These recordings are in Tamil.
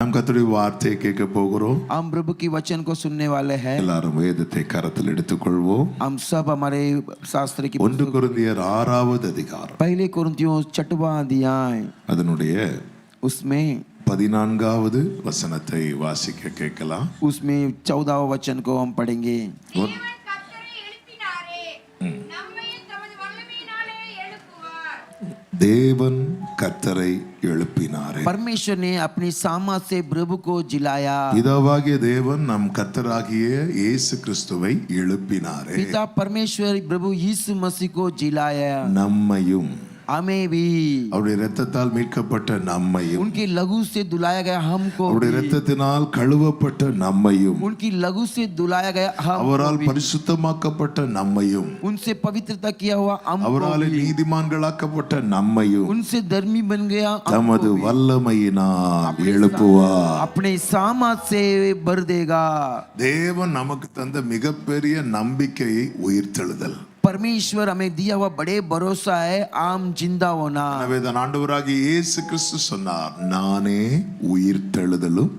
हम கர்த்தருடைய வார்த்தையை கேட்க போகிறோம். हम प्रभु की वचन को सुनने वाले हैं. எல்லாரும் வேதத்தை கரத்தில் எடுத்துக்கொள்வோம். हम सब हमारे शास्त्र की 1 கொரிந்தியர் 6வது அதிகாரம். पहले कुरिन्थियों 6वां अध्याय அதனுடைய उसमें 14வது வசனத்தை வாசிக்க கேட்கலாம். उसमें 14वां वचन को हम पढ़ेंगे. தேவன் கர்த்தரை எழுப்பினாரே. परमेश्वर ने अपनी सामर्थ से प्रभु को जिलाया. பிதாவாகிய தேவன் நம் கர்த்தராகிய இயேசு கிறிஸ்துவை எழுப்பினாரே. पिता परमेश्वर प्रभु यीशु मसीह को जिलाया. நம்மையும் हमें भी அவருடைய இரத்தத்தால் மீட்கப்பட்ட நம்மையும் उनके लहू से दुलाया गया हमको அவருடைய இரத்தத்தினால் கழுவப்பட்ட நம்மையும் उनकी लहू से दुलाया गया அவரால் பரிசுத்தமாக்கப்பட்ட நம்மையும் उनसे पवित्रता किया हुआ அவரால் நீதிமான்களாக்கப்பட்ட நம்மையும் उनसे धर्मी बन गया தமது வல்லமையினால் எழுப்புவார். अपने सामर्थ से भर देगा. தேவன் நமக்கு தந்த மிகப்பெரிய நம்பிக்கையை உயிர்த்தெழுதல். परमेश्वर हमें दिया हुआ बड़े भरोसा है आम जिंदा होना. எனவே தான் ஆண்டவராகிய இயேசு கிறிஸ்து சொன்னார், நானே உயிர்த்தெழுதலும்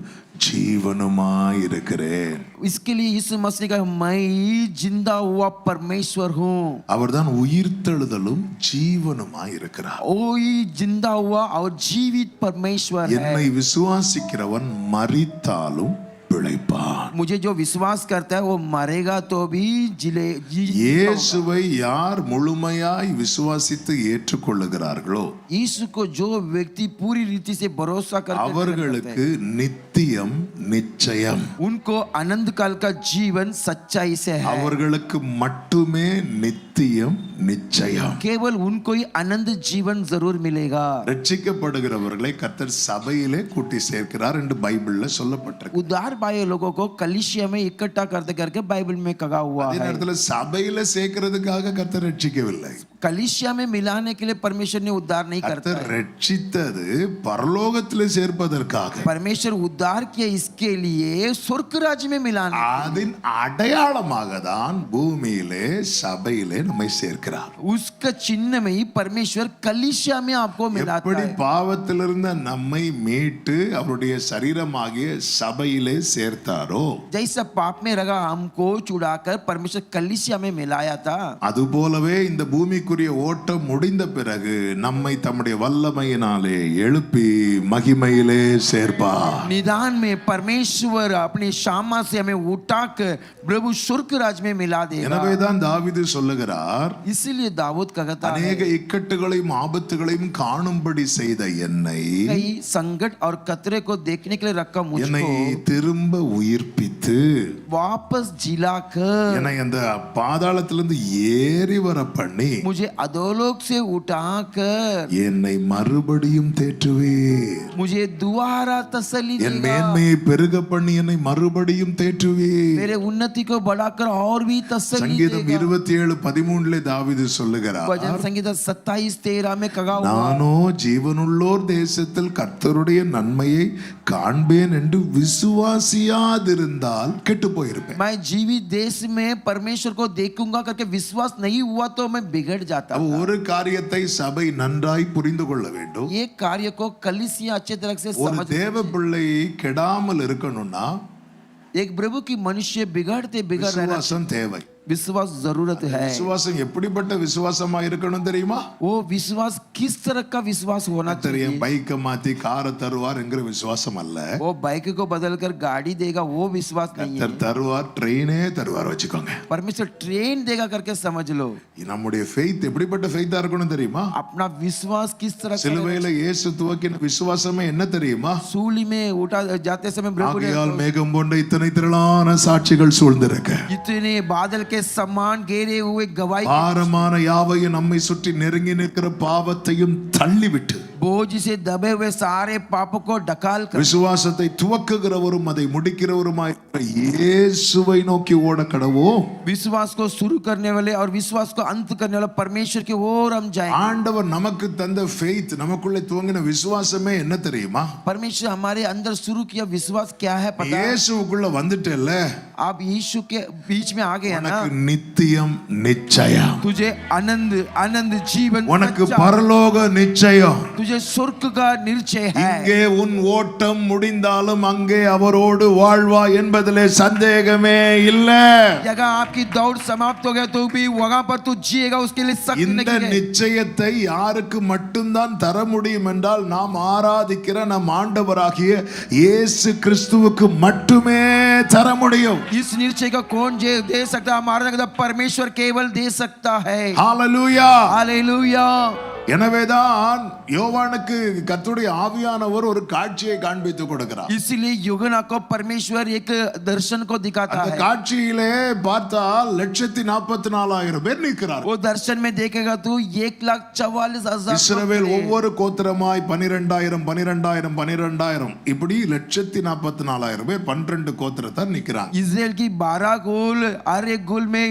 ஜீவனுமாய் இருக்கிறேன். इसके लिए यीशु मसीह का मैं ही जिंदा हुआ परमेश्वर हूँ. அவர்தான் உயிர்த்தெழுதலும் ஜீவனுமாய் இருக்கிறார். वही जिंदा हुआ और जीवित परमेश्वर है. என்னை விசுவாசிக்கிறவன் மரித்தாலும் பிழைப்பான். मुझे जो विश्वास करता है वो मरेगा तो भी இயேசுவை யார் முழுமையாய் விசுவாசித்து ஏற்றுக்கொள்ளுகிறார்களோ यीशु को जो व्यक्ति पूरी रीति से भरोसा करते அவர்களுக்கு நித்தியம் நிச்சயம். उनको अनंत काल का जीवन सच्चाई से है. அவர்களுக்கு மட்டுமே நித்தியம் நிச்சயம். केवल उनको ही अनंत जीवन जरूर मिलेगा. ரட்சிக்கப்படுகிறவர்களை கர்த்தர் சபையிலே கூட்டி சேர்க்கிறார் என்று பைபிள்ல சொல்லப்பட்டிருக்கு. उद्धार पाए लोगों को कलीसिया में इकट्ठा करते करके बाइबल में कहा हुआ அதே है. நேரத்துல சபையில சேர்க்கிறதுக்காக கர்த்தர் ரட்சிக்கவில்லை. कलीसिया में मिलाने के लिए परमेश्वर ने उद्धार नहीं करता கர்த்தர் है. ரட்சித்தது பரலோகத்திலே சேர்ப்பதற்காக. परमेश्वर उद्धार किया इसके लिए स्वर्ग राज्य में मिलाने. அதன் அடையாளமாக தான் பூமியிலே சபையிலே நம்மை சேர்க்கிறார். उसका चिन्ह में ही परमेश्वर कलीसिया में आपको मिलाता எப்படி है. பாவத்திலிருந்து நம்மை மீட்டு அவருடைய சரீரமாகிய சபையிலே சேர்த்தாரோ जैसा पाप में रगा हमको छुड़ाकर परमेश्वर कलीसिया में मिलाया था. அதுபோலவே இந்த பூமிக்குரிய ஓட்டம் முடிந்த பிறகு நம்மை தம்முடைய வல்லமையினாலே எழுப்பி மகிமையிலே சேர்ப்பார். निदान में परमेश्वर अपनी शामा से हमें उठाकर प्रभु स्वर्ग राज्य में मिला देगा. எனவே தான் தாவீது சொல்லுகிறார், इसीलिए दाऊद कहता है அநேக இக்கட்டுகளையும் ஆபத்துகளையும் காணும்படி செய்த என்னை कई संकट और खतरे को देखने के लिए रखा என்னை मुझको திரும்ப உயிர்ப்பித்து वापस जिलाकर என்னை அந்த பாதாளத்திலிருந்து ஏறி வர பண்ணி मुझे अधोलोक से उठाकर என்னை மறுபடியும் தேற்றுவீர். मुझे दोबारा तसल्ली என் देगा. மேன்மையை பெருக பண்ணி என்னை மறுபடியும் தேற்றுவீர். मेरे उन्नति को बढ़ाकर और भी तसल्ली சங்கீதம் देगा. 27:13 தாவீது சொல்லுகிறார், भजन संगीत 27:13 में कहा हुआ, நானோ ஜீவனுள்ளோர் தேசத்தில் கர்த்தருடைய நன்மையை காண்பேன் என்று விசுவாசியாதிருந்தால் கெட்டு போயிருப்பேன். मैं जीवित देश में परमेश्वर को देखूंगा करके विश्वास नहीं हुआ तो मैं बिगड़ जाता. ஒரு காரியத்தை சபை நன்றாய் புரிந்து கொள்ள வேண்டும். ये कार्य को कलीसिया अच्छे तरह से ஒரு समझ. தேவ பிள்ளை கெடாமல் இருக்கணும்னா एक प्रभु की मनुष्य बिगड़ते बिगड़ रहना, விசுவாசம் தேவை. विश्वास जरूरत है. விசுவாசம் எப்படிப்பட்ட விசுவாசமா இருக்கணும் தெரியுமா? वो विश्वास किस तरह का विश्वास होना चाहिए. பைக்கை மாத்தி காரை தருவார் என்கிற விசுவாசம் அல்ல. वो बाइक को बदलकर गाड़ी देगा वो विश्वास नहीं है. தருவார், ட்ரெயினே தருவார் வச்சுக்கோங்க. परमेश्वर ट्रेन देगा करके समझ लो. நம்முடைய ஃபெய்த் எப்படிப்பட்ட ஃபெய்த்தா இருக்கணும் தெரியுமா? अपना विश्वास किस तरह का. சிலுவையில இயேசு துவக்கின விசுவாசமே என்ன தெரியுமா? सूली में उठा जाते समय प्रभु ने ஆகையால் மேகம் போன்ற இத்தனை திரளான சாட்சிகள் சூழ்ந்திருக்க इतने बादल के समान घेरे हुए गवाही பாரமான யாவையும் நம்மை சுற்றி நெருங்கி நிற்கிற பாவத்தையும் தள்ளிவிட்டு बोझ से दबे हुए सारे पापों को ढकाल कर விசுவாசத்தை துவக்குகிறவரும் அதை முடிக்கிறவருமாய் இயேசுவை நோக்கி ஓட கடவோம். विश्वास को शुरू करने वाले और विश्वास को अंत करने वाले परमेश्वर की ओर हम जाएं. ஆண்டவர் நமக்கு தந்த ஃபெய்த், நமக்குள்ளே துவங்கின விசுவாசமே என்ன தெரியுமா? परमेश्वर हमारे अंदर शुरू किया विश्वास क्या है पता है? இயேசுவுக்குள்ள வந்துட்டேல்ல, आप यीशु के बीच में आ गए हैं ना. உனக்கு நித்தியம் நிச்சயம். तुझे आनंद आनंद जीवन உனக்கு सच्चा. பரலோக நிச்சயம். तुझे जो स्वर्ग का निश्चय है। இங்கே உன் ஓட்டம் முடிந்தாலும் அங்கே அவரோடு வாழ்வா என்பதிலே சந்தேகமே இல்லை. अगर आपकी दौड़ समाप्त हो गया तो भी वहां पर तू जिएगा, उसके लिए शक இந்த नहीं है। நிச்சயத்தை யாருக்கு மட்டும்தான் தர முடியும் என்றால் நாம் ஆராதிக்கிற நம் ஆண்டவராகிய இயேசு கிறிஸ்துவுக்கு மட்டுமே தர முடியும். इस निश्चय का कौन दे सकता है? हमारा परमेश्वर केवल दे सकता है। ஹalleluya. हालेलुया। எனவேதான் யோவானுக்கு கர்த்தருடைய ஆவியானவர் ஒரு காட்சியை காண்பித்து கொடுக்கிறார். इसलिए यूहन्ना को परमेश्वर एक दर्शन को दिखाता அந்த है। காட்சியிலே பார்த்தால் 1,44,000 பேர் நிற்கிறார். वो दर्शन में देखेगा तो 1,44,000 இஸ்ரவேல் ஒவ்வொரு கோத்திரமாய் 12,000 12,000 12,000 இப்படி 1,44,000 பேர் 12 கோத்திரத்தார் நிற்கிறாங்க. इजराइल की 12 गोल, हर एक गोल में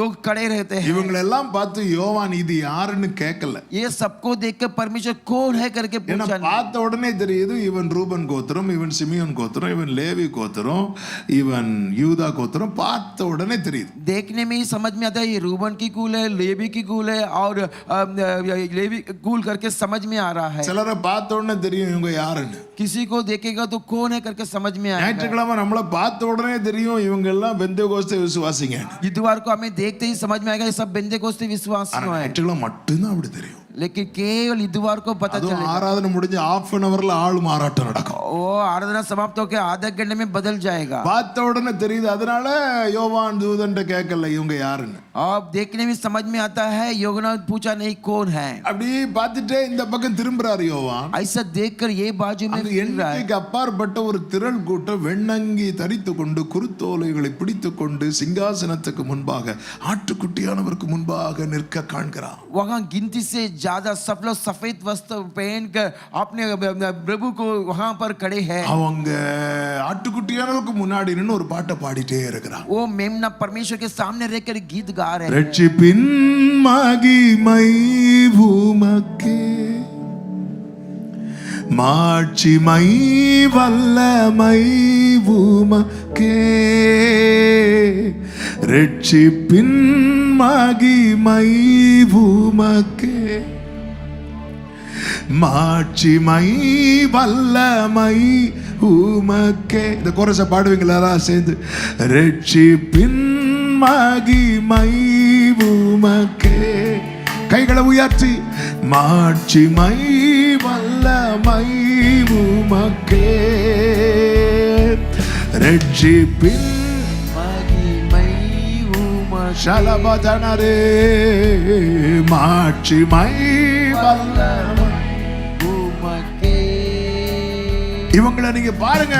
लोग खड़े रहते हैं। இவங்களெல்லாம் பார்த்து யோவான் இது யாருன்னு கேட்கல. ये सबको देखकर परमेश्वर कौन है करके ஏன்னா पूछा नहीं। பார்த்த உடனே தெரியுது இவன் ரூபன் கோத்திரம், இவன் சிமியோன் கோத்திரம், இவன் லேவி கோத்திரம், இவன் யூதா கோத்திரம். பார்த்த உடனே தெரியுது. देखने में ही समझ में आता है ये रूबन की कुल है, लेवी की कुल है और लेवी कुल करके समझ में आ रहा है। சிலரை பார்த்த உடனே தெரியும் இவங்க யாருன்னு. किसी को देखेगा तो कौन है करके समझ में आएगा। ஞாயிற்றுக்கிழமை நம்மள பார்த்த உடனே தெரியும் இவங்க எல்லாம் பெந்தேகோஸ்தே விசுவாசிங்க. इतवार को हमें देखते ही समझ में आएगा ये सब बेंतेकोस्ते विश्वासी हैं। ஞாயிற்றுக்கிழமை மட்டும்தான் அப்படி தெரியும். लेकिन केवल इतवार को पता அதுவும் चलेगा। ஆராதனை முடிஞ்சு ½ an hourல ஆள் மாறாட்டம் நடக்கும். वो आराधना समाप्त होकर आधे घंटे में बदल जाएगा। பார்த்த உடனே தெரியுது. அதனால யோவான் தூதன்ட்ட கேட்கல இவங்க யாருன்னு. अब देखने में समझ में आता है। यूहन्ना पूछा नहीं कौन है। அப்படி பார்த்துட்டே இந்த பக்கம் திரும்புறாரு யோவான். ऐसा देखकर ये बाजू में அந்த फिर रहा है। எண்ணிக்கைக்கு அப்பாற்பட்ட ஒரு திரள் கூட்டம் வெண்ணங்கி தரித்து கொண்டு குருத்தோலைகளை பிடித்து கொண்டு சிங்காசனத்துக்கு முன்பாக ஆட்டுக்குட்டியானவருக்கு முன்பாக நிற்க காண்கிறார். वहां गिनती से ज्यादा सब लोग सफेद वस्त्र पहनकर अपने प्रभु को वहां पर खड़े हैं। அவங்க ஆட்டுக்குட்டியானவருக்கு முன்னாடி நின்னு ஒரு பாட்டை பாடிட்டே இருக்கிறார். वो मेमना परमेश्वर के सामने रहकर गीत गा रहे हैं। ரட்சிப்பின் மகிமை உமக்கே, மாட்சிமை வல்லமை உமக்கே, ரட்சிப்பின் மகிமை உமக்கே, மாட்சிமை வல்லமை உமக்கே. இந்த கோரஸை பாடுவீங்களா சேர்ந்து? ரட்சிப்பின் மகிமை உமக்கே. கைகளை உயர்த்தி மாட்சிமை வல்லமை உமக்கே, ரட்சிப்பின் மகிமை உமக்கே, ஷலபதனரே, மாட்சிமை வல்லமை உமக்கே. இவங்களை நீங்க பாருங்க.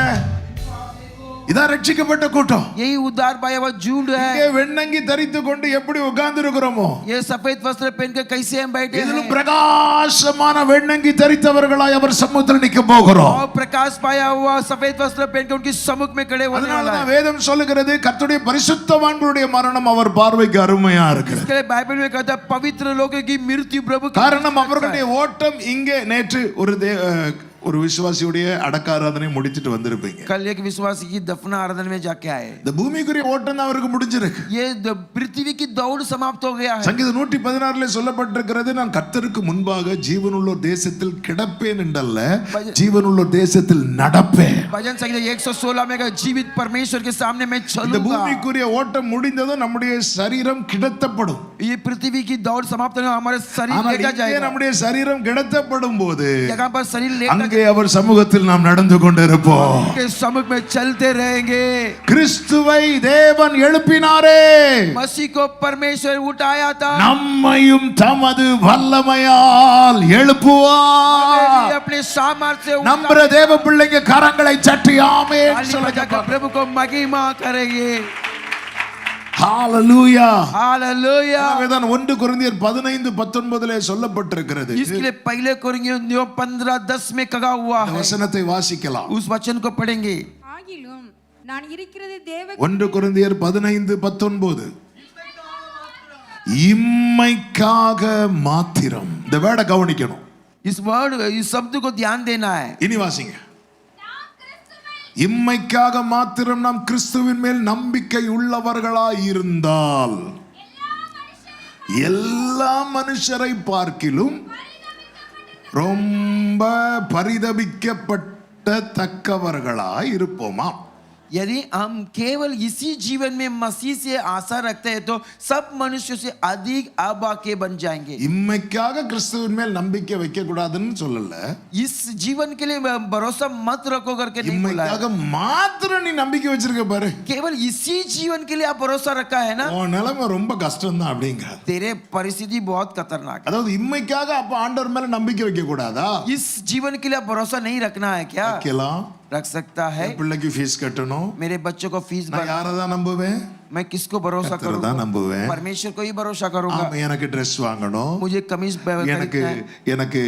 இதான் ரட்சிக்கப்பட்ட கூட்டம். यही उद्धार पाया हुआ झुंड है। இங்கே வெண்ணங்கி தரித்து கொண்டு எப்படி உட்கார்ந்து இருக்கிறோமோ, ये सफेद वस्त्र पहनकर कैसे हम बैठे இதிலும் हैं। பிரகாசமான வெண்ணங்கி தரித்தவர்களாய் அவர் சமூகத்தில் நிற்க போகிறோம். और प्रकाश पाया हुआ सफेद वस्त्र पहनकर उनके सम्मुख में खड़े होने वाला அதனாலதான் है। வேதம் சொல்லுகிறது கர்த்தருடைய பரிசுத்தவான்களுடைய மரணம் அவர் பார்வைக்கு அருமையா இருக்கு. इसके लिए बाइबल में कहता है पवित्र लोगों की मृत्यु प्रभु की காரணம் அவர்களுடைய ஓட்டம் இங்கே நேற்று ஒரு விசுவாசியுடைய அடக்க ஆராதனை முடிச்சிட்டு வந்திருப்பீங்க. कल एक विश्वासी की दफना आराधना में जाके आए। இந்த பூமிக்குரிய ஓட்டம் அவருக்கு முடிஞ்சிருக்கு. ये पृथ्वी की दौड़ समाप्त हो गया है। சங்கீதம் 116 சொல்லப்பட்டிருக்கிறது, நான் கர்த்தருக்கு முன்பாக ஜீவனுள்ளோர் தேசத்தில் கிடப்பேன் என்றல்ல, ஜீவனுள்ளோர் தேசத்தில் நடப்பேன். भजन संगीत 116 में जीवित परमेश्वर के सामने मैं இந்த चलूंगा। பூமிக்குரிய ஓட்டம் முடிந்ததும் நம்முடைய சரீரம் கிடத்தப்படும். ये पृथ्वी की दौड़ समाप्त होने हमारे शरीर ஆனால் लेटा இங்கே जाएगा। நம்முடைய சரீரம் கிடத்தப்படும் போது जगह पर शरीर लेटा அங்கே அவர் சமூகத்தில் நாம் நடந்து கொண்டிருப்போம். के सम्मुख में चलते रहेंगे। கிறிஸ்துவை தேவன் எழுப்பினாரே, मसीह को परमेश्वर उठाया था, நம்மையும் தமது வல்லமையால் எழுப்புவார். अपने सामर्थ्य से நம்புற தேவ பிள்ளைங்க கரங்களை தட்டி ஆமென் ताली சொல்லுங்க. बजाकर प्रभु को महिमा करेंगे। ஹalleluya. हालेलुया। எனவேதான் 1 கொரிந்தியர் 15:19 சொல்லப்பட்டிருக்கிறது. इसके लिए पहले कोरिन्थियों 15:10 में कहा हुआ இந்த है। வசனத்தை வாசிக்கலாம். उस वचन को पढ़ेंगे। ஆகிலும் நான் இருக்கிறது தேவ 1 கொரிந்தியர் 15:19 இம்மைக்காக மாத்திரம். இந்த வேர்டை கவனிக்கணும். इस वर्ड इस शब्द को ध्यान देना है। இனி வாசிங்க. இம்மைக்காக மாத்திரம் நாம் கிறிஸ்துவின் மேல் நம்பிக்கை உள்ளவர்களாய் இருந்தால் எல்லா மனுஷரை பார்க்கிலும் ரொம்ப பரிதபிக்கப்பட்டத்தக்கவர்களாய் இருப்போமா? यदि हम केवल इसी जीवन में मसीह से आशा रखते हैं तो सब मनुष्यों से अधिक अभागे बन जाएंगे। இம்மைக்காக கிறிஸ்துவின் மேல் நம்பிக்கை வைக்க கூடாதுன்னு சொல்லல. इस जीवन के लिए भरोसा मत रखो करके नहीं बोला है। இம்மைக்காக மாத்திரம் நீ நம்பிக்கை வச்சிருக்க பாரு. केवल इसी जीवन के लिए आप भरोसा रखा है ना, உன் நிலைமை ரொம்ப கஷ்டம் தான் அப்படிங்கிற. तेरे परिस्थिति बहुत खतरनाक है। அதாவது இம்மைக்காக அப்ப ஆண்டவர் மேல நம்பிக்கை வைக்க கூடாதா? इस जीवन के लिए आप भरोसा नहीं रखना है क्या? வைக்கலாம். रख सकता है। பிள்ளைக்கு ஃபீஸ் கட்டணும். मेरे बच्चों को फीस நான் யாரை தான் நம்புவேன்? मैं किसको भरोसा கர்த்தரை करूंगा? தான் நம்புவேன். परमेश्वर को ही भरोसा करूंगा। ஆமா, எனக்கு ட்ரெஸ் வாங்கணும், मुझे कमीज எனக்கு எனக்கு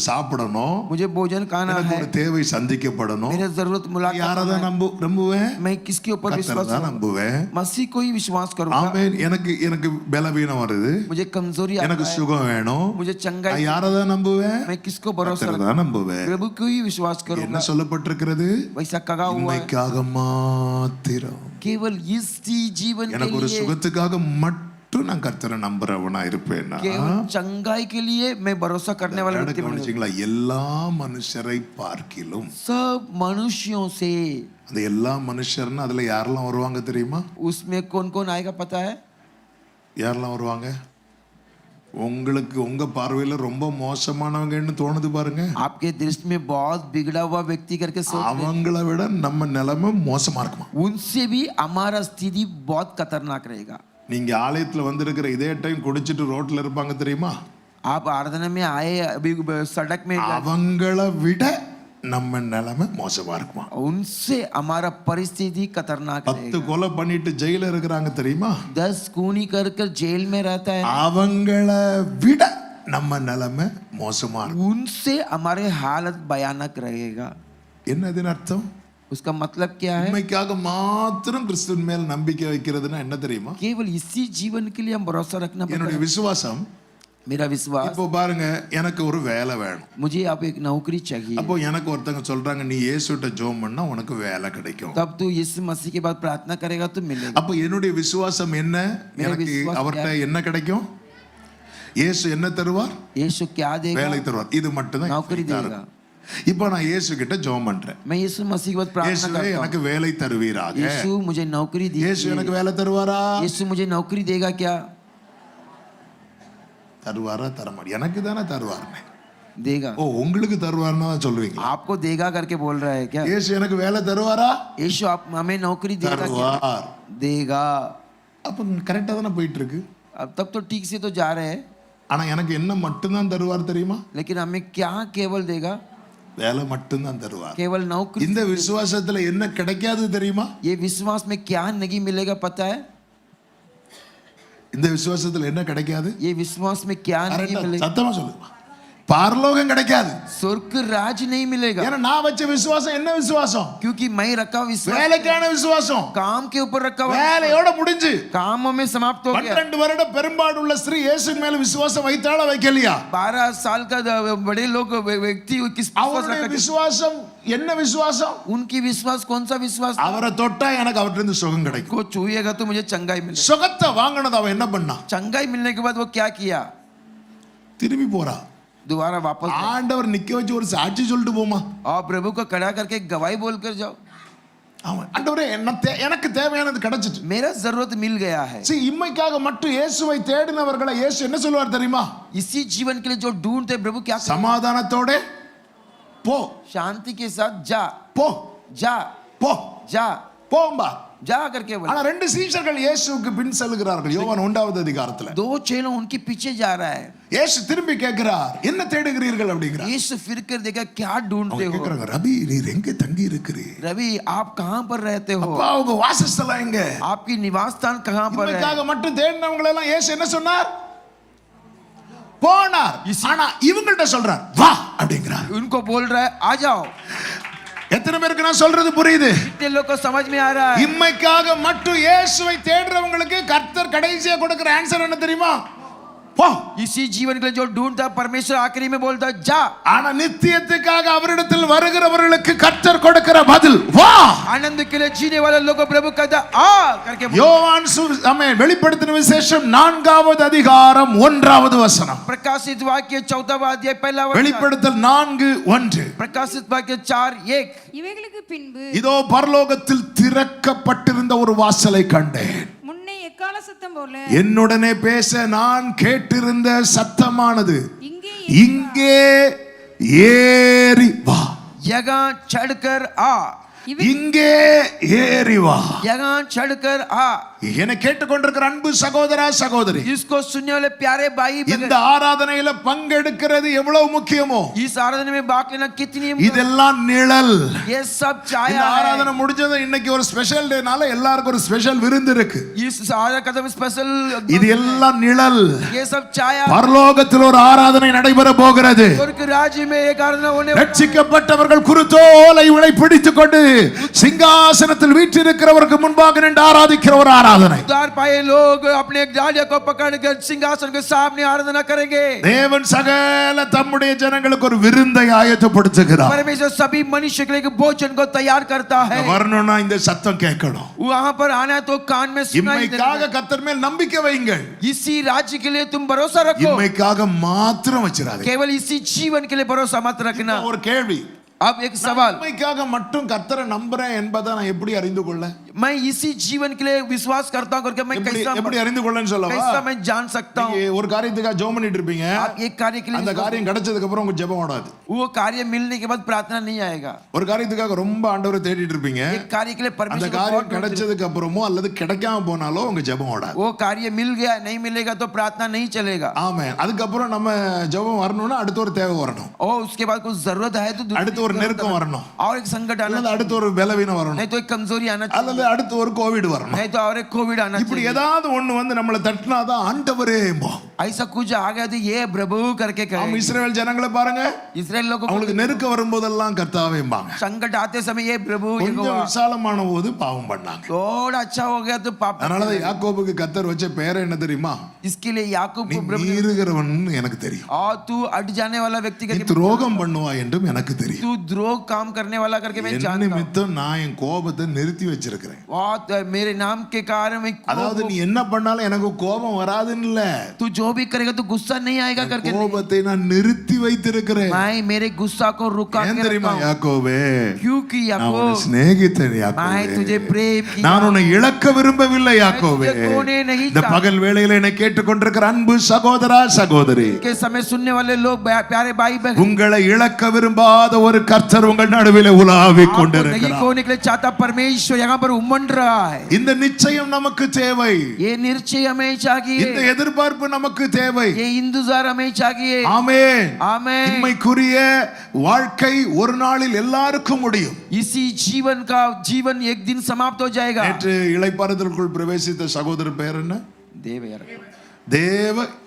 சாப்பிடணும், मुझे भोजन खाना எனக்கு है, ஒரு தேவை சந்திக்கப்படணும். मेरे जरूरत யாரை मुलाकात தான் நம்புவேன்? मैं किसके ऊपर கர்த்தரை विश्वास தான் करूंगा? நம்புவேன். मसीह को ही विश्वास करूंगा। ஆமென். எனக்கு பலவீனம் வருது, मुझे कमजोरी आता எனக்கு है, சுகம் வேணும். मुझे நான் चंगाई, யாரை தான் நம்புவேன்? मैं किसको भरोसा கர்த்தரை रखूं? தான் நம்புவேன். प्रभु को ही विश्वास என்ன करूंगा। சொல்லப்பட்டிருக்கிறது? वैसा कहा हुआ है, இம்மைக்காக மாத்திரம், केवल इस जीवन के எனக்கு ஒரு लिए, சுகத்துக்காக மட்டும் நான் கர்த்தரை நம்புறவனா இருப்பேன்னா, केवल चंगाई के लिए मैं भरोसा करने वाला व्यक्ति बनूंगा। கவனிச்சீங்களா? எல்லா மனுஷரை பார்க்கிலும், सब मनुष्यों से, அந்த எல்லா மனுஷர்னு அதுல யாரெல்லாம் வருவாங்க தெரியுமா? उसमें कौन कौन आएगा पता है? யாரெல்லாம் வருவாங்க? உங்களுக்கு உங்க பார்வையில ரொம்ப மோசமானவங்கன்னு தோணுது பாருங்க. आपके दृष्टि में बहुत बिगड़ा हुआ व्यक्ति करके सोच रहे हैं। அவங்கள விட நம்ம நிலைமை மோசமா இருக்குமா? उनसे भी हमारा स्थिति बहुत खतरनाक रहेगा। நீங்க ஆலயத்துல வந்திருக்கிற இதே டைம் குடிச்சிட்டு ரோட்ல இருப்பாங்க தெரியுமா? आप आराधना में आए, अभी सड़क में, அவங்கள விட நம்ம நிலைமை மோசமா இருக்குமா? उनसे हमारा परिस्थिति खतरनाक 10 रहेगा। கொலை பண்ணிட்டு ஜெயில இருக்கிறாங்க தெரியுமா? 10 खूनी कर जेल में रहता है, அவங்கள விட நம்ம நிலைமை மோசமா இருக்கும். उनसे हमारे हालत भयानक रहेगा। என்ன இதன் அர்த்தம்? उसका मतलब क्या है? உண்மைக்காக மாத்திரம் கிறிஸ்துவின் மேல் நம்பிக்கை வைக்கிறதுனா என்ன தெரியுமா? केवल इसी जीवन के लिए हम भरोसा रखना पड़ता என்னுடைய है। விசுவாசம், मेरा विश्वास, இப்போ பாருங்க, எனக்கு ஒரு வேலை வேணும். मुझे अब एक नौकरी चाहिए। அப்போ எனக்கு ஒருத்தங்க சொல்றாங்க, நீ இயேசுட்ட ஜெபம் பண்ணா உனக்கு வேலை கிடைக்கும். तब तू यीशु मसीह के बाद प्रार्थना करेगा तो मिलेगा। அப்போ என்னுடைய விசுவாசம் என்ன? எனக்கு விசுவாசம் அவர்ட்ட என்ன கிடைக்கும்? இயேசு என்ன தருவார்? यीशु क्या देगा? வேலை தருவார். இது மட்டும் தான் नौकरी देगा। இப்போ நான் இயேசு கிட்ட ஜெபம் பண்றேன். मैं यीशु मसीह के बाद प्रार्थना இயேசுவே करता எனக்கு हूँ, வேலை தருவீராக. यीशु मुझे नौकरी இயேசு दीजिए। எனக்கு வேலை தருவாரா? यीशु मुझे नौकरी देगा क्या? தருவாரா? தரமாட்டேன். எனக்கு தானே தருவார்னே. देगा। ஓ, உங்களுக்கு தருவார்னா தான் சொல்லுவீங்க. आपको देगा करके बोल रहा है क्या? இயேசு எனக்கு வேலை தருவாரா? यीशु आप हमें नौकरी देगा क्या? தருவார். देगा। அப்ப கரெக்டா தானே போயிட்டு இருக்கு. अब तब तो ठीक से तो जा रहे हैं, ஆனா எனக்கு என்ன மட்டும்தான் தருவார் தெரியுமா? लेकिन हमें क्या केवल देगा? வேலை மட்டும்தான் தருவார். केवल नौकरी। இந்த விசுவாசத்துல என்ன கிடைக்காது தெரியுமா? ये विश्वास में क्या नहीं मिलेगा पता है? இந்த விசுவாசத்துல என்ன கிடைக்காது? ये विश्वास में क्या नहीं கரெக்டா मिलेगा? சத்தமா சொல்லுங்க. பரலோகம் கிடைக்காது. स्वर्ग राज नहीं मिलेगा, ஏன்னா நான் வச்ச விசுவாசம் என்ன விசுவாசம்? क्योंकि मैं रखा विश्वास வேலைக்கான விசுவாசம். काम के ऊपर रखा हुआ। வேலையோட முடிஞ்சு कामों में समाप्त हो गया। 12 வருட பெரும்பாடுள்ள ஸ்திரீ இயேசுவின் மேல விசுவாசம் வைத்தாளா வைக்கலையா? 12 साल का बड़े लोग व्यक्ति किस विश्वास அவருடைய रखा? விசுவாசம் என்ன விசுவாசம்? उनकी विश्वास कौन सा विश्वास? அவரை தொட்டா எனக்கு அவர்ட்ட இருந்து சுகம் கிடைக்கும். को छूएगा तो मुझे चंगाई मिलेगी। சுகத்தை வாங்கினது அவன் என்ன பண்ணா? चंगाई मिलने के बाद वो क्या किया? திரும்பி போறா. दोबारा वापस ஆண்டவர் நிக்க வச்சு ஒரு சாட்சி சொல்லிட்டு போமா. और प्रभु को खड़ा करके गवाही बोलकर जाओ, அவன் ஆண்டவரே எனக்கு தேவையானது கிடைச்சிட்டு. मेरा जरूरत मिल गया है। See, இம்மைக்காக மட்டும் இயேசுவை தேடினவர்களை இயேசு என்ன சொல்வார் தெரியுமா? इसी जीवन के लिए जो ढूंढते प्रभु क्या? சமாதானத்தோட போ, शांति के साथ जा, போ, जा, போ, जा, போம்பா. जा करके बोला। ஆனா ரெண்டு சீஷர்கள் இயேசுவுக்கு பின் செல்கிறார்கள். யோவான் 1வது அதிகாரத்துல 2 चेलों उनके पीछे जा रहा है। இயேசு திரும்பி கேட்கிறார், என்ன தேடுகிறீர்கள் அப்படிங்கிறார். यीशु फिर कर देखा क्या ढूंढते हो? கேக்குறாங்க, ரபி நீர் எங்க தங்கி இருக்கிறீர்? रवि आप कहाँ पर रहते हो? அப்பா உங்க வாசஸ்தலம் எங்க? आपकी निवास स्थान कहाँ पर है? இம்மைக்காக மட்டும் தேடினவங்களை எல்லாம் இயேசு என்ன சொன்னார்? போனார். ஆனா இவங்கள்ட்ட சொல்றார், வா அப்படிங்கிறார். उनको बोल रहा है आ जाओ। எத்தனை பேருக்கு நான் சொல்றது புரியுது? कितने लोग को समझ में आ रहा है? இம்மைக்காக மட்டும் இயேசுவை தேடுறவங்களுக்கு கர்த்தர் கடைசியா கொடுக்கிற ஆன்சர் என்ன தெரியுமா? போ. इसी जीवन के लिए जो ढूंढता परमेश्वर आखिरी में बोलता जा। ஆனா நித்தியத்துக்காக அவரிடத்தில் வருகிறவர்களுக்கு கர்த்தர் கொடுக்கிற கொடுக்கிற பதில் வா. आनंद के लिए जीने वाले लोगों प्रभु कहता आ करके யோவான் ஆமென் வெளிப்படுத்தின விசேஷம் 4வது அதிகாரம் 1வது வசனம். प्रकाशित वाक्य 14वां अध्याय पहला वचन வெளிப்படுத்தல் 4:1. प्रकाशित वाक्य 4:1 இவைகளுக்கு பின்பு இதோ பரலோகத்தில் திறக்கப்பட்டிருந்த ஒரு வாசலை கண்டேன். முன்னே எக்கால சத்தம் போல என்னுடனே பேச நான் கேட்டிருந்த சத்தமானது இங்கே ஏறி வா. यहाँ चढ़कर आ இங்கே ஏறி வா. यहाँ चढ़कर आ என்னை கேட்டுக்கொண்டிருக்கிற அன்பு சகோதரா சகோதரி, इसको सुनने वाले प्यारे भाई இந்த ஆராதனையில பங்கெடுக்கிறது எவ்வளவு முக்கியமோ इस आराधना में भाग लेना कितनी இதெல்லாம் நிழல். ये सब छाया இந்த है। ஆராதனை முடிஞ்சது இன்னைக்கு ஒரு ஸ்பெஷல் டேனால எல்லாருக்கும் ஒரு ஸ்பெஷல் விருந்து இருக்கு. इस आराधना का तो स्पेशल இது எல்லாம் நிழல். ये सब छाया பரலோகத்தில் ஒரு ஆராதனை நடைபெற போகிறது. स्वर्ग राज्य में एक आराधना होने ரட்சிக்கப்பட்டவர்கள் குருத்தோலை உளை பிடித்துக் கொண்டு சிங்காசனத்தில் வீற்றிருக்கிறவருக்கு முன்பாக நின்று ஆராதிக்கிற ஒரு ஆராதனை. उद्धार पाए लोग अपने डालिया को पकड़कर सिंहासन के सामने आराधना करेंगे। தேவன் சகல தம்முடைய ஜனங்களுக்கு ஒரு விருந்தை ஆயத்தப்படுத்துகிறார். परमेश्वर सभी मनुष्य के लिए एक भोजन को तैयार करता है। வரணும்னா இந்த சத்தம் கேட்கணும். वहां पर आना तो कान में सुनाई இம்மைக்காக देगा। கர்த்தர் மேல் நம்பிக்கை வையுங்கள். इसी राज्य के लिए तुम भरोसा रखो, இம்மைக்காக மாத்திரம் வச்சிராதீங்க. केवल इसी जीवन के लिए भरोसा मत रखना। ஒரு கேள்வி, अब एक सवाल, இம்மைக்காக மட்டும் கர்த்தரை நம்புறேன் என்பதை நான் எப்படி அறிந்து கொள்ள? मैं इसी जीवन के लिए विश्वास करता हूं करके मैं எப்படி அறிந்து கொள்ளன்னு சொல்லவா? कैसा मैं जान सकता हूं? நீங்க ஒரு காரியத்துக்காக ஜெபம் பண்ணிட்டு இருப்பீங்க. आप एक कार्य के அந்த लिए காரியம் கிடைச்சதுக்கு அப்புறம் உங்க ஜெபம் ஓடாது. वो कार्य मिलने के बाद प्रार्थना नहीं आएगा। ஒரு காரியத்துக்காக ரொம்ப ஆண்டவரை தேடிட்டு இருப்பீங்க. एक कार्य के लिए அந்த परमेश्वर को காரியம் बहुत ढूंढते கிடைச்சதுக்கு அப்புறமோ அல்லது கிடைக்காம போனாலோ உங்க ஜெபம் ஓடாது. वो कार्य मिल गया नहीं मिलेगा तो प्रार्थना नहीं चलेगा। ஆமென். அதுக்கப்புறம் நம்ம ஜெபம் வரணும்னா அடுத்த ஒரு தேவை வரணும். और उसके बाद कुछ जरूरत है तो அடுத்த ஒரு நெருக்கம் வரணும். और एक संकट आना அல்லது அடுத்த ஒரு பலவீனம் வரணும். नहीं तो एक कमजोरी आना அல்லது அடுத்த ஒரு கோவிட் வரணும். नहीं तो और एक कोविड आना இப்படி ஏதாவது ஒண்ணு வந்து நம்மள தட்டினாதான் ஆண்டவரே என்போம். ऐसा कुछ आ गया तो ये प्रभु करके हम कहे। இஸ்ரவேல் ஜனங்களை பாருங்க, इस्राएल लोगों को அவங்களுக்கு நெருக்கம் வரும்போதெல்லாம் கர்த்தாவே என்பாங்க. संकट आते समय ये प्रभु கொஞ்சம் விசாலமான போது பாவம் பண்ணாங்க. थोड़ा अच्छा हो गया तो पाप। அதனாலதான் யாக்கோபுக்கு கர்த்தர் வச்ச பேர் என்ன தெரியுமா? इसके लिए याकूब நீ को प्रभु மீறுகிறவன் எனக்கு தெரியும், और तू अट जाने वाला व्यक्ति நீ करके, துரோகம் பண்ணுவாய் என்றும் எனக்கு தெரியும். तू द्रोह काम करने वाला करके मैं என் जानता हूं। நிமித்தம் நான் என் கோபத்தை நிறுத்தி வச்சிருக்கிறேன். बहुत मेरे नाम के कारण मैं அதாவது நீ என்ன பண்ணாலும் எனக்கு கோபம் வராதுன்னு இல்ல, तू जो भी करेगा तो गुस्सा नहीं आएगा करके नहीं। கோபத்தை நான் நிறுத்தி வைத்திருக்கிறேன். मैं मेरे गुस्सा को रुका ஏன் के தெரியுமா रखा हूं। யாக்கோபே? क्योंकि நான் உன்னை याकूब சிநேகித்தேன் मैं யாக்கோபே. तुझे प्रेम किया। நான் உன்னை இழக்க விரும்பவில்லை யாக்கோபே. तुझे खोने नहीं இந்த பகல் வேளையில என்னை கேட்டுக்கொண்டிருக்கிற அன்பு சகோதரா சகோதரி, के समय सुनने वाले लोग प्यारे भाई बहन, உங்களை இழக்க விரும்பாத ஒரு கர்த்தர் உங்கள் நடுவில் உலாவிக் आपको नहीं கொண்டிருக்கிறார். खोने के लिए चाहता परमेश्वर यहाँ पर उमड़ रहा है। இந்த நிச்சயம் நமக்கு தேவை. ये निश्चय हमें चाहिए, இந்த எதிர்பார்ப்பு நமக்கு தேவை. ये इंतजार हमें चाहिए। ஆமென். आमेन। இம்மைக்குரிய வாழ்க்கை ஒரு நாளில் எல்லாருக்கும் முடியும். इसी जीवन का जीवन एक दिन समाप्त हो जाएगा। நேற்று இளைப்பாறுதலுக்குள் பிரவேசித்த சகோதரர் பேர் என்ன?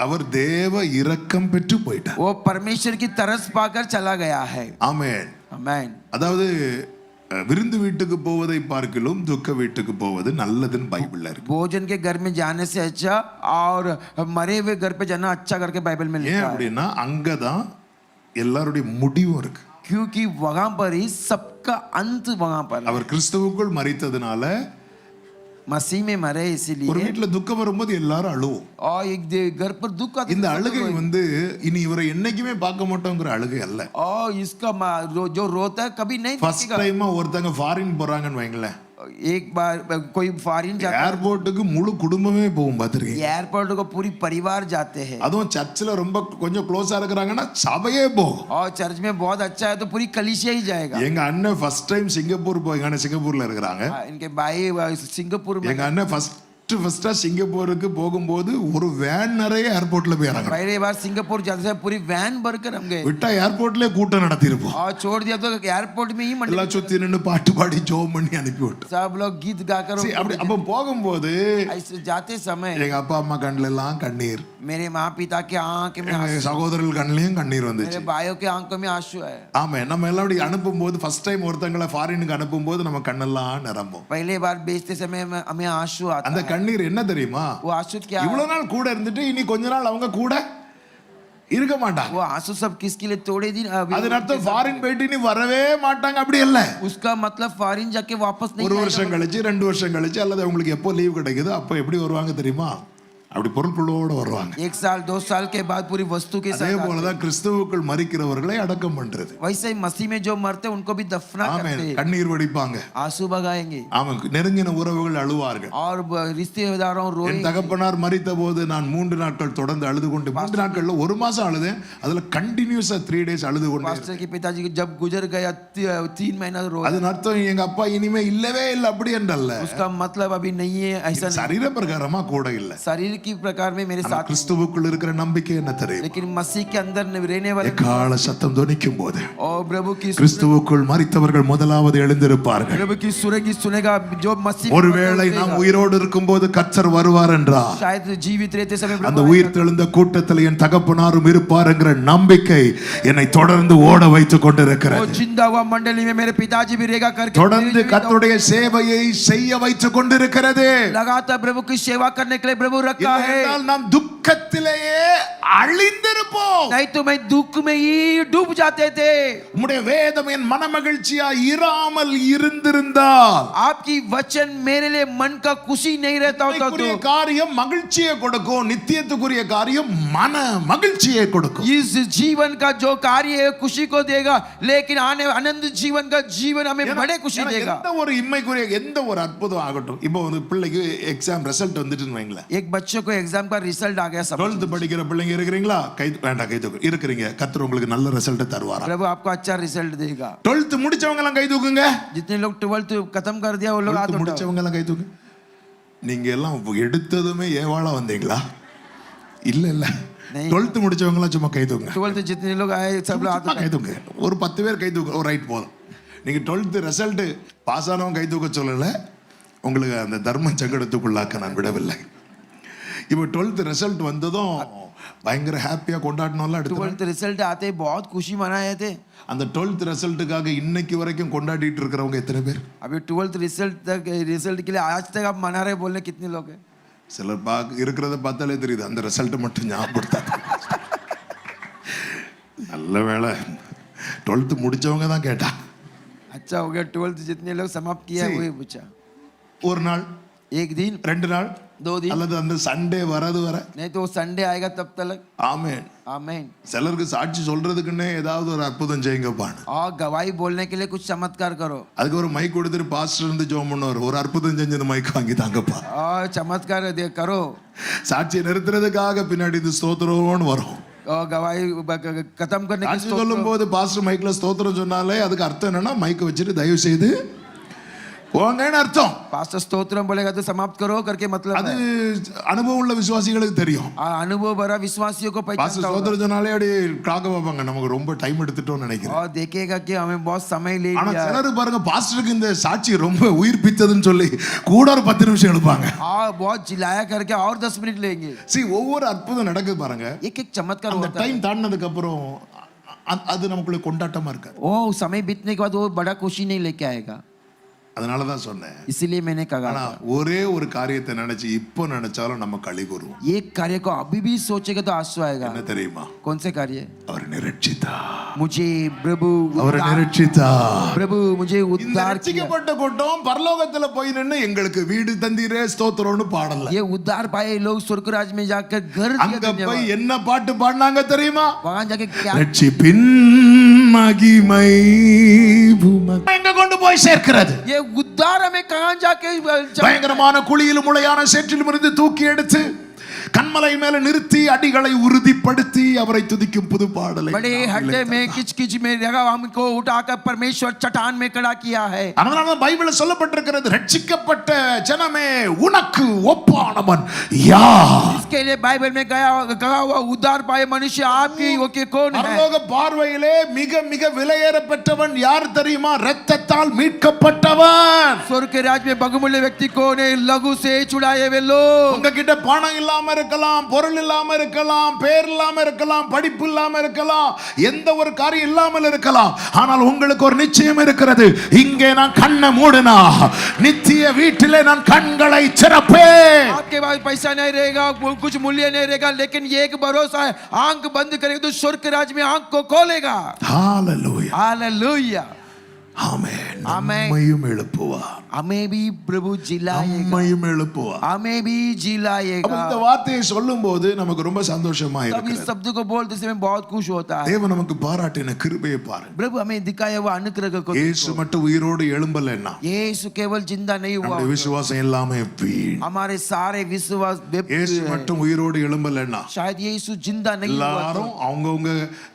அவர் தேவ இரக்கம் பெற்று போயிட்டார். वो परमेश्वर की तरस पाकर चला गया है। ஆமென். आमेन। அதாவது விருந்து வீட்டுக்கு போவதை பார்க்கிலும் துக்க வீட்டுக்கு போவது நல்லதுன்னு பைபிள்ல இருக்கு. भोजन के घर में जाने से अच्छा और मरे हुए घर पे जाना अच्छा करके बाइबल में ஏன் लिखा है। அப்படின்னா அங்கதான் எல்லாருடைய முடிவும் இருக்கு. क्योंकि वहां पर ही सबका अंत वहां पर है। அவர் கிறிஸ்துவுக்குள் மரித்ததுனால मसीह में मरे ஒரு इसीलिए, வீட்டுல துக்கம் வரும்போது எல்லாரும் அழுவோம். और एक घर पर दुख आता है இந்த तो सब அழுகை लोग- வந்து இனி இவரை என்னைக்குமே பார்க்க மாட்டோங்கிற அழுகை அல்ல. और इसका जो रोता है कभी नहीं ஃபர்ஸ்ட் दिखेगा। டைமா ஒருத்தங்க ஃபாரின் போறாங்கன்னு வைங்களேன், एक बार कोई फॉरेन जाता है, ஏர்போர்ட்டுக்கு முழு குடும்பமே போகும் பார்த்திருக்கீங்க. एयरपोर्ट को पूरी परिवार जाते हैं। அதுவும் சர்ச்சில் ரொம்ப கொஞ்சம் க்ளோஸா இருக்கிறாங்கன்னா சபையே போகும். और चर्च में बहुत अच्छा है तो पूरी कलीसिया ही जाएगा। எங்க அண்ணன் ஃபர்ஸ்ட் டைம் சிங்கப்பூர் போய் சிங்கப்பூர்ல இருக்கிறாங்க. इनके भाई सिंगापुर में, எங்க அண்ணன் ஃபர்ஸ்டா சிங்கப்பூருக்கு போகும்போது ஒரு வேன் நிறைய ஏர்போர்ட்ல போய் இறங்குறாங்க. पहले बार सिंगापुर जाते समय पूरी वैन भरकर हम गए, விட்டா ஏர்போர்ட்லயே கூட்டம் நடத்தி இருப்போம். और छोड़ दिया तो एयरपोर्ट में ही मंडली, எல்லாம் சுத்தி நின்னு பாட்டு பாடி ஜோம் பண்ணி அனுப்பி விட்டோம். सब लोग गीत गाकर அப்படி அப்ப போகும்போது ऐसे जाते समय எங்க அப்பா அம்மா கண்ணுல எல்லாம் கண்ணீர், मेरे माँ पिता के आंख में எங்க आंसू, சகோதரர்கள் கண்ணிலையும் கண்ணீர் मेरे வந்துச்சு. भाइयों के आंखों में आंसू है। ஆமா, நம்ம எல்லாம் அப்படி அனுப்பும் போது ஃபர்ஸ்ட் டைம் ஒருத்தங்களை ஃபாரினுக்கு அனுப்பும் போது நம்ம கண்ணெல்லாம் நிரம்பும். पहले बार बेचते समय हमें आंसू आता அந்த है। கண்ணீர் என்ன தெரியுமா? वो आंसू क्या है? இவ்வளவு நாள் கூட இருந்துட்டு இனி கொஞ்ச நாள் அவங்க கூட இருக்க மாட்டாங்க. वो आंसू सब किसके लिए तोड़े दिन अभी அதன் அர்த்தம் ஃபாரின் போயிட்டு நீ வரவே மாட்டாங்க அப்படி இல்ல. उसका मतलब फॉरेन जाके वापस नहीं ஒரு आएगा। வருஷம் கழிச்சு 2 வருஷம் கழிச்சு அல்லது அவங்களுக்கு எப்போ லீவ் கிடைக்குதோ அப்போ எப்படி வருவாங்க தெரியுமா? அப்படி பொருட்களோட வருவாங்க. 1 साल 2 साल के बाद पूरी वस्तु के அதே साथ போல தான் கிறிஸ்துவுக்குள் மரிக்கிறவர்களை அடக்கம் பண்றது. वैसे ही मसीह में जो मरते हैं उनको भी दफना ஆமென். करते हैं, கண்ணீர் வடிப்பாங்க. आंसू बगाएंगे ஆமென். நெருங்கின உறவுகள் அழுவார்கள். और रिश्तेदारों என் रोएंगे। தகப்பனார் மரித்த போது நான் 3 நாட்கள் தொடர்ந்து அழுது கொண்டு 3 நாட்கள்ல 1 மாசம் அழுதேன். அதுல கண்டினியூஸா 3 days அழுது கொண்டு. पास्टर के पिताजी को जब गुजर गया 3 महीना रोया। அதன் அர்த்தம் எங்க அப்பா இனிமே இல்லவே இல்ல அப்படி என்றல்ல. उसका मतलब अभी नहीं है, ऐसा नहीं। சரீர பிரகாரமா கூட இல்ல. शरीर की प्रकार में मेरे ஆனா साथ, கிறிஸ்துவுக்குள் இருக்கிற நம்பிக்கை என்ன தெரியும்? लेकिन मसीह के अंदर रहने वाले எக்கால சத்தம் தொனிக்கும் போது और प्रभु की கிறிஸ்துவுக்குள் மரித்தவர்கள் முதலாவது எழுந்திருப்பார்கள். प्रभु की सुनेगा जो मसीह ஒருவேளை நாம் உயிரோடு இருக்கும்போது கர்த்தர் வருவார் என்றார், शायद जीवित रहते समय அந்த உயிர் தெழுந்த கூட்டத்தில் என் தகப்பனாரும் இருப்பார் என்கிற நம்பிக்கை என்னை தொடர்ந்து ஓட வைத்துக் கொண்டிருக்கிறது. वो जिंदा हुआ मंडली में मेरे पिताजी भी रहेगा करके தொடர்ந்து கர்த்தருடைய சேவையை செய்ய வைத்துக் கொண்டிருக்கிறது. लगातार प्रभु की सेवा करने के लिए प्रभु रखा है। இல்லையென்றால் நாம் துக்கத்திலேயே அழிந்திருப்போம். नहीं तो मैं दुख में ही डूब जाते थे। உம்முடைய வேதம் என் மனமகிழ்ச்சியா இராமல் இருந்திருந்தால் आपकी वचन मेरे लिए मन का खुशी नहीं रहता होता நித்தியத்துக்குரிய तो காரியம் மகிழ்ச்சியை கொடுக்கும், நித்தியத்துக்குரிய காரியம் மன மகிழ்ச்சியை கொடுக்கும். इस जीवन का जो कार्य है खुशी को देगा, लेकिन आने आनंद जीवन का जीवन हमें बड़े खुशी देगा। எந்த ஒரு இம்மைக்குரிய எந்த ஒரு அற்புதம் ஆகட்டும், இப்போ ஒரு பிள்ளைக்கு எக்ஸாம் ரிசல்ட் வந்துட்டுன்னு வைங்களேன். एक बच्चे को एग्जाम का रिजल्ट आ गया, सब 12th படிக்கிற பிள்ளைங்க இருக்கிறீங்களா? கை வேண்டாம், கை தூக்கு. இருக்கிறீங்க, கர்த்தர் உங்களுக்கு நல்ல ரிசல்ட் தருவாரா? प्रभु आपको अच्छा रिजल्ट देगा। 12th முடிச்சவங்க எல்லாம் கை தூக்குங்க. जितने लोग 12th खत्म कर दिया वो लोग हाथ 12th उठाओ। முடிச்சவங்க எல்லாம் கை தூக்கு. நீங்க எல்லாம் எடுத்ததுமே ஏவாளா வந்தீங்களா? இல்ல இல்ல. 12th முடிச்சவங்க எல்லாம் சும்மா கை தூக்குங்க. 12th जितने लोग आए सब लोग हाथ சும்மா கை தூக்கு. ஒரு 10 பேர் கை தூக்கு. ரைட் போதும். நீங்க 12th ரிசல்ட் பாஸ் ஆனவங்க கை தூக்க சொல்லல, உங்களுக்கு அந்த தர்ம சங்கடத்துக்குள்ளாக்க நான் விடவில்லை. இப்போ 12th ரிசல்ட் வந்ததும் பயங்கர ஹாப்பியா கொண்டாடணும்ல. அடுத்து 12th रिजल्ट आते ही बहुत खुशी मनाए थे। அந்த 12th ரிசல்ட்டுக்காக இன்னைக்கு வரைக்கும் கொண்டாடிட்டு இருக்கிறவங்க எத்தனை பேர்? अभी 12th रिजल्ट के लिए आज तक आप मना रहे बोलने कितने लोग हैं? சிலர் இருக்கிறத பார்த்தாலே தெரியுது, அந்த ரிசல்ட் மட்டும் ஞாபகப்படுத்தாது. நல்ல வேளை 12th முடிச்சவங்க தான் கேட்டா. अच्छा हो गया 12th जितने लोग समाप्त किया है वही पूछा। ஒரு நாள், एक दिन, 2 நாள், 2 दिन, அல்லது அந்த சண்டே வரது வர. नहीं तो संडे आएगा तब तक। ஆமென். आमीन। சிலருக்கு சாட்சி சொல்றதுக்குன்னே ஏதாவது ஒரு அற்புதம் செய்யுங்கப்பான்னு. और गवाही बोलने के लिए कुछ चमत्कार करो। அதுக்கு ஒரு மைக் கொடுத்துட்டு பாஸ்டர் இருந்து ஜெபம் பண்ணுவார், ஒரு அற்புதம் செஞ்சு அந்த மைக் வாங்கி தாங்கப்பா. और चमत्कार करो। சாட்சியை நிறுத்துறதுக்காக பின்னாடி இது ஸ்தோத்திரம்னு வரும். और गवाही खत्म करने की சாட்சி சொல்லும் போது பாஸ்டர் மைக்ல ஸ்தோத்திரம் சொன்னாலே அதுக்கு அர்த்தம் என்னன்னா மைக் வச்சுட்டு தயவு செய்து போங்கன்னு அர்த்தம். पास्टर स्तोत्रम बोलेगा तो समाप्त करो करके मतलब அது அனுபவம் உள்ள விசுவாசிகளுக்கு தெரியும். अनुभव भरा विश्वासियों को பாஸ்டர் पहचानता होगा। ஸ்தோத்திரம் சொன்னாலே அப்படியே காக்க பார்ப்பாங்க, நமக்கு ரொம்ப டைம் எடுத்துட்டோம்னு நினைக்கிறேன். और देखेगा कि हमें बहुत समय ले ஆனா लिया। சிலர் பாருங்க, பாஸ்டருக்கு இந்த சாட்சி ரொம்ப உயிர்ப்பித்ததுன்னு சொல்லி கூட ஒரு 10 நிமிஷம் எடுப்பாங்க. और बहुत चिल्लाया करके और 10 मिनट लेंगे। ஒவ்வொரு அற்புதம் நடக்குது பாருங்க, एक एक चमत्कार அந்த होता है। டைம் தாண்டினதுக்கு அப்புறம் அது நமக்குள்ள கொண்டாட்டமா இருக்காது. ओ समय बीतने के बाद वो बड़ा खुशी नहीं लेके आएगा। அதனால தான் சொன்னேன். इसीलिए मैंने कहा ஆனா ஒரே ஒரு காரியத்தை நினைச்சு இப்போ நினைச்சாலும் நம்ம களி கூறுவோம். एक कार्य को अभी भी सोचेगा तो आंसू आएगा। என்ன தெரியுமா? कौन से कार्य? அவர் நிரட்சித்தா. मुझे प्रभु அவர் நிரட்சித்தா. प्रभु मुझे இந்த उद्धार किया। ரட்சிக்கப்பட்ட கூட்டம் பரலோகத்துல போய் நின்னு எங்களுக்கு வீடு தந்தீரே ஸ்தோத்திரம்னு பாடல. ये उद्धार पाए लोग स्वर्ग राज्य में जाकर घर दिया அங்க போய் धन्यवाद। என்ன பாட்டு பாடினாங்க தெரியுமா? वहां जाके क्या ரட்சிப்பின் மகிமை பூமி எங்க கொண்டு போய் சேர்க்கிறது? ये उद्धार हमें कहां जाके பயங்கரமான குழியிலும் முளையான சேற்றிலும் இருந்து தூக்கி எடுத்து கண்மலை மேல நிறுத்தி அடிகளை உறுதிப்படுத்தி அவரை துதிக்கும் புது பாடலை बड़े हड्डे में किच में जगह हमको उठाकर परमेश्वर चट्टान में खड़ा किया है। அதனால பைபிள்ல சொல்லப்பட்டிருக்கிறது, ரட்சிக்கப்பட்ட ஜனமே உனக்கு ஒப்பானவன் யார்? इसके लिए बाइबल में कहा हुआ उद्धार पाए मनुष्य आपकी ओके कौन है? பரலோக பார்வையிலே மிக மிக விலையேறப்பட்டவன் யார் தெரியுமா? இரத்தத்தால் மீட்கப்பட்டவன். स्वर्ग के राज्य में बहुमूल्य व्यक्ति कौन है? लघु से छुड़ाए हुए लोग। உங்ககிட்ட பணம் இல்லாம இருக்கலாம், பொருள் இல்லாம இருக்கலாம், பேர் இல்லாம இருக்கலாம், படிப்பு இல்லாம இருக்கலாம், எந்த ஒரு காரியம் இல்லாமல் இருக்கலாம். ஆனால் உங்களுக்கு ஒரு நிச்சயம் இருக்கிறது. இங்கே நான் கண்ணை மூடினா நித்திய வீட்டிலே நான் கண்களை திறப்பேன். आपके पास पैसा नहीं रहेगा, कुछ मूल्य नहीं रहेगा, लेकिन ये एक भरोसा है, आंख बंद करेगा तो स्वर्ग के राज्य में आंख को खोलेगा. ஹalleluya. हालेलुया. ஆமென். ஆமென். நம்மையும் எழுப்புவார். हमें भी प्रभु जिलाएगा, நம்மையும் எழுப்புவார். हमें भी जिलाएगा. இந்த வார்த்தையை சொல்லும்போது நமக்கு ரொம்ப சந்தோஷமா तब इस இருக்கிறது. शब्द को बोलते समय बहुत खुश होता है. தேவன் நமக்கு பாராட்டின கிருபையை பாருங்க. प्रभु हमें दिखाया हुआ अनुग्रह को. இயேசு மட்டும் உயிரோடு எழும்பலன்னா यीशु केवल जिंदा नहीं हुआ, நம்முடைய விசுவாசம் எல்லாமே வீண். हमारे सारे विश्वास व्यर्थ இயேசு है. மட்டும் உயிரோடு எழும்பலன்னா शायद यीशु जिंदा नहीं हुआ तो எல்லாரும் அவங்கவங்க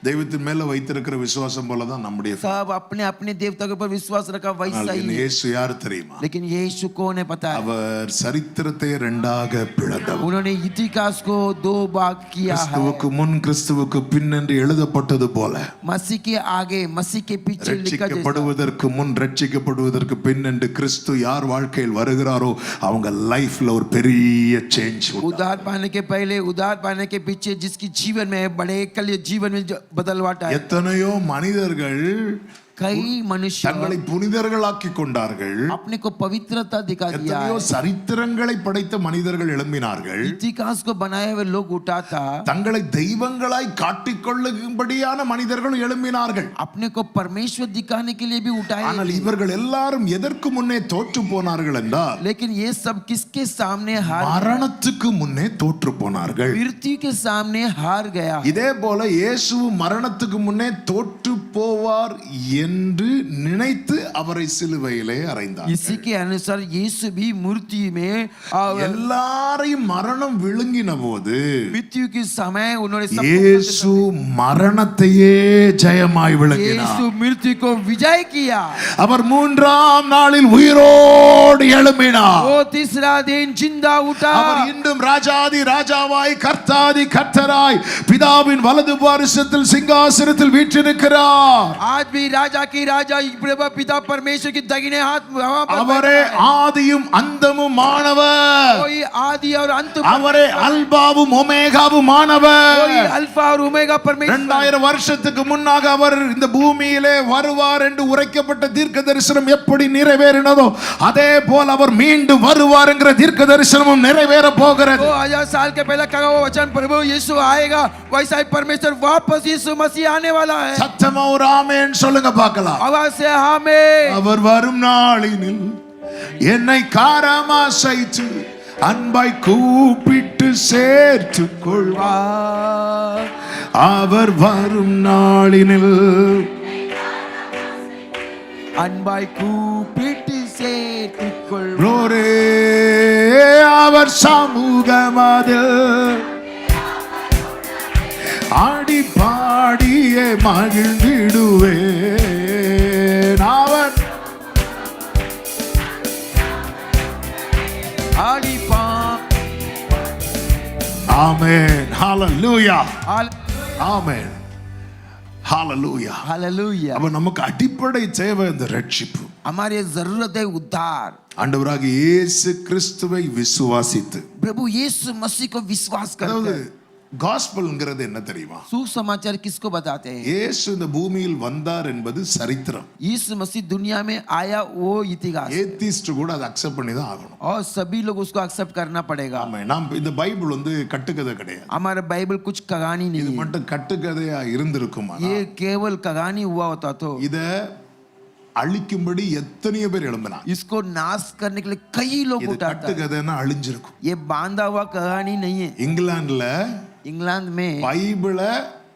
தெய்வத்தின் மேல வைத்திருக்கிற விசுவாசம் போலதான் நம்முடைய. सब अपने अपने देवता के ऊपर विश्वास रखा वैसा ही है. இயேசு யார் தெரியுமா? लेकिन यीशु कौन है पता है? அவர் சரித்திரத்தை இரண்டாக பிளந்தவர். उन्होंने इतिहास को दो भाग किया है. கிறிஸ்துவுக்கு முன் கிறிஸ்துவுக்கு பின் என்று எழுதப்பட்டது போல मसीह के आगे मसीह के पीछे लिखा जैसा. ரட்சிக்கப்படுவதற்கு முன் ரட்சிக்கப்படுவதற்கு பின் என்று கிறிஸ்து யார் வாழ்க்கையில் வருகிறாரோ அவங்க லைஃப்ல ஒரு பெரிய சேஞ்ச். उद्धार पाने के पहले, उद्धार पाने के पीछे, जिसकी जीवन में बड़े कल जीवन में बदलवाटा है. எத்தனையோ மனிதர்கள் कई मनुष्य தங்களை புனிதர்களாக்கி கொண்டார்கள். अपने को पवित्रता दिखा दिया எத்தனையோ है. சரித்திரங்களை படைத்த மனிதர்கள் எழும்பினார்கள். इतिहास को बनाए हुए लोग उठा था. தங்களை தெய்வங்களாய் காட்டிக்கொள்ளும்படியான மனிதர்கள் எழும்பினார்கள். अपने को परमेश्वर दिखाने के लिए भी उठाए. ஆனால் இவர்கள் எல்லாரும் எதற்கு முன்னே தோற்று போனார்கள் என்றால் लेकिन ये सब किसके सामने हार? மரணத்துக்கு முன்னே தோற்று போனார்கள். मृत्यु के सामने हार गया. இதே போல இயேசு மரணத்துக்கு முன்னே தோற்று போவார் என்று நினைத்து அவரை சிலுவையிலே அறைந்தார். इसी के अनुसार यीशु भी मृत्यु में எல்லாரையும் மரணம் விழுங்கின போது मृत्यु के समय उन्होंने இயேசு மரணத்தையே ஜெயமாய் விழுங்கினார். यीशु मृत्यु को विजय किया. அவர் மூன்றாம் நாளில் உயிரோடு எழும்பினார். वो तीसरा दिन जिंदा उठा. அவர் இன்னும் ராஜாதி ராஜாவாய் கர்த்தாதி கர்த்தராய் பிதாவின் வலது பாரிசத்தில் சிங்காசனத்தில் வீற்றிருக்கிறார். आज भी राजा की राजा प्रभु पिता परमेश्वर की दाहिने हाथ वहां पर அவரே ஆதியும் அந்தமும் ஆனவர். कोई आदि और अंत, அவரே அல்பாவும் ஒமேகாவும் ஆனவர். कोई अल्फा और ओमेगा परमेश्वर. 2000 வருஷத்துக்கு முன்னாக அவர் இந்த பூமியிலே வருவார் என்று உரைக்கப்பட்ட தீர்க்க தரிசனம் எப்படி நிறைவேறினதோ அதே போல அவர் மீண்டும் வருவார் என்கிற தீர்க்க தரிசனமும் நிறைவேற போகிறது. 2000 साल के पहले कहा हुआ वचन प्रभु यीशु आएगा, वैसा ही परमेश्वर वापस यीशु मसीह आने वाला है. சத்தமா ஒரு ஆமென் சொல்லுங்க பார்க்கலாம். आवाज से हमें. அவர் வரும் நாளினில் என்னை காரமா சைத்து அன்பாய் கூப்பிட்டு சேர்த்து கொள்வார். அவர் வரும் நாளினில் அன்பாய் கூப்பிட்டு சேர்த்துக்கொள். ரோரே அவர் சமூகமதில் ஆடி பாடியே மகிழ்ந்திடுவேன். அவர் ஆடி பா. ஆமென். ஹalleluya. हाल- ஆமென். ஹalleluya. हालेलुया. அப்ப நமக்கு அடிப்படை தேவை இந்த ரட்சிப்பு. हमारी जरूरत है उद्धार. ஆண்டவராக இயேசு கிறிஸ்துவை விசுவாசித்து, प्रभु यीशु मसीह को विश्वास करते அதாவது हैं. காஸ்பல்ங்கிறது என்ன தெரியுமா? सुसमाचार किसको बताते हैं? இயேசு இந்த பூமியில் வந்தார் என்பது சரித்திரம். यीशु मसीह दुनिया में आया वो इतिहास, ஏத்திஸ்ட் கூட அதை அக்செப்ட் பண்ணி தான் ஆகணும். और सभी लोग उसको एक्सेप्ट करना पड़ेगा. ஆமா, நாம் இந்த பைபிள் வந்து கட்டுக்கதை கிடையாது. हमारा बाइबल कुछ कहानी இது नहीं है. மட்டும் கட்டுக்கதையா இருந்திருக்குமா? ये केवल कहानी हुआ होता तो இத அழிக்கும்படி எத்தனையோ பேர் எழும்பினாங்க. इसको नाश करने के लिए कई लोग இது उठाता है. கட்டுக்கதைன்னா அழிஞ்சிருக்கும். ये बांधा हुआ कहानी नहीं है. இங்கிலாந்துல इंग्लैंड में பைபிளை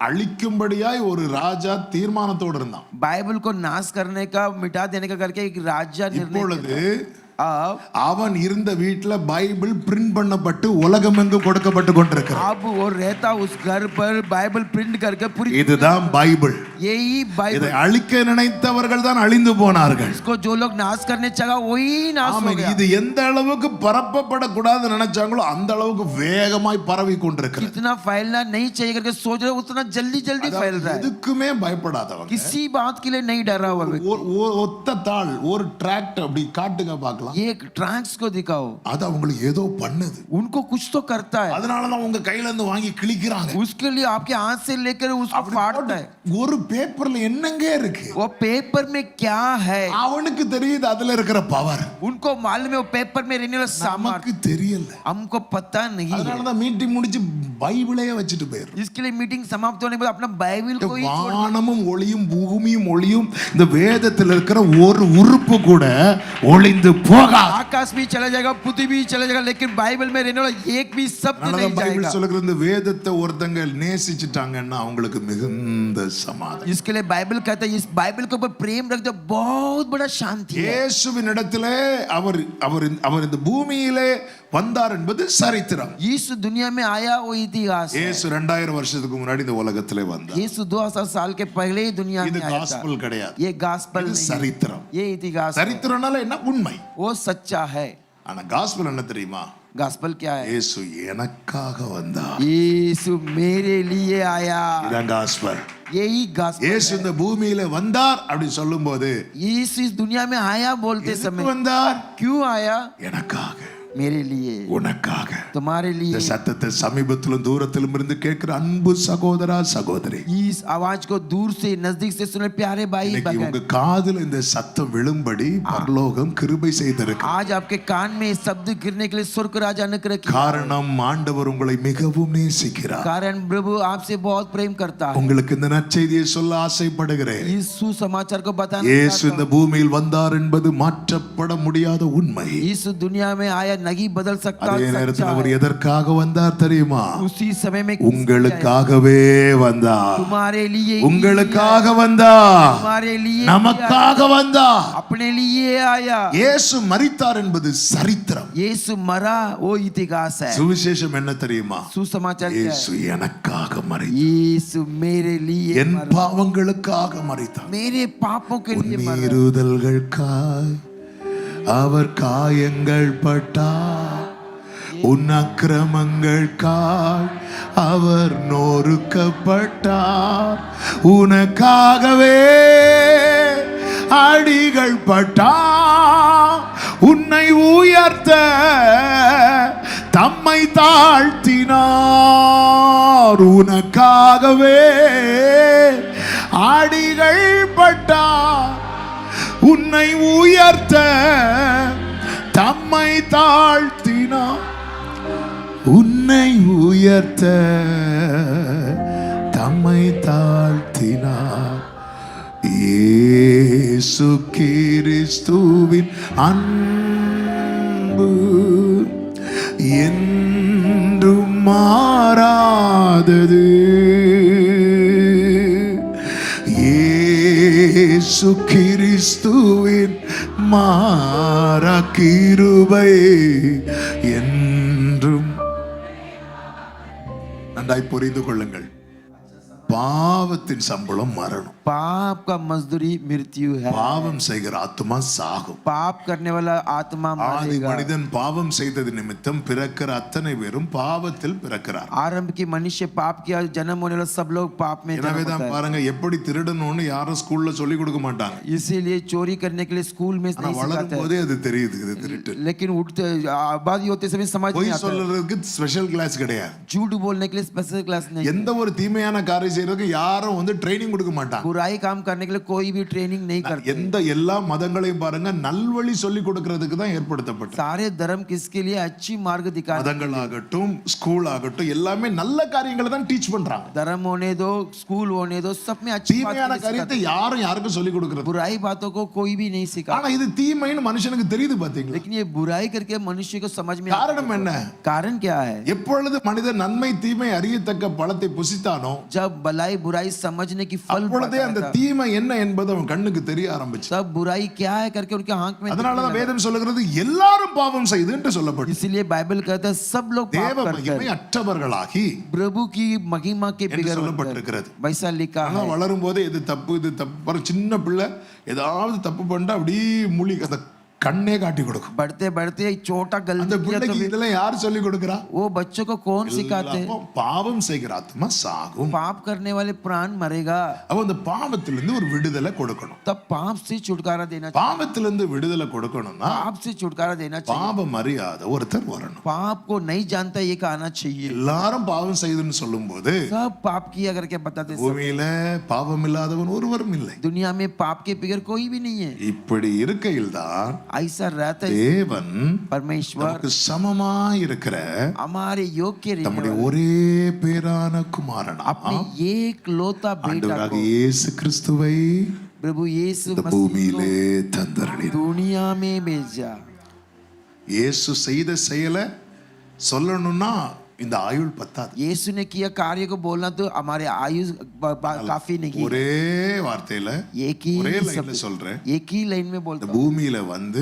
அழிக்கும்படியாய் ஒரு ராஜா தீர்மானத்தோடு இருந்தான். बाइबल को नाश करने का, मिटा देने का करके एक राजा निर्णय இப்பொழுது किया. अब அவன் இருந்த வீட்டுல பைபிள் பிரிண்ட் பண்ணப்பட்டு உலகமெங்கும் கொடுக்கப்பட்டு கொண்டிருக்கிறது. अब वो रहता उस घर पर बाइबल प्रिंट करके पूरी. இதுதான் பைபிள். यही இதை बाइबल. அழிக்க நினைத்தவர்கள் தான் அழிந்து போனார்கள். इसको जो लोग नाश करने चाहा वही नाश हो ஆமென். गया. இது எந்த அளவுக்கு பரப்பப்படக்கூடாது நினைச்சாங்களோ அந்த அளவுக்கு வேகமாய் பரவி கொண்டிருக்கிறது. कितना फैलना नहीं चाहिए करके सोच रहे, उतना जल्दी जल्दी फैल रहा है. எதுக்குமே பயப்படாதவங்க किसी बात के लिए नहीं डरा हुआ व्यक्ति. ஒத்த தாள் ஒரு டிராக்ட் அப்படி காட்டுங்க பார்க்கலாம். பார்க்கலாம். ये ट्रैक्स को दिखाओ, அது அவங்களுக்கு ஏதோ பண்ணுது. उनको कुछ तो करता है, அதனாலதான் உங்க கையில இருந்து வாங்கி கிழிக்கிறாங்க. उसके लिए आपके हाथ से लेकर उसको फाड़ता है. ஒரு பேப்பர்ல என்னங்க இருக்கு? वो पेपर में क्या है அவனுக்கு தெரியுது அதுல இருக்கிற பவர். उनको मालूम है वो पेपर में रहने वाला सामान, நமக்கு தெரியல. हमको पता नहीं है. அதனாலதான் மீட்டிங் முடிச்சு பைபிளையே வச்சுட்டு போயிரு. इसके लिए मीटिंग समाप्त होने के बाद अपना बाइबल को ही छोड़ दो. வானமும் ஒளியும் பூமியும் ஒளியும் இந்த வேதத்தில் இருக்கிற ஒரு உறுப்பு கூட ஒளிந்து போகாது. आकाश भी चला जाएगा, पृथ्वी भी चला जाएगा, लेकिन बाइबल में रहने वाला एक भी शब्द नहीं பைபிள் जाएगा. சொல்லுகிற இந்த வேதத்தை ஒருத்தங்க நேசிச்சிட்டாங்கன்னா அவங்களுக்கு மிகுந்த சமாதானம். इसके लिए बाइबल कहता है इस बाइबल के ऊपर प्रेम रख दो, बहुत बड़ा शांति है. இயேசுவின் இடத்திலே அவர் அவர் அவர் இந்த பூமியிலே வந்தார் என்பது சரித்திரம். यीशु दुनिया में आया वो इतिहास है. இயேசு 2000 வருஷத்துக்கு முன்னாடி இந்த உலகத்திலே வந்தார். यीशु 2000 साल के पहले ही दुनिया இது में आया था. காஸ்பல் கிடையாது. ये गास्पल இது नहीं, சரித்திரம். ये इतिहास है. சரித்திரம்னால என்ன? உண்மை. वो सच्चा है. ஆனா காஸ்பல் என்ன தெரியுமா? गास्पल क्या है? இயேசு எனக்காக வந்தார். यीशु मेरे लिए आया. இதான் காஸ்பல். यही गास्पल இயேசு இந்த பூமியில வந்தார் அப்படி சொல்லும்போது यीशु इस दुनिया में आया बोलते எதுக்கு समय வந்தார்? क्यों आया? எனக்காக, मेरे लिए, உனக்காக. तुम्हारे இந்த लिए. சத்தத்தை சமீபத்திலும் தூரத்திலும் இருந்து கேட்கிற அன்பு சகோதரா சகோதரி, इस आवाज को दूर से नजदीक से सुने प्यारे भाई இன்னைக்கு बहन, உங்க காதுல இந்த சத்தம் விழும்படி பரலோகம் கிருபை செய்திருக்கு. आज आपके कान में शब्द गिरने के लिए स्वर्ग राजा अनुग्रह किया. காரணம் ஆண்டவர் உங்களை மிகவும் நேசிக்கிறார். कारण प्रभु आपसे बहुत प्रेम करता है. உங்களுக்கு இந்த நற்செய்தியை சொல்ல ஆசைப்படுகிறேன். इस सुसमाचार को बताना இயேசு चाहता இந்த हूं. பூமியில் வந்தார் என்பது மாற்றப்பட முடியாத உண்மை. इस दुनिया में आया नहीं बदल सकता. அதே सच्चा நேரத்தில் அவர் है. எதற்காக வந்தார் தெரியுமா? उसी समय में உங்களுக்காகவே வந்தார். तुम्हारे लिए, உங்களுக்காக வந்தார். तुम्हारे लिए, நமக்காக வந்தார். अपने लिए आया. இயேசு மரித்தார் என்பது சரித்திரம். यीशु मरा वो इतिहास है. சுவிசேஷம் என்ன தெரியுமா? सुसमाचार क्या இயேசு है? எனக்காக மரித்தார். यीशु मेरे लिए என் मरा. பாவங்களுக்காக மரித்தார். मेरे पापों के लिए मरा. மீறுதல்களுக்காய் அவர் காயங்கள் பட்டார். உன் அக்கிரமங்களுக்காய் அவர் நொறுக்கப்பட்டார். உனக்காகவே அடிகள் பட்டார். உன்னை உயர்த்த தம்மை தாழ்த்தினார். உனக்காகவே அடிகள் பட்டார். உன்னை உயர்த்த தம்மை தாழ்த்தினார். உன்னை உயர்த்த தம்மை தாழ்த்தினார். இயேசு கிறிஸ்துவின் அன்பு என்றும் மாறாதது. இயேசு கிறிஸ்துவின் மாறா கிருபை என்றும். நன்றாய் புரிந்து கொள்ளுங்கள், பாவத்தின் சம்பளம் மரணம். पाप का मजदूरी मृत्यु है. பாவம் செய்கிற ஆத்மா சாகும். पाप करने वाला आत्मा ஆதி मरेगा. மனிதன் பாவம் செய்தது நிமித்தம் பிறக்கிற அத்தனை பேரும் பாவத்தில் பிறக்கிறார். आरंभ की मनुष्य पाप किया, जन्म होने वाला सब लोग पाप में जन्म எனவே होता தான் है. பாருங்க, எப்படி திருடணும்னு யாரும் ஸ்கூல்ல சொல்லி கொடுக்க மாட்டாங்க. इसीलिए चोरी करने के लिए स्कूल में ஆனா नहीं வளரும் सिखाते हैं. போதே அது தெரியுது, இது திருட்டு. लेकिन उठते आबादी होते समय समझ பொய் नहीं आता है. சொல்றதுக்கு ஸ்பெஷல் கிளாஸ் கிடையாது. झूठ बोलने के लिए स्पेशल क्लास नहीं. எந்த ஒரு தீமையான காரியம் செய்யறதுக்கு யாரும் ட்ரைனிங் கொடுக்க மாட்டாங்க. बुराई काम करने के लिए कोई भी ट्रेनिंग नहीं करते. எந்த எல்லா மதங்களையும் பாருங்க, நல்வழி சொல்லி கொடுக்கிறதுக்கு தான் ஏற்படுத்தப்பட்டது. सारे धर्म किसके लिए? अच्छी मार्ग दिखाने. மதங்களாகட்டும் ஸ்கூல் ஆகட்டும் எல்லாமே நல்ல காரியங்களை தான் டீச் பண்றாங்க. धर्म होने दो, स्कूल होने दो, सब में अच्छी தீமையான बातें காரியத்தை सिखाते हैं. யாரும் யாருக்கும் சொல்லி கொடுக்கிறது. बुराई बातों को कोई भी नहीं सिखा. ஆனா இது தீமைன்னு மனுஷனுக்கு தெரியுது பாத்தீங்களா? लेकिन ये बुराई करके मनुष्य को समझ में आता காரணம் என்ன? है. कारण क्या है? எப்பொழுது மனிதன் நன்மை தீமை அறியத்தக்க பழத்தை புசித்தானோ जब भलाई बुराई समझने की फल அப்பொழுதே அந்த पाता था, தீமை என்ன என்பது அவன் கண்ணுக்கு தெரிய ஆரம்பிச்சு. तब बुराई क्या है करके उनके आंख में அதனாலதான் வேதம் சொல்லுகிறது எல்லாரும் பாவம் செய்து என்று சொல்லப்பட்டு, इसीलिए बाइबल कहता है सब लोग पाप தேவ करते மகிமை हैं, அற்றவர்களாகி प्रभु की महिमा के என்று बिगड़ சொல்லப்பட்டிருக்கிறது. वैसा लिखा ஆனா வளரும் போதே இது தப்பு இது தப்பு. சின்ன பிள்ளை ஏதாவது தப்பு பண்ணிட்டா அப்படியே முழி அந்த கண்ணே காட்டி கொடுக்கும். बढ़ते बढ़ते एक छोटा அந்த गलती किया तो பிள்ளைக்கு भी இதெல்லாம் யார் சொல்லி கொடுக்கிறா? वो बच्चों को कौन सिखाते? அப்போ பாவம் செய்கிற ஆத்மா சாகும். पाप करने वाले प्राण मरेगा, அப்போ அந்த பாவத்திலிருந்து ஒரு விடுதலை கொடுக்கணும். तब पाप से छुटकारा देना चाहिए। பாவத்திலிருந்து விடுதலை கொடுக்கணும்னா पाप से छुटकारा देना चाहिए। பாவம் அறியாத ஒருத்தர் வரணும். पाप को नहीं जानता ये आना चाहिए। எல்லாரும் பாவம் செய்துன்னு சொல்லும்போது सब पाप किया करके बताते सब। பூமியில பாவம் இல்லாதவன் ஒருவரும் இல்லை. दुनिया में पाप के बगैर कोई भी नहीं है। இப்படி இருக்கையில் தான் ऐसा रहता है தேவன் परमेश्वर நமக்கு சமமாய் இருக்கிற हमारे योग्य रहने நம்முடைய वाले ஒரே பேரான குமாரன் अपने एक लौता बेटा ஆண்டவராக को இயேசு கிறிஸ்துவை प्रभु यीशु இந்த मसीह பூமியிலே को தந்தருளினார். दुनिया में भेजा। இயேசு செய்த செயலை சொல்லணும்னா இந்த ஆயுள் பத்தாது. यीशु ने किया कार्य को बोलना तो हमारे आयु काफी नहीं। ஒரே வார்த்தையில एक ही ஒரே லைன்ல शब्द- சொல்றேன். एक ही लाइन में இந்த बोलता हूं। பூமியில வந்து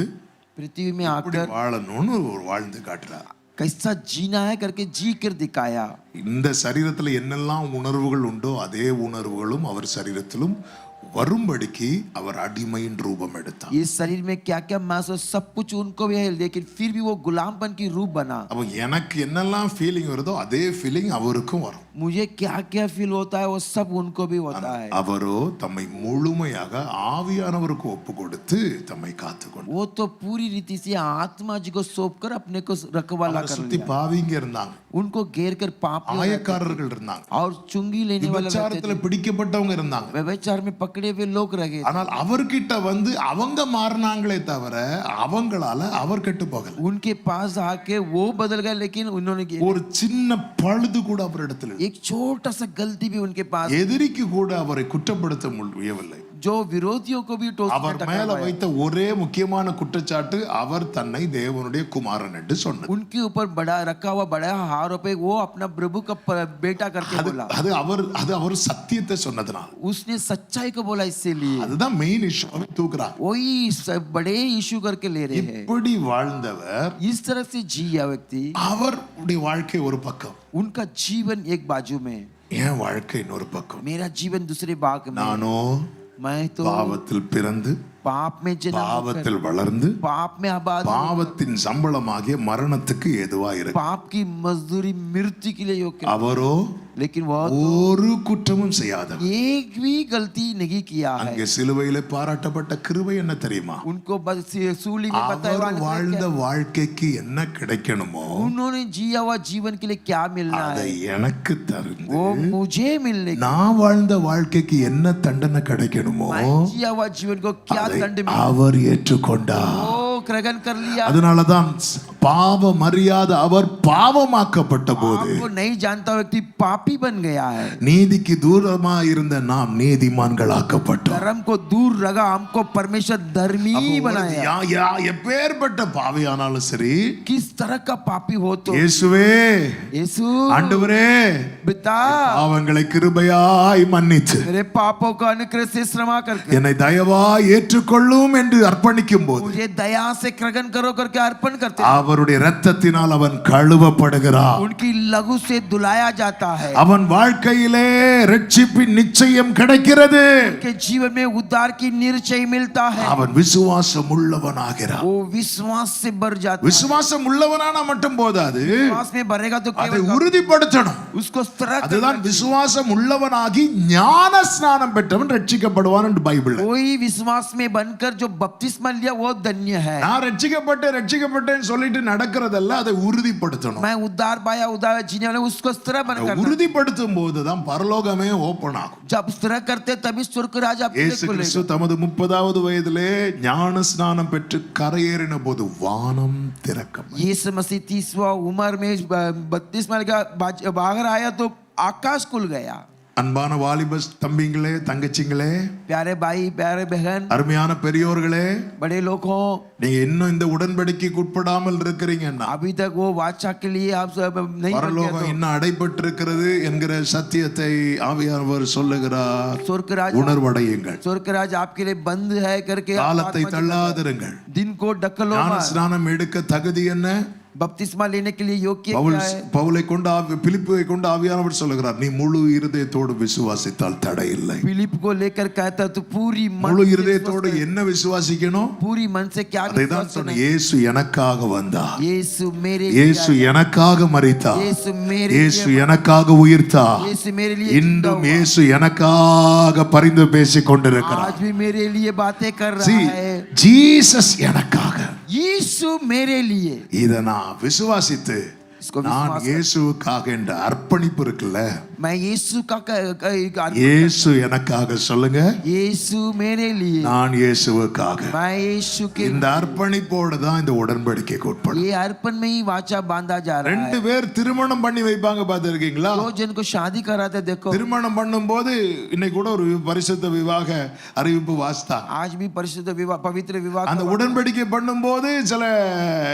पृथ्वी में இப்படி आकर வாழணும்னு ஒரு வாழ்ந்து காட்டுறார். कैसा जीना है करके जी कर दिखाया। இந்த சரீரத்துல என்னெல்லாம் உணர்வுகள் உண்டோ அதே உணர்வுகளும் அவர் சரீரத்திலும் வரும்படிக்கு அவர் அடிமையின் ரூபம் எடுத்தார். इस शरीर में क्या क्या महसूस सब कुछ उनको भी है, लेकिन फिर भी वो गुलामपन की रूप बना। அப்போ எனக்கு என்னெல்லாம் ஃபீலிங் வருதோ அதே ஃபீலிங் அவருக்கும் வரும். मुझे क्या क्या फील होता है वो सब उनको भी होता है। அவரோ தம்மை முழுமையாக ஆவியானவருக்கு ஒப்பு கொடுத்து தம்மை காத்துக்கொண்டார். वो तो पूरी रीति से आत्मा जी को सौंप कर अपने को रखवाला அவரை कर சுத்தி लिया। பாவிங்க இருந்தாங்க, उनको घेर कर पाप ஆயக்காரர்கள் இருந்தாங்க, और चुंगी लेने वाले रहते விபச்சாரத்துல பிடிக்கப்பட்டவங்க இருந்தாங்க. थे। व्यभिचार में पकड़े हुए लोग रहे। ஆனால் அவர்கிட்ட வந்து அவங்க மாறினாங்களே தவிர அவங்களால அவர் கெட்டு போகல. उनके पास आके वो बदल गए, लेकिन उन्होंने ஒரு சின்ன பழுது கூட அவரிடத்தில் இல்லை. एक छोटा सा गलती भी उनके पास, எதிரிக்கு கூட அவரை குற்றப்படுத்த முடியவில்லை. जो विरोधियों को भी टोक அவர் மேல வைத்த ஒரே முக்கியமான குற்றச்சாட்டு அவர் தன்னை தேவனுடைய குமாரன் என்று சொன்னது. उनके ऊपर बड़ा रखा हुआ बड़ा आरोप है, वो अपना प्रभु का बेटा करके बोला। அது அவர் சத்தியத்தை சொன்னதுனால उसने सच्चाई को बोला, इसीलिए அதுதான் மெயின் இஷ்யூ தூக்குறார். वही बड़े इशू करके ले रहे हैं। இப்படி வாழ்ந்தவர் इस तरह से जिया व्यक्ति, அவருடைய வாழ்க்கை ஒரு பக்கம், उनका जीवन एक बाजू में, என் வாழ்க்கை இன்னொரு பக்கம். मेरा जीवन दूसरे भाग में। நானோ मैं तो பாவத்தில் பிறந்து पाप में जन्म होकर, பாவத்தில் வளர்ந்து पाप में आबाद, பாவத்தின் சம்பளமாகிய மரணத்துக்கு ஏதுவா இருக்கு. पाप की मजदूरी मृत्यु के लिए योग्य, அவரோ लेकिन वह ஒரு குற்றமும் செய்யாதவர். एक भी गलती नहीं किया है। அங்கே சிலுவையிலே பாராட்டப்பட்ட கிருபை என்ன தெரியுமா? उनको बस सूली में बताया அவர் வாழ்ந்த வாழ்க்கைக்கு என்ன கிடைக்கணுமோ उन्होंने जिया हुआ जीवन के लिए क्या मिलना அதை है எனக்கு தருந்து वो मुझे मिलने, நான் வாழ்ந்த வாழ்க்கைக்கு என்ன தண்டனை கிடைக்கணுமோ मैं जिया हुआ जीवन को क्या அதை दंड मिला அவர் ஏற்றுக்கொண்டார். वो ग्रहण कर लिया। அதனாலதான் பாவம் அறியாத அவர் பாவமாக்கப்பட்ட போது आपको नहीं जानता व्यक्ति पापी बन गया है। நீதிக்கு தூரமா இருந்த நாம் நீதிமான்கள் ஆக்கப்பட்டோம். धर्म को दूर रखा, हमको परमेश्वर धर्मी बनाया। எப்பேற்பட்ட பாவியானாலும் சரி, किस तरह का पापी हो तो இயேசுவே यीशु ஆண்டவரே पिता பாவங்களை கிருபையாய் மன்னித்து मेरे पापों को अनुग्रह से क्षमा करके என்னை தயவாய் ஏற்றுக்கொள்ளும் என்று அர்ப்பணிக்கும் போது मुझे दया से ग्रहण करो करके अर्पण करते हैं। அவருடைய இரத்தத்தினால் அவன் கழுவப்படுகிறான். उनकी लहू से धुलाया जाता है। அவன் வாழ்க்கையிலே ரட்சிப்பின் நிச்சயம் கிடைக்கிறது. उनके जीवन में उद्धार की निश्चय मिलता है। அவன் விசுவாசம் உள்ளவனாகிறான். वो विश्वास से भर जाता है। விசுவாசம் உள்ளவனானா மட்டும் போதாது, विश्वास में भरेगा तो அதை केवल உறுதிப்படுத்தணும். उसको स्थिर அதுதான் விசுவாசம் உள்ளவனாகி ஞான ஸ்நானம் பெற்றவன் ரட்சிக்கப்படுவான் என்று பைபிள். कोई विश्वास में बनकर जो बपतिस्मा लिया वो धन्य है। நான் ரட்சிக்கப்பட்டேன்னு சொல்லிட்டு நடக்கிறதல்ல, அதை உறுதிப்படுத்தணும். मैं उद्धार पाया, उद्धार जीने वाले उसको स्थिर बनकर உறுதிப்படுத்தும் போதுதான் பரலோகமே ஓபன் ஆகும். जब स्थिर करते तभी स्वर्ग राज आपके लिए இயேசு खुलेगा। கிறிஸ்து தமது 30வது வயதிலே ஞான ஸ்நானம் பெற்று கரையேறின போது வானம் திறக்கப்பட்டது. यीशु मसीह 30वां उम्र में 32 साल का बाहर आया तो आकाश खुल गया। அன்பான வாலிப தம்பிங்களே, தங்கச்சிங்களே, प्यारे भाई, प्यारे बहन, அருமையான பெரியோர்களே, बड़े लोग हो, நீங்க இன்னும் இந்த உடன்படிக்கைக்கு உட்படாமல் இருக்கிறீங்கன்னா, अभी तक वो वाचा के लिए आप सब नहीं बन गए பரலோகம் तो இன்னும் அடைபட்டிருக்கிறது என்கிற சத்தியத்தை ஆவியானவர் சொல்லுகிறார். உணர்வடையுங்கள். स्वर्ग राज आपके लिए बंद है करके காலத்தை தள்ளாதிருங்கள். दिन को ढकलो ஞான मत। ஸ்நானம் எடுக்க தகுதி என்ன? बपतिस्मा लेने के लिए योग्य பவுல் क्या है? பவுலை கொண்டு பிலிப்பை கொண்டு ஆவியானவர் சொல்லுகிறார், நீ முழு இருதயத்தோடு விசுவாசித்தால் தடை இல்லை. फिलिप को लेकर कहता है, तो पूरी मन முழு से இருதயத்தோடு विश्वास என்ன விசுவாசிக்கணும்? कर। पूरी मन से क्या அதை தான் विश्वास சொன்ன, करना है? இயேசு எனக்காக வந்தார், यीशु मेरे लिए இயேசு आया। எனக்காக மரித்தார், यीशु मेरे இயேசு लिए எனக்காக உயிர்த்தார். यीशु मेरे लिए जिंदा இன்றும் हुआ। இயேசு எனக்காக பரிந்து பேசிக் கொண்டிருக்கிறார். आज भी मेरे लिए बातें कर रहा See, है। ஜீசஸ் எனக்காக. यीशु मेरे लिए இதை நான் விசுவாசித்து इसको நான் विश्वास कर- இயேசுவுக்காக என்ற அர்ப்பணிப்பு இருக்குல்ல, मैं यीशु का இயேசு எனக்காக சொல்லுங்க, यीशु मेरे लिए, நான் இயேசுவுக்காக. मैं यीशु के இந்த அர்ப்பணிப்போடு தான் இந்த உடன்படிக்கைக்கு உட்படும். ये अर्पण में ही वाचा बांधा जा रहा ரெண்டு है। பேர் திருமணம் பண்ணி வைப்பாங்க, பார்த்திருக்கீங்களா? दो जन को शादी कराते देखो। திருமணம் பண்ணும்போது இன்னைக்கு கூட ஒரு பரிசுத்த விவாக அறிவிப்பு வாசித்தாங்க. आज भी परिशुद्ध विवाह, पवित्र विवाह அந்த का- உடன்படிக்கை பண்ணும்போது சில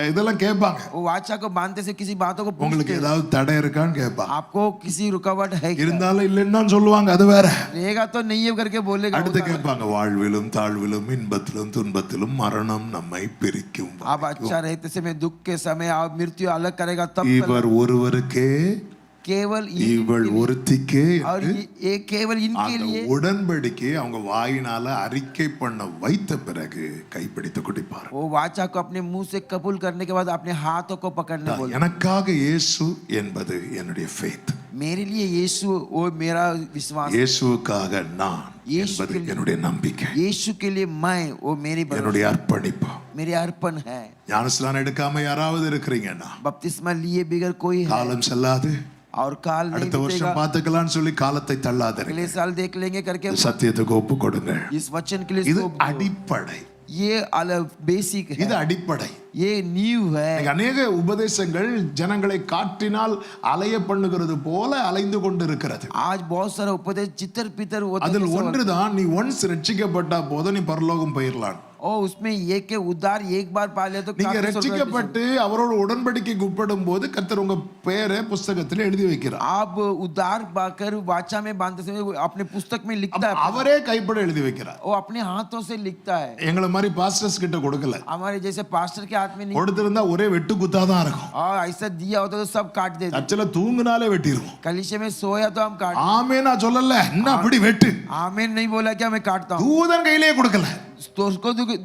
இதெல்லாம் கேட்பாங்க. वो वाचा को बांधते से किसी बातों को உங்களுக்கு पूछते हैं। ஏதாவது தடை இருக்கான்னு கேட்பாங்க. आपको किसी रुकावट है क्या? இருந்தாலும் இல்லைன்னு தான் சொல்லுவாங்க, அது வேற. रहेगा तो नहीं है करके बोलेगा। அடுத்து கேட்பாங்க, வாழ்விலும் தாழ்விலும் இன்பத்திலும் துன்பத்திலும் மரணம் நம்மை பிரிக்கும். आप अच्छा रहते समय दुख के समय आप मृत्यु अलग करेगा तब இவர் ஒருவருக்கே केवल இவள் ஒருத்திக்கே और ये केवल इनके அந்த लिए உடன்படிக்கையை அவங்க வாயினால அறிக்கை பண்ண வைத்த பிறகு கைப்பிடித்து குடிப்பார். वो वाचा को अपने मुंह से कबूल करने के बाद अपने हाथों को पकड़ने बोले। எனக்காக இயேசு என்பது என்னுடைய faith. मेरे लिए यीशु वो मेरा विश्वास, இயேசுவுக்காக நான் இயேசு என்பது के लिए- என்னுடைய நம்பிக்கை, यीशु के लिए मैं वो मेरी என்னுடைய அர்ப்பணிப்பு. मेरे अर्पण है। ஞானஸ்நானம் எடுக்காம யாராவது இருக்கிறீங்கன்னா, बपतिस्मा लिए बिगर कोई है காலம் செல்லாது, और काल नहीं அடுத்த வருஷம் बीतेगा, பார்த்துக்கலாம்னு சொல்லி காலத்தை தள்ளாதீங்க. अगले साल देख लेंगे करके சத்தியத்துக்கு ஒப்பு கொடுங்க. इस वचन के लिए இது इसको- அடிப்படை, ये अलग बेसिक இது है, அடிப்படை. ये नींव है। இன்னைக்கு அநேக உபதேசங்கள் ஜனங்களை காற்றினால் அலைய பண்ணுகிறது போல அலைந்து கொண்டு இருக்கிறது. आज बहुत सारा उपदेश चितर पितर होते அதில் हैं सब। ஒன்றுதான், நீ ஒன்ஸ் ரட்சிக்கப்பட்டா போதும், நீ பரலோகம் போயிடலாம். और उसमें ये के उद्धार एक बार पा ले तो நீங்க काफी स्वर्ग- ரட்சிக்கப்பட்டு அவரோட உடன்படிக்கைக்கு உட்படும் போது கர்த்தர் உங்க பெயரை புஸ்தகத்தில் எழுதி வைக்கிறார். आप उद्धार पाकर वाचा में बांधते समय वो अपने पुस्तक में लिखता है, அவரே கைப்பட எழுதி வைக்கிறார். वो अपने हाथों से लिखता है। எங்களை மாதிரி பாஸ்டர்ஸ் கிட்ட கொடுக்கல. हमारे जैसे पास्टर के हाथ में नहीं, கொடுத்திருந்தா ஒரே வெட்டு குத்தாதான் இருக்கும். और ऐसा दिया होता तो सब काट देते। ஆக்சுவலா தூங்குனாலே வெட்டிடுவோம். कलीसिया में सोया तो हम काट, ஆமே நான் சொல்லல, என்ன அப்படி வெட்டு. आमीन नहीं बोला क्या मैं काटता हूँ। தூதன் கையிலே கொடுக்கல.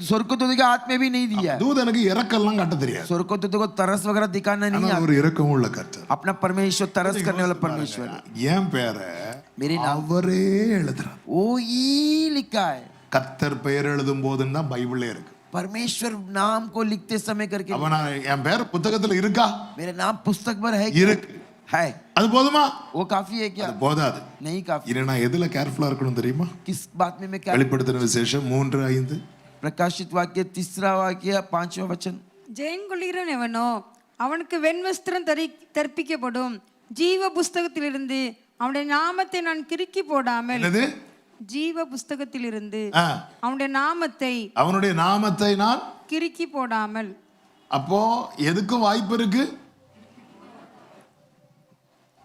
स्वर्गदूत के हाथ में भी नहीं दिया है। தூதனுக்கு இறக்கெல்லாம் கட்ட தெரியாது. स्वर्गदूत को तरस वगैरह दिखाना नहीं ஆனா आता। ஒரு இரக்கம் உள்ள கர்த்தர். अपना परमेश्वर तरस करने वाला परमेश्वर है। என் பேரை मेरे नाम அவரே எழுதுறார். वो ही लिखा है। கர்த்தர் பெயர் எழுதும் போதுன்னா பைபிளே இருக்கு. परमेश्वर नाम को लिखते समय करके, அப்ப நான் என் பேர் புத்தகத்துல இருக்கா? मेरा नाम पुस्तक पर है क्या? இருக்கு. है। அது போதுமா? वो काफी है क्या? அது போதாது. नहीं काफी। இனி நான் எதுல கேர்ஃபுல்லா இருக்கணும் தெரியுமா? किस बात में मैं क्या? வெளிப்படுத்தின விசேஷம் 3:5. प्रकाशित वाक्य 3 वाक्य 5वां वचन। ஜெயங்கொள்கிறவன் எவனோ அவனுக்கு வெண்வஸ்திரம் தரிப்பிக்கப்படும். ஜீவ புஸ்தகத்திலிருந்து அவனுடைய நாமத்தை நான் கிறுக்கி போடாமல், என்னது? ஜீவ புஸ்தகத்திலிருந்து ஆ, அவனுடைய நாமத்தை அவனுடைய நாமத்தை நான். கிறுக்கி போடாமல். அப்போ எதுக்கும் வாய்ப்பு இருக்கு.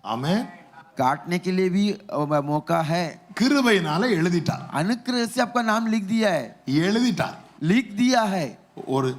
ஆமென். काटने के लिए भी मौका है। கிருபையினால எழுதிட்டார். अनुग्रह से आपका नाम लिख दिया है, எழுதிட்டார். लिख दिया है। ஒரு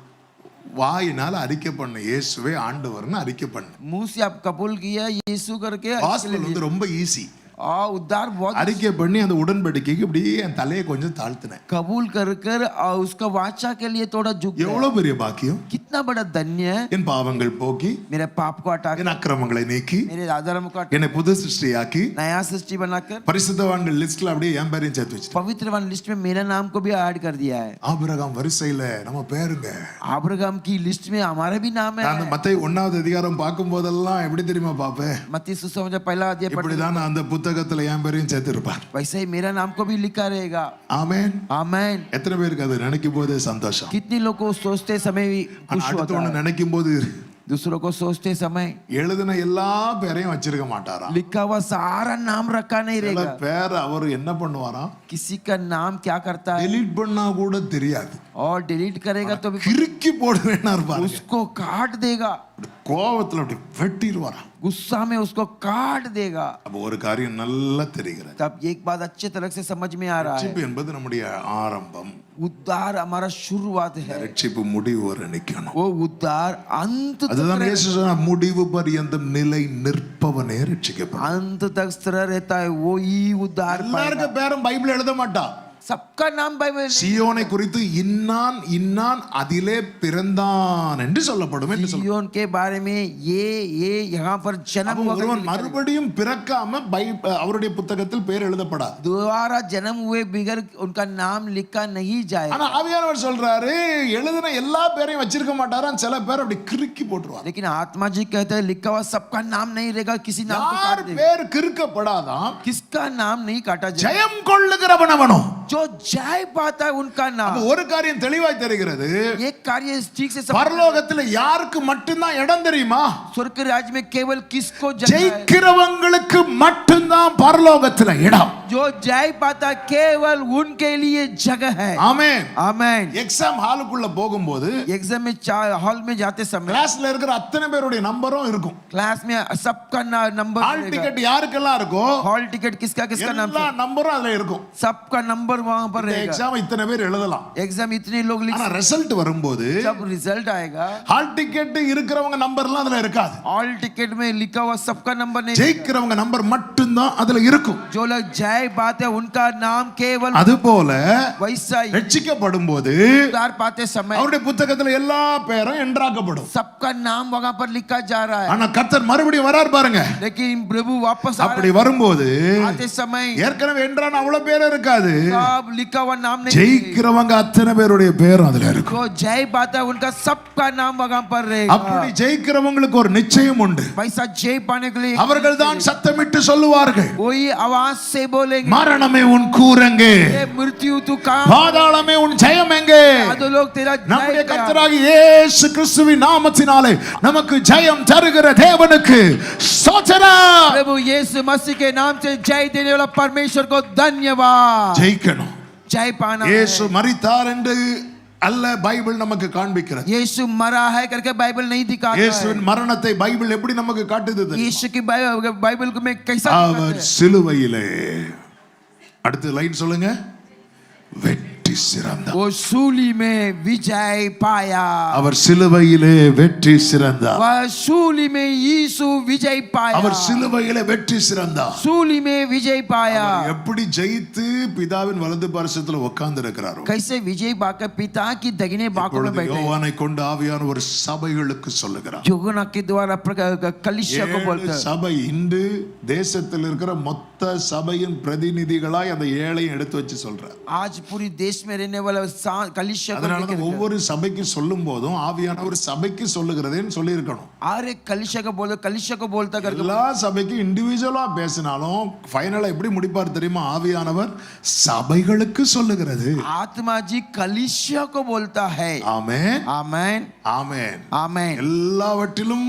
வாயினால அறிக்கை பண்ண இயேசுவே ஆண்டவர்னு அறிக்கை பண்ண. मुंह से आप कबूल किया यीशु करके, காஸ்பல் வந்து ரொம்ப ஈஸி. और उद्धार बहुत அறிக்கை பண்ணி அந்த உடன்படிக்கைக்கு இப்படியே என் தலையை கொஞ்சம் தாழ்த்தினேன். कबूल कर कर और उसका वाचा के लिए थोड़ा झुक गया। எவ்வளவு பெரிய பாக்கியம். कितना बड़ा धन्य है। என் பாவங்கள் போக்கி, मेरे पाप को हटा என் அக்கிரமங்களை நீக்கி, मेरे अधर्म को हटा, என்னை புது சிருஷ்டியாக்கி, नया सृष्टि बनाकर பரிசுத்தவான்கள் லிஸ்ட்ல அப்படியே என் பேரையும் சேர்த்து வச்சு. पवित्रवान लिस्ट में मेरा नाम को भी ऐड कर दिया है। ஆபிரகாம் வரிசையில நம்ம பேருங்க. अब्राहम की लिस्ट में हमारा भी नाम है। நான் மத்தேயு 1வது அதிகாரம் பார்க்கும் போதெல்லாம் எப்படி தெரியுமா பாப்பேன்? मत्ती सुसमाचार पहला अध्याय पढ़ते இப்படிதான் அந்த புத்தகத்துல என் பேரையும் சேர்த்திருப்பார். वैसे ही मेरा नाम को भी लिखा रहेगा। ஆமென். आमेन। எத்தனை பேருக்கு அது நினைக்கும் போதே சந்தோஷம். कितने लोग को सोचते समय भी खुश அடுத்த होता ஒண்ணு है। நினைக்கும் போது दूसरों को सोचते समय எழுதின எல்லா பேரையும் வச்சிருக்க மாட்டாரா? लिखा हुआ सारा नाम रखा नहीं சில रहेगा। பேர் அவர் என்ன பண்ணுவாராம்? किसी का नाम क्या करता है டெலீட் பண்ணா கூட தெரியாது. और डिलीट करेगा तो भी கிறுக்கி போடுவேன்னா இருப்பாரு. उसको काट देगा। கோவத்துல அப்படி வெட்டிடுவாராம். गुस्सा में उसको काट देगा। அப்ப ஒரு காரியம் நல்லா தெரிகிறது. तब एक बात अच्छे तरह से समझ में आ रहा है, ரட்சிப்பு என்பது நம்முடைய ஆரம்பம். उद्धार हमारा शुरुआत है, ரட்சிப்பு முடிவு வரை நிக்கணும். वो उद्धार अंत तक அதுதான் இயேசு சொன்னார், முடிவு பரியந்தம் நிலை நிற்பவனே ரட்சிக்கப்படுவான். अंत तक स्थिर रहता है वो ही उद्धार पाएगा। எல்லாருக்கும் பேரும் பைபிள் எழுத மாட்டான். सबका नाम बाइबल சியோனை குறித்து இன்னான் இன்னான் அதிலே பிறந்தான் என்று சொல்லப்படும் என்று சொல்ல. सिय्योन के बारे में ये यहाँ पर जन्म हुआ ஒருவன் மறுபடியும் பிறக்காம அவருடைய புத்தகத்தில் பேர் எழுதப்படாது. दोबारा जन्म हुए बिगर उनका नाम लिखा नहीं जाए। ஆனா ஆவியானவர் சொல்றாரு, எழுதின எல்லா பேரையும் வச்சிருக்க மாட்டாராம், சில பேர் அப்படி கிறுக்கி போட்டுருவார். लेकिन आत्मा जी कहते हैं लिखा हुआ सबका नाम नहीं रहेगा, किसी नाम को யார் काट देगा। பேர் கிறுக்கப்படாதாம், किसका नाम नहीं काटा जाए, ஜெயம் கொள்ளுகிறவன் அவனோ. जो जय पाता है उनका नाम। ஒரு காரியம் தெளிவாய் தெரிகிறது, एक कार्य ठीक से பரலோகத்தில் யாருக்கு மட்டும்தான் இடம் தெரியுமா? स्वर्ग राज्य में केवल किसको जगह है? ஜெயிக்கிறவங்களுக்கு மட்டும்தான் பரலோகத்தில் இடம். जो जय पाता केवल उनके लिए जगह है। ஆமென் आमेन। எக்ஸாம் ஹாலுக்குள்ள போகும்போது एग्जाम में हॉल में जाते समय கிளாஸ்ல இருக்கிற அத்தனை பேருடைய நம்பரும் இருக்கும். क्लास में सबका नंबर ஹால் டிக்கெட் யாருக்கெல்லாம் இருக்கோ हॉल टिकट किसका किसका नाम எல்லா நம்பரும் அதுல இருக்கும். सबका नंबर वहां पर रहेगा। எக்ஸாம் இத்தனை பேர் எழுதலாம். एग्जाम इतने लोग लिख, ஆனா ரிசல்ட் வரும்போது जब रिजल्ट आएगा ஹால் டிக்கெட் இருக்கிறவங்க நம்பர்லாம் அதுல இருக்காது. हॉल टिकट में लिखा हुआ सबका नंबर नहीं, ஜெயிக்கிறவங்க நம்பர் மட்டும்தான் அதுல இருக்கும். जो लोग जय पाते हैं उनका नाम केवल। அதுபோல वैसा ही ரட்சிக்கப்படும் போது उद्धार पाते समय அவருடைய புத்தகத்துல எல்லா பேரும் என்றாக்கப்படும். सबका नाम वहां पर लिखा जा रहा है। ஆனா கர்த்தர் மறுபடியும் வரார் பாருங்க. लेकिन प्रभु वापस आ அப்படி வரும்போது आते समय ஏற்கனவே என்றான அவ்வளவு பேர் இருக்காது. सब लिखा हुआ नाम नहीं, ஜெயிக்கிறவங்க அத்தனை பேருடைய பேர் அதுல இருக்கும். जो जय पाता है उनका सबका नाम वहां पर रहेगा। அப்படி ஜெயிக்கிறவங்களுக்கு ஒரு நிச்சயம் உண்டு. वैसा जय पाने के लिए அவர்கள் தான் சத்தமிட்டு சொல்லுவார்கள், वही आवाज से बोलेंगे, மரணமே உன் கூரங்கே, ये मृत्यु तू कहां, பாதாளமே உன் ஜெயம் எங்கே? आधो लोग तेरा நம்முடைய जय கர்த்தராகிய இயேசு கிறிஸ்துவின் நாமத்தினாலே நமக்கு ஜெயம் தருகிற தேவனுக்கு ஸ்தோத்திரம். प्रभु यीशु मसीह के नाम से जय देने वाला परमेश्वर को धन्यवाद। ஜெயிக்கணும். जय पाना இயேசு है। மரித்தார் என்று அல்ல பைபிள் நமக்கு காண்பிக்கிறது. यीशु मरा है करके बाइबल नहीं दिखाता है। இயேசுவின் மரணத்தை பைபிள் எப்படி நமக்கு காட்டுது தெரியுமா? यीशु की बाइबल को मैं कैसा அவர் दिखाता है? சிலுவையிலே, அடுத்த லைன் சொல்லுங்க, வெற்றி சிறந்தார். वो सूली में विजय पाया। அவர் சிலுவையிலே வெற்றி சிறந்தார். वह सूली में यीशु विजय पाया। அவர் சிலுவையிலே வெற்றி சிறந்தார். सूली में विजय पाया। அவர் எப்படி ஜெயித்து பிதாவின் வலது பார்சத்துல உட்கார்ந்து இருக்கிறாரோ, कैसे विजय पाकर पिता की दहिने बाकों में இப்பொழுது बैठे, யோவானை கொண்டு ஆவியானவர் சபைகளுக்கு சொல்லுகிறார். यूहन्ना के द्वारा कलीसिया को बोलते हैं। சபை இன்று தேசத்தில் இருக்கிற மொத்த சபையின் பிரதிநிதிகளாய் அந்த ஏழையும் எடுத்து வச்சு சொல்றார். आज पूरी देश में रहने वाला कलीसिया को அதனால लेकर தான் ஒவ்வொரு சபைக்கு சொல்லும் போதும் ஆவியானவர் சபைக்கு சொல்லுகிறதேன்னு சொல்லி இருக்கணும். हर एक कलीसिया को बोलता, कलीसिया को बोलता करके எல்லா சபைக்கும் இண்டிவிஜுவலா பேசினாலும் ஃபைனலா எப்படி முடிப்பார் தெரியுமா? ஆவியானவர் சபைகளுக்கு சொல்லுகிறது. आत्मा जी कलीसिया को बोलता है। ஆமென் आमेन ஆமென். आमेन। எல்லாவற்றிலும்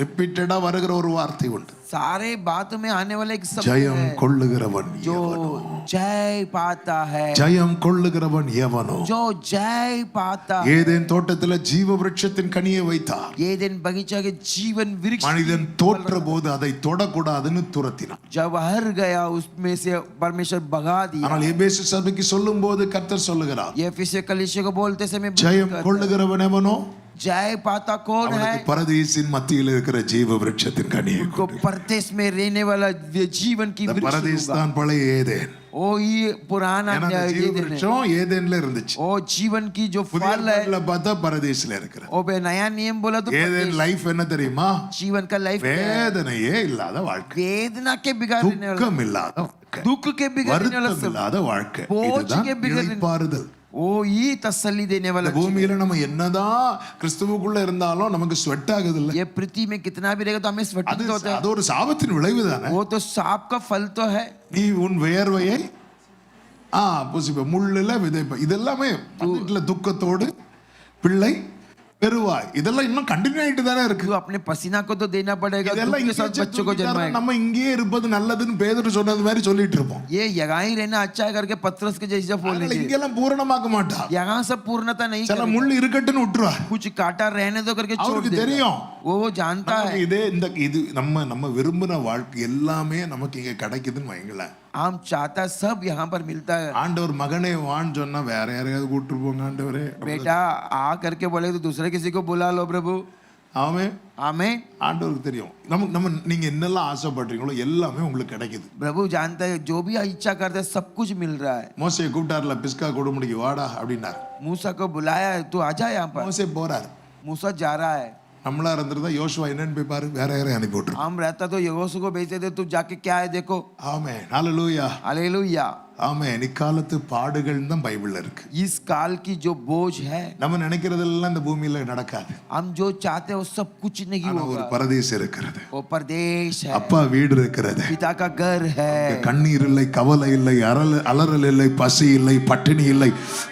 ரிப்பீட்டடா வருகிற ஒரு வார்த்தை உண்டு, सारे बातों में आने वाला एक शब्द ஜெயம் है, கொள்ளுகிறவன் जो எவனோ. जय पाता है, ஜெயம் கொள்ளுகிறவன் எவனோ. जो जय पाता है। ஏதேன் தோட்டத்துல ஜீவ விருட்சத்தின் கனியை வைத்தார். ये दिन बगीचा के जीवन वृक्ष மனிதன் தோற்ற போது அதை தொடக்கூடாதுன்னு துரத்தினான். जब हर गया उसमें से परमेश्वर भगा दिया। ஆனால் எபேசு சபைக்கு சொல்லும் போது கர்த்தர் சொல்லுகிறார், ये फिर से कलीसिया को बोलते समय ஜெயம் கொள்ளுகிறவன் எவனோ, जय पाता कौन है? அவனுக்கு பரதீசின் மத்தியில் இருக்கிற ஜீவ விருட்சத்தின் கனியை उनको கொடு. परदेश में रहने वाला जीवन की இந்த वृक्ष பரதீஸ் होगा। தான் பழைய ஏதேன். ओ ये पुराना ஏன்னா அந்த ஜீவ ये दिन है। விருட்சம் ஏதேன்ல இருந்துச்சு. ओ जीवन की जो புதிய फल है, ஏதேன்ல பார்த்தா பரதீஸ்ல இருக்கிற ओ बे नया नियम बोला तो ஏதேன் லைஃப் என்ன தெரியுமா? जीवन का लाइफ வேதனையே இல்லாத வாழ்க்கை, वेदना के बिगाड़ने वाला, துக்கம் இல்லாத வாழ்க்கை, दुख के बिगाड़ने वाला வருத்தம் सब, இல்லாத வாழ்க்கை. போஜ் இதுதான் के बिगड़ने- இளைப்பாறுதல். ओ ये तसल्ली देने वाला இந்த பூமியில நம்ம என்னதான் கிறிஸ்துவுக்குள்ள இருந்தாலும் நமக்கு ஸ்வெட் ஆகுது இல்ல. ये पृथ्वी में कितना भी रहेगा तो हमें அது स्वेटिंग होता है। அது ஒரு சாபத்தின் விளைவு தானே. वो तो सांप का फल तो है। நீ உன் வேர்வையை பூசிப்ப, முள்ளுல விதைப்ப. இதெல்லாமே வீட்டுல துக்கத்தோடு பிள்ளை பெறுவாய். இதெல்லாம் இன்னும் கண்டினியூ ஆயிட்டு தானே இருக்கு. तू अपने पसीना को तो देना पड़ेगा, இதெல்லாம் दुख के साथ இங்கேயே बच्चों को जन्माएगा। நம்ம இங்கேயே இருப்பது நல்லதுன்னு பேதுரு சொன்னது மாதிரி சொல்லிட்டு இருப்போம். ये यहाँ ही रहना अच्छा है करके पतरस के जैसे बोलने அதனால चाहिए। இங்கெல்லாம் பூரணமாக்க மாட்டா. यहाँ सब पूर्णता नहीं சில करेगा। முள் இருக்கட்டுன்னு விட்டுருவா. कुछ कांटा रहने दो करके छोड़ அவருக்கு देगा। தெரியும். वो जानता है। இதே இது நம்ம விரும்பின வாழ்க்கை எல்லாமே நமக்கு இங்க கிடைக்குதுன்னு வைங்களேன். हम चाहता सब यहाँ पर मिलता है। ஆண்டவர் மகனே வான்னு சொன்னா வேற யாரையாவது கூட்டிட்டு போங்க ஆண்டவரே. बेटा आ करके बोले तो दूसरे किसी को बुला लो प्रभु। ஆமென். आमीन। ஆண்டவருக்கு தெரியும். நம்ம நீங்க என்னெல்லாம் ஆசைப்படுறீங்களோ எல்லாமே உங்களுக்கு கிடைக்குது. प्रभु जानता है जो भी इच्छा करते हैं सब कुछ मिल रहा है। மோசே கூப்பிட்டார்ல பிஸ்கா கொடுமுடிக்கு வாடா அப்படின்னார். मूसा को बुलाया है, तू आजा यहाँ पर। மோசே போறார். मूसा जा रहा है। நம்மளா இருந்திருந்தா யோசுவா என்னன்னு போய் பாரு வேற யாரையும் அனுப்பி விட்டுரு. हम रहता तो यहोशू को भेजते थे, तू जाके क्या है देखो। ஆமென். ஹalleluya. हालेलुया। ஆமென். இக்காலத்து பாடுகள் தான் பைபிள்ல இருக்கு. इस काल की जो बोझ है, நம்ம நினைக்கிறதெல்லாம் இந்த பூமியில நடக்காது. हम जो चाहते हैं वो सब कुछ नहीं ஆனா ஒரு होगा। பரதேசம் இருக்கிறது. वो परदेश है, அப்பா வீடு இருக்கிறது. पिता का घर है। கண்ணீர் இல்லை, கவலை இல்லை, அலறல் இல்லை, பசி இல்லை, பட்டினி இல்லை.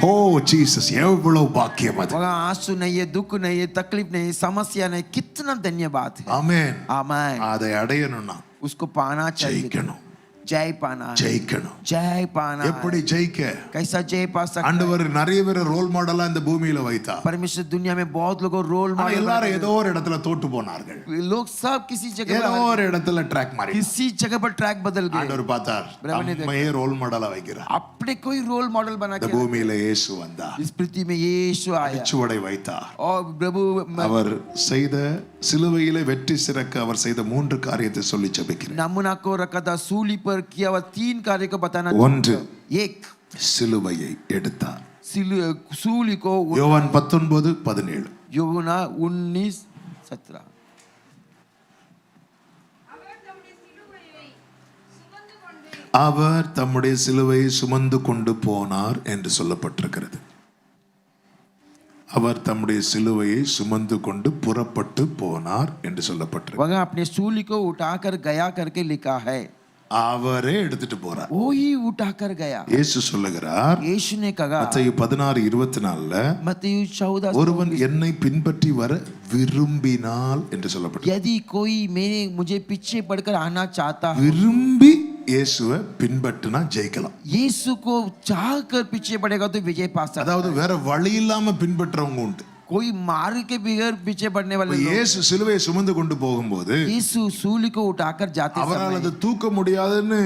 ஓ ஜீசஸ், எவ்வளவு பாக்கியம் அது. वहाँ आंसू नहीं है, दुख नहीं है, तकलीफ नहीं, समस्या नहीं, कितना धन्यवाद है। ஆமென். आमीन। அதை அடையணும்னா उसको पाना चाहिए, ஜெயிக்கணும். जय पाना है। ஜெயிக்கணும். जय पाना है। எப்படி ஜெயிக்க? कैसा जय पा सकता है? ஆண்டவர் நிறைய பேர் ரோல் மாடலா இந்த பூமியில வைத்தார். परमेश्वर दुनिया में बहुत लोगों रोल ஆனா मॉडल எல்லாரும் ஏதோ ஒரு இடத்துல தோத்து போனார்கள். लोग सब किसी जगह ஏதோ पर ஒரு இடத்துல ட்ராக் மாறி. किसी जगह पर ट्रैक बदल गए। ஆண்டவர் பார்த்தார். பிரபு ने நம்மையே ரோல் மாடலா வைக்கிறார். अपने कोई रोल मॉडल बना இந்த के பூமியில இயேசு வந்தார். इस पृथ्वी में यीशु आया சுவடை வைத்தார். और प्रभु அவர் செய்த சிலுவையிலே வெற்றி சிறக்க அவர் செய்த 3 காரியத்தை சொல்லி ஜெபிக்கிறேன். नमूना को रखा था, सूली पर किया हुआ 3 कार्य को बताना। ஒன்று, एक, சிலுவையை எடுத்தார். सूली को யோவான் 19:17. यूहन्ना 19:17। அவர் தம்முடைய சிலுவையை சுமந்து கொண்டு போனார் என்று சொல்லப்பட்டிருக்கிறது. அவர் தம்முடைய சிலுவையை சுமந்து கொண்டு புறப்பட்டு போனார் என்று சொல்லப்பட்டிருக்கிறது. वह अपने सूली को उठाकर गया करके लिखा है। அவரே எடுத்துட்டு போறார். वो ही उठाकर गया। இயேசு சொல்லுகிறார், यीशु ने कहा மத்தேயு 16:24, मत्ती 14 ஒருவன் என்னை பின்பற்றி வர விரும்பினால் என்று சொல்லப்பட்டிருக்கிறது. यदि कोई मुझे पीछे पड़कर आना चाहता है, விரும்பி இயேசுவை பின்பற்றினா ஜெயிக்கலாம். यीशु को चाह कर पीछे पड़ेगा तो विजय पा सकता है। அதாவது வேற வழி இல்லாம பின்பற்றவங்க உண்டு. कोई मार्ग के बगैर पीछे पड़ने वाले लोग। இயேசு சிலுவையை சுமந்து கொண்டு போகும்போது यीशु सूली को उठाकर जाते அவரால் समय அதை தூக்க முடியாதுன்னு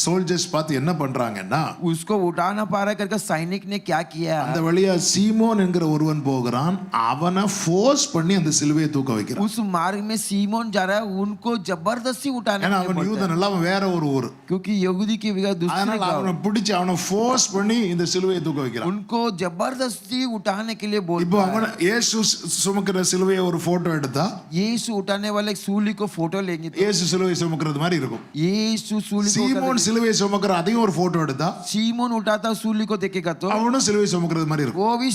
சோல்ஜர்ஸ் பார்த்து என்ன பண்றாங்கன்னா, उसको उठा ना पा रहा करके सैनिक ने क्या किया, அந்த வழியா சீமோன் என்கிற ஒருவன் போகிறான். அவனை ஃபோர்ஸ் பண்ணி அந்த சிலுவையை தூக்க வைக்கிறான். उस मार्ग में सीमोन जा रहा है, उनको जबरदस्ती उठाने ஏன்னா के लिए அவன் बोलता யூதன் है। எல்லாம் அவன் வேற ஒரு ஊர். क्योंकि यहूदी की बगैर दूसरी அதனால गाँव, அவனை பிடிச்சு அவனை ஃபோர்ஸ் பண்ணி இந்த சிலுவையை தூக்க வைக்கிறான். उनको जबरदस्ती उठाने के लिए இப்போ बोलता है। அவன் இயேசு சுமக்கிற சிலுவையை ஒரு போட்டோ எடுத்தா यीशु उठाने वाले सूली को फोटो लेंगे तो இயேசு சிலுவையை சுமக்கிறது மாதிரி இருக்கும். यीशु सूली को சீமோன் சிலுவையை சுமக்கிற அதையும் ஒரு போட்டோ எடுத்தா सीमोन उठाता सूली को देखेगा तो அவனும் சிலுவையை சுமக்கிறது மாதிரி இருக்கும். वो भी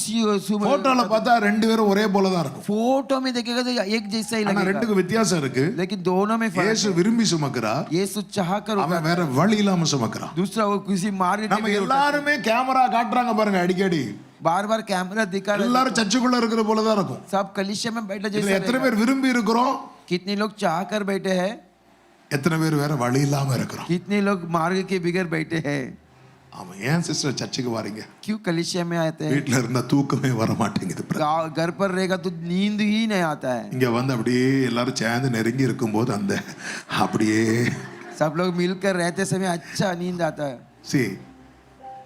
போட்டோல பார்த்தா ரெண்டு பேரும் ஒரே போல தான் இருக்கும். फोटो में देखेगा तो एक जैसा ही ஆனா लगेगा, ரெண்டுக்கும் வித்தியாசம் இருக்கு. लेकिन दोनों में फर्क இயேசு விரும்பி சுமக்கிறார், है। यीशु चाह कर அவன் வேற வழி இல்லாம சுமக்கிறான். दूसरा वो किसी मार्ग நம்ம எல்லாருமே கேமரா காட்டுறாங்க பாருங்க அடிக்கடி. बार बार कैमरा दिखा रहे, எல்லாரும் சர்ச்சுக்குள்ள இருக்கிற போல தான் இருக்கும். सब कलीसिया में बैठे இதுல जैसे எத்தனை பேர் விரும்பி இருக்கிறோம், कितने लोग चाह कर बैठे हैं, எத்தனை பேர் வேற வழி இல்லாம இருக்கிறோம். कितने लोग मार्ग के बगैर बैठे हैं। ஆமா, ஏன் சிஸ்டர் சர்ச்சுக்கு வாரீங்க? क्यों कलीसिया में आते हैं? வீட்ல இருந்தா தூக்கமே வர மாட்டேங்குது. घर पर रहेगा तो नींद ही नहीं आता है। இங்க வந்து அப்படியே எல்லாரும் சேர்ந்து நெருங்கி இருக்கும்போது அந்த அப்படியே सब लोग मिलकर रहते समय अच्छा नींद आता है। சரி,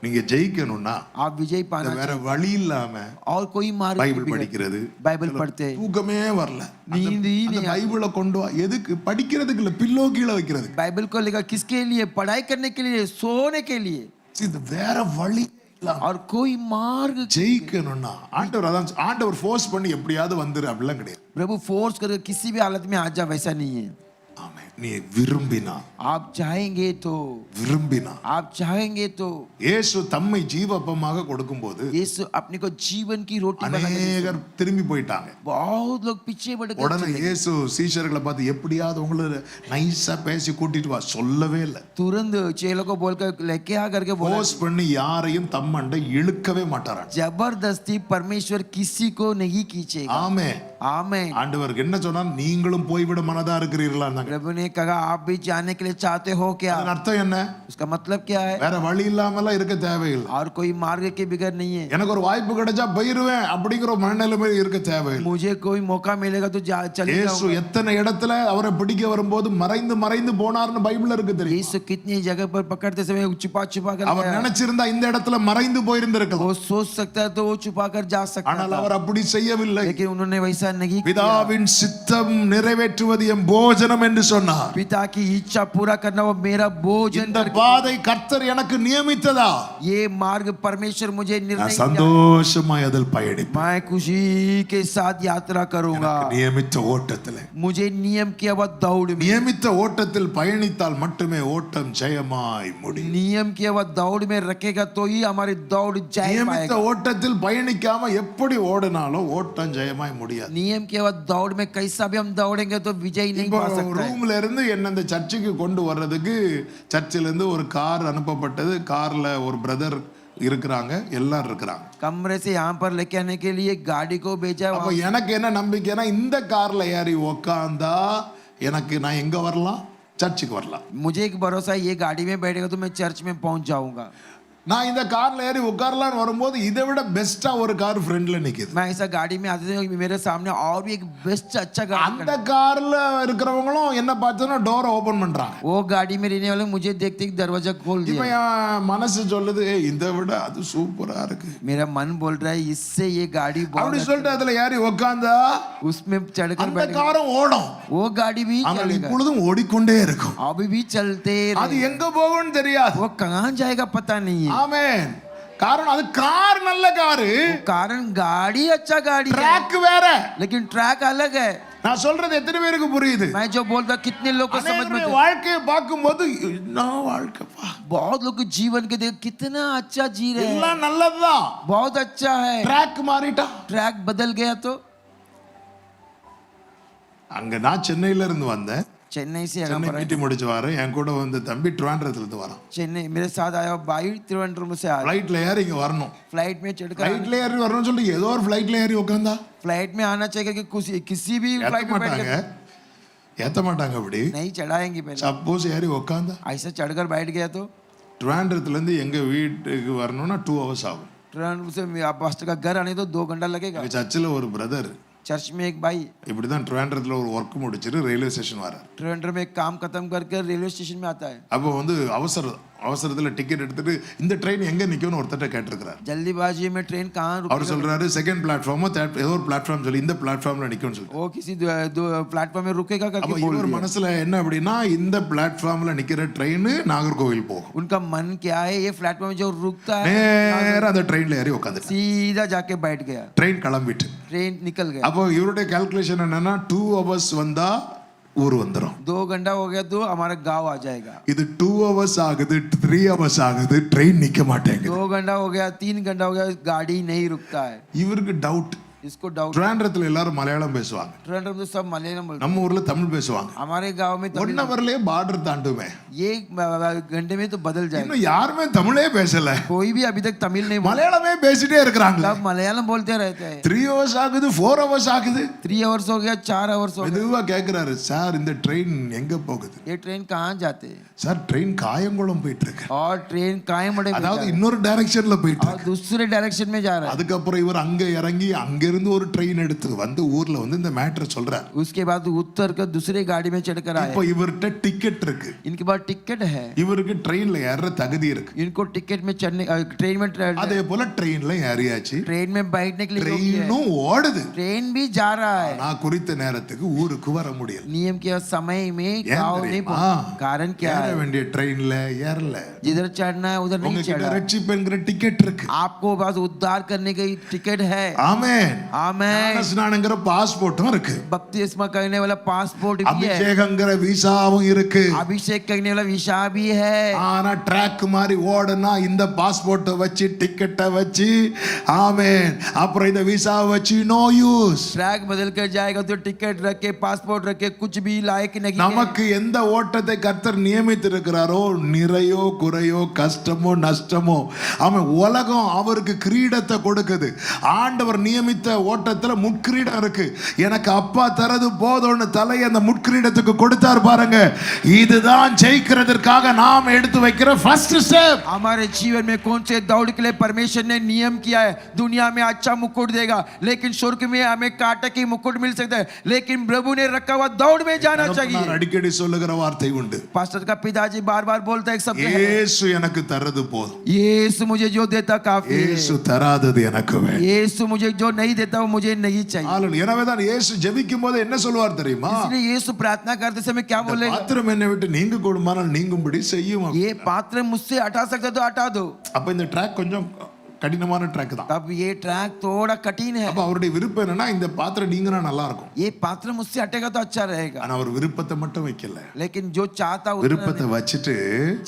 நீங்க ஜெயிக்கணும்னா आप विजय पाना வேற வழி இல்லாம और कोई मार्ग பைபிள் படிக்கிறது, बाइबल पढ़ते தூக்கமே வரல, नींद ही அந்த नहीं பைபிளை கொண்டு வா. எதுக்கு? படிக்கிறதுக்கு இல்ல, பில்லோ கீழே வைக்கிறது. बाइबल को लेकर किसके लिए? पढ़ाई करने के लिए, सोने के लिए। இது வேற வழி இல்லாம और कोई मार्ग ஜெயிக்கணும்னா ஆண்டவர் ஃபோர்ஸ் பண்ணி எப்படியாவது வந்துரு அப்படிலாம் கிடையாது. प्रभु फोर्स करके किसी भी हालत में आ जा, वैसा नहीं है। ஆமென். நீ விரும்பினா आप चाहेंगे तो விரும்பினா आप चाहेंगे तो இயேசு தம்மை ஜீவப்பமாக கொடுக்கும்போது यीशु अपने को जीवन की रोटी बना के அநேகர் திரும்பி போயிட்டாங்க. बहुत लोग पीछे बढ़ गए உடனே இயேசு சீஷர்களை பார்த்து எப்படியாவது உங்களை நைஸா பேசி கூட்டிட்டு வா சொல்லவே இல்லை. तुरंत चेलों को बोलकर लेके आ करके बोला போஸ் பண்ணி யாரையும் தம்மண்டை இழுக்கவே மாட்டாராம். जबरदस्ती परमेश्वर किसी को नहीं खींचेगा ஆமென். आमीन ஆண்டவருக்கு என்ன சொன்னா, நீங்களும் போய்விட மனதா இருக்கிறீர்களா? प्रभु ने कहा आप भी जाने के लिए चाहते हो क्या? அதன் அர்த்தம் என்ன? उसका मतलब क्या है? வேற வழி இல்லாமலாம் இருக்க தேவையில்லை. और कोई मार्ग के बिगड़ नहीं है எனக்கு ஒரு வாய்ப்பு கிடைச்சா போயிருவேன் அப்படிங்கிற மனநிலைமை இருக்க தேவையில்லை. मुझे कोई मौका मिलेगा तो चले இயேசு जाऊंगा எத்தனை இடத்துல அவரை பிடிக்க வரும்போது மறைந்து மறைந்து போனார்னு பைபிள்ல இருக்கு தெரியும். यीशु कितनी जगह पर पकड़ते समय छुपा छुपा कर அவர் गया। நினைச்சிருந்தா இந்த இடத்துல மறைந்து போயிருந்திருக்கலாம். वो सोच सकता है तो वो छुपा कर जा सकता ஆனால் था அவர் அப்படி செய்யவில்லை. लेकिन उन्होंने वैसा नहीं किया பிதாவின் சித்தம் நிறைவேற்றுவது என் போஜனம் என்று சொன்னார். पिता की इच्छा पूरा करना वो मेरा भोजन இந்த பாதை கர்த்தர் எனக்கு நியமித்ததா? ये मार्ग परमेश्वर मुझे நான் निर्णय दिया। சந்தோஷமாய் அதில் பயணிப்பேன். मैं खुशी के साथ यात्रा करूंगा எனக்கு நியமித்த ஓட்டத்திலே मुझे नियम किया हुआ दौड़ में நியமித்த ஓட்டத்தில் பயணித்தால் மட்டுமே ஓட்டம் ஜெயமாய் முடியும். नियम किया हुआ दौड़ में रखेगा तो ही हमारी दौड़ जय நியமித்த पाएगा ஓட்டத்தில் பயணிக்காம எப்படி ஓடினாலும் ஓட்டம் ஜெயமாய் முடியாது. नियम किया हुआ दौड़ में कैसा भी हम दौड़ेंगे तो विजय नहीं இப்போ पा सकते ரூம்ல இருந்து என்ன இந்த சர்ச்சுக்கு கொண்டு வர்றதுக்கு சர்ச்சில இருந்து ஒரு கார் அனுப்பப்பட்டது. கார்ல ஒரு பிரதர் இருக்கிறாங்க, எல்லாரும் இருக்கிறாங்க. कमरे से यहाँ पर लेके आने के लिए गाड़ी को भेजा அப்ப எனக்கு என்ன நம்பிக்கைனா, இந்த கார்ல ஏறி உக்காந்தா எனக்கு நான் எங்க வரலாம்? சர்ச்சுக்கு வரலாம். मुझे एक भरोसा है ये गाड़ी में बैठेगा तो मैं चर्च में पहुंच जाऊंगा நான் இந்த கார்ல ஏறி உட்காரலான்னு வரும்போது இதை விட பெஸ்டா ஒரு கார் ஃப்ரெண்ட்ல நிக்குது. मैं ऐसा गाड़ी में आते थे मेरे सामने और भी एक बेस्ट अच्छा गाड़ी அந்த கார்ல இருக்கிறவங்களும் என்ன பார்த்தோன்னா டோரை ஓபன் பண்றாங்க. वो गाड़ी में रहने वाले मुझे देखते ही दरवाजा खोल இப்போ दिया என் மனசு சொல்லுது, இதை விட அது சூப்பரா இருக்கு मेरा मन बोल रहा है इससे ये गाड़ी அப்படி बहुत சொல்லிட்டு அதுல ஏறி உட்கார்ந்தா उसमें चढ़कर அந்த बैठेगा காரும் ஓடும். वो गाड़ी भी ஆனால் चलेगा இப்பொழுதும் ஓடிக்கொண்டே இருக்கும். अभी भी चलते அது रहे। எங்க போகும்னு தெரியாது. वो कहाँ जाएगा पता नहीं है ஆமென். காரணம் அது கார் நல்ல காரு, कारण गाड़ी अच्छा गाड़ी है ட்ராக் வேற. लेकिन ट्रैक अलग है நான் சொல்றது எத்தனை பேருக்கு புரியுது? मैं जो बोलता कितने लोग को समझ में அநேகருடைய வாழ்க்கையை பார்க்கும்போது என்ன வாழ்க்கைப்பா, बहुत लोग के जीवन के देख कितना अच्छा जी रहे हैं எல்லாம் நல்லதுதான். बहुत अच्छा है ட்ராக் மாறிட்டா. ट्रैक बदल गया तो அங்க நான் சென்னையில இருந்து வந்தேன். चेन्नई से यहाँ சென்னை पर மீட்டி முடிச்சு வரேன். என் கூட வந்து தம்பி ட்ரிவாண்ட்ரத்துல இருந்து வரான். चेन्नई मेरे साथ आया भाई त्रिवेंद्रम से आया ஃப்ளைட்ல ஏறி இங்க வரணும். फ्लाइट में चढ़कर ஃப்ளைட்ல ஏறி வரணும்னு சொல்லிட்டு ஏதோ ஒரு ஃப்ளைட்ல ஏறி உட்கார்ந்தா फ्लाइट में आना चाहिए कि किसी भी ஏத்த फ्लाइट में बैठ மாட்டாங்க, के ஏத்த மாட்டாங்க. அப்படி नहीं चढ़ाएंगे पहले சப்போஸ் ஏறி உட்கார்ந்தா ऐसा चढ़कर बैठ गया तो ட்ரிவாண்ட்ரத்துல இருந்து எங்க வீட்டுக்கு வரணும்னா 2 hours ஆகும். ट्रिवेंद्रम से पास्टर का घर आने तो 2 घंटा लगेगा எங்க சர்ச்சில் ஒரு பிரதர் चर्च में एक भाई இப்படிதான் ட்ரிவாண்ட்ரத்துல ஒரு ஒர்க் முடிச்சிட்டு ரயில்வே ஸ்டேஷன் வரார். ट्रिवेंद्रम में एक काम खत्म करके रेलवे स्टेशन में आता है அப்போ வந்து அவசரத்துல டிக்கெட் எடுத்துட்டு இந்த ட்ரெயின் எங்க நிக்கும்னு ஒருத்தட்ட கேட்டிருக்கிறார். जल्दीबाजी में ट्रेन कहाँ அவர் रुकेगा சொல்றாரு செகண்ட் பிளாட்ஃபார்மோ ஏதோ ஒரு பிளாட்ஃபார்ம் சொல்லி இந்த பிளாட்ஃபார்ம்ல நிக்கும்னு சொல்லி. वो किसी प्लेटफॉर्म में रुकेगा அப்ப करके बोल இவர் दिया। மனசுல என்ன அப்படின்னா, இந்த பிளாட்ஃபார்ம்ல நிக்கிற ட்ரெயின் நாகர்கோவில் போகும். उनका मन क्या है ये प्लेटफॉर्म में जो रुकता है நேரா அந்த ட்ரெயின்ல ஏறி உட்காந்து सीधा जाके बैठ गया ட்ரெயின் கிளம்பிட்டு. ट्रेन निकल गया அப்போ இவருடைய கால்குலேஷன் என்னன்னா 2 hours வந்தா ஊர் வந்துடும். 2 घंटा हो गया तो हमारा गांव आ जाएगा இது 2 hours ஆகுது, 3 hours ஆகுது, ட்ரெயின் நிக்க மாட்டேங்குது. 2 घंटा हो गया 3 घंटा हो गया गाड़ी नहीं रुकता है இவருக்கு டவுட். इसको डाउट ட்ரிவாண்ட்ரத்துல எல்லாரும் மலையாளம் பேசுவாங்க, ट्रेंडर में सब मलयालम बोलते நம்ம ஊர்ல தமிழ் பேசுவாங்க. हैं। हमारे गांव में 1 hourலயே பார்டர் தாண்டுமே. ये घंटे में तो बदल जाएगा இன்னும் யாருமே தமிழே பேசல, कोई भी अभी तक तमिल नहीं बोला மலையாளமே பேசிட்டே இருக்கிறாங்க. सब मलयालम बोलते रहते हैं 3 hours ஆகுது, 4 hours ஆகுது. 3 hours हो गया 4 hours हो गया மெதுவா கேக்குறாரு, சார் இந்த ட்ரெயின் எங்க போகுது? ये ट्रेन कहाँ जाते हैं சார் ட்ரெயின் காயங்குளம் போயிட்டு இருக்கு. और ट्रेन कायमड़े में அதாவது जा- இன்னொரு டைரக்ஷன்ல போயிட்டு और இருக்கு. दूसरे डायरेक्शन में जा रहा है அதுக்கப்புறம் இவர் அங்க இறங்கி அங்கிருந்து ஒரு ட்ரெயின் எடுத்து வந்து ஊர்ல வந்து இந்த மேட்டர் சொல்றார். उसके बाद उतर कर दूसरे गाड़ी में चढ़कर आए இப்போ இவர்ட்ட டிக்கெட் இருக்கு, इनके पास टिकट है இவருக்கு ட்ரெயின்ல ஏற தகுதி இருக்கு. इनको टिकट में चढ़ने ट्रेन में அதே போல ட்ரெயின்ல ஏறியாச்சு, ट्रेन में बैठने के लिए रोकी है। ட்ரெயினும் ஓடுது. ट्रेन भी जा रहा है நான் குறித்த நேரத்துக்கு ஊருக்கு வர முடியல. नियम के समय में ஏன் गाँव नहीं தெரியுமா? पहुंचा। कारण क्या ஏற है வேண்டிய ட்ரெயின்ல ஏறல. जिधर चढ़ना है उधर नहीं உங்ககிட்ட चढ़ा ரட்சிப்புங்கிற டிக்கெட் இருக்கு. आपको बस उद्धार करने की टिकट है ஆமென். आमेन। ஸ்நானங்கிற பாஸ்போர்ட்டும் இருக்கு, बपतिस्मा करने वाला पासपोर्ट भी है, அபிஷேகங்கிற விசாவும் இருக்கு. अभिषेक करने वाला विसा भी है। ஆனா ட்ராக் மாதிரி ஓடனா இந்த பாஸ்போர்ட்டை வச்சு டிக்கெட்டை வச்சு ஆமென் அப்புறம் இந்த விசாவை வச்சு நோ யூஸ். ट्रैक बदल कर जाएगा तो टिकट रख के पासपोर्ट रख के कुछ भी लायक नहीं है। நமக்கு எந்த ஓட்டத்தை கர்த்தர் நியமித்திருக்கிறாரோ நிறையோ குறையோ கஷ்டமோ நஷ்டமோ ஆமென் உலகம் அவருக்கு கிரீடத்தை கொடுக்குது. ஆண்டவர் நியமித்த ஓட்டத்துல முட்கிரீடம் இருக்கு. எனக்கு அப்பா தரது போதும்னு தலையை அந்த முட்கிரீடத்துக்கு கொடுத்தார் பாருங்க. இதுதான் ஜெயிக்கிறதற்காக நாம் எடுத்து வைக்கிற ஃபர்ஸ்ட் ஸ்டெப். हमारे जीवन में कौन से दौड़ के लिए परमेश्वर ने नियम किया है। दुनिया में अच्छा मुकुट देगा, लेकिन स्वर्ग में हमें कांटे की मुकुट मिल सकता है, लेकिन प्रभु ने रखा हुआ दौड़ में जाना चाहिए। அடிக்கடி சொல்லுகிற வார்த்தை உண்டு, पास्टर का पिताजी बार बार बोलता है एक शब्द है, இயேசு எனக்கு தரது போதும், यीशु मुझे जो देता काफी है, இயேசு தராதது எனக்கு வேணும். यीशु मुझे जो नहीं देता वो मुझे नहीं चाहिए। ஹalleluya. எனவேதான் இயேசு ஜெபிக்கும் போது என்ன சொல்வார் தெரியுமா? इसलिए यीशु प्रार्थना करते समय क्या बोलेगा? பாத்திரம் என்னை விட்டு நீங்க கூடுமானால் நீங்கும்படி செய்யும். ये पात्र मुझसे हटा सकते तो हटा दो। அப்ப இந்த ட்ராக் கொஞ்சம் கடினமான ட்ராக் தான். तब ये ट्रैक थोड़ा कठिन है। அப்ப அவருடைய விருப்பம் என்னன்னா இந்த பாத்திரம் நீங்கினா நல்லா இருக்கும். ये पात्र मुझसे हटेगा तो अच्छा रहेगा, ஆனா அவர் விருப்பத்தை மட்டும் வைக்கல, लेकिन जो चाहता விருப்பத்தை வச்சிட்டு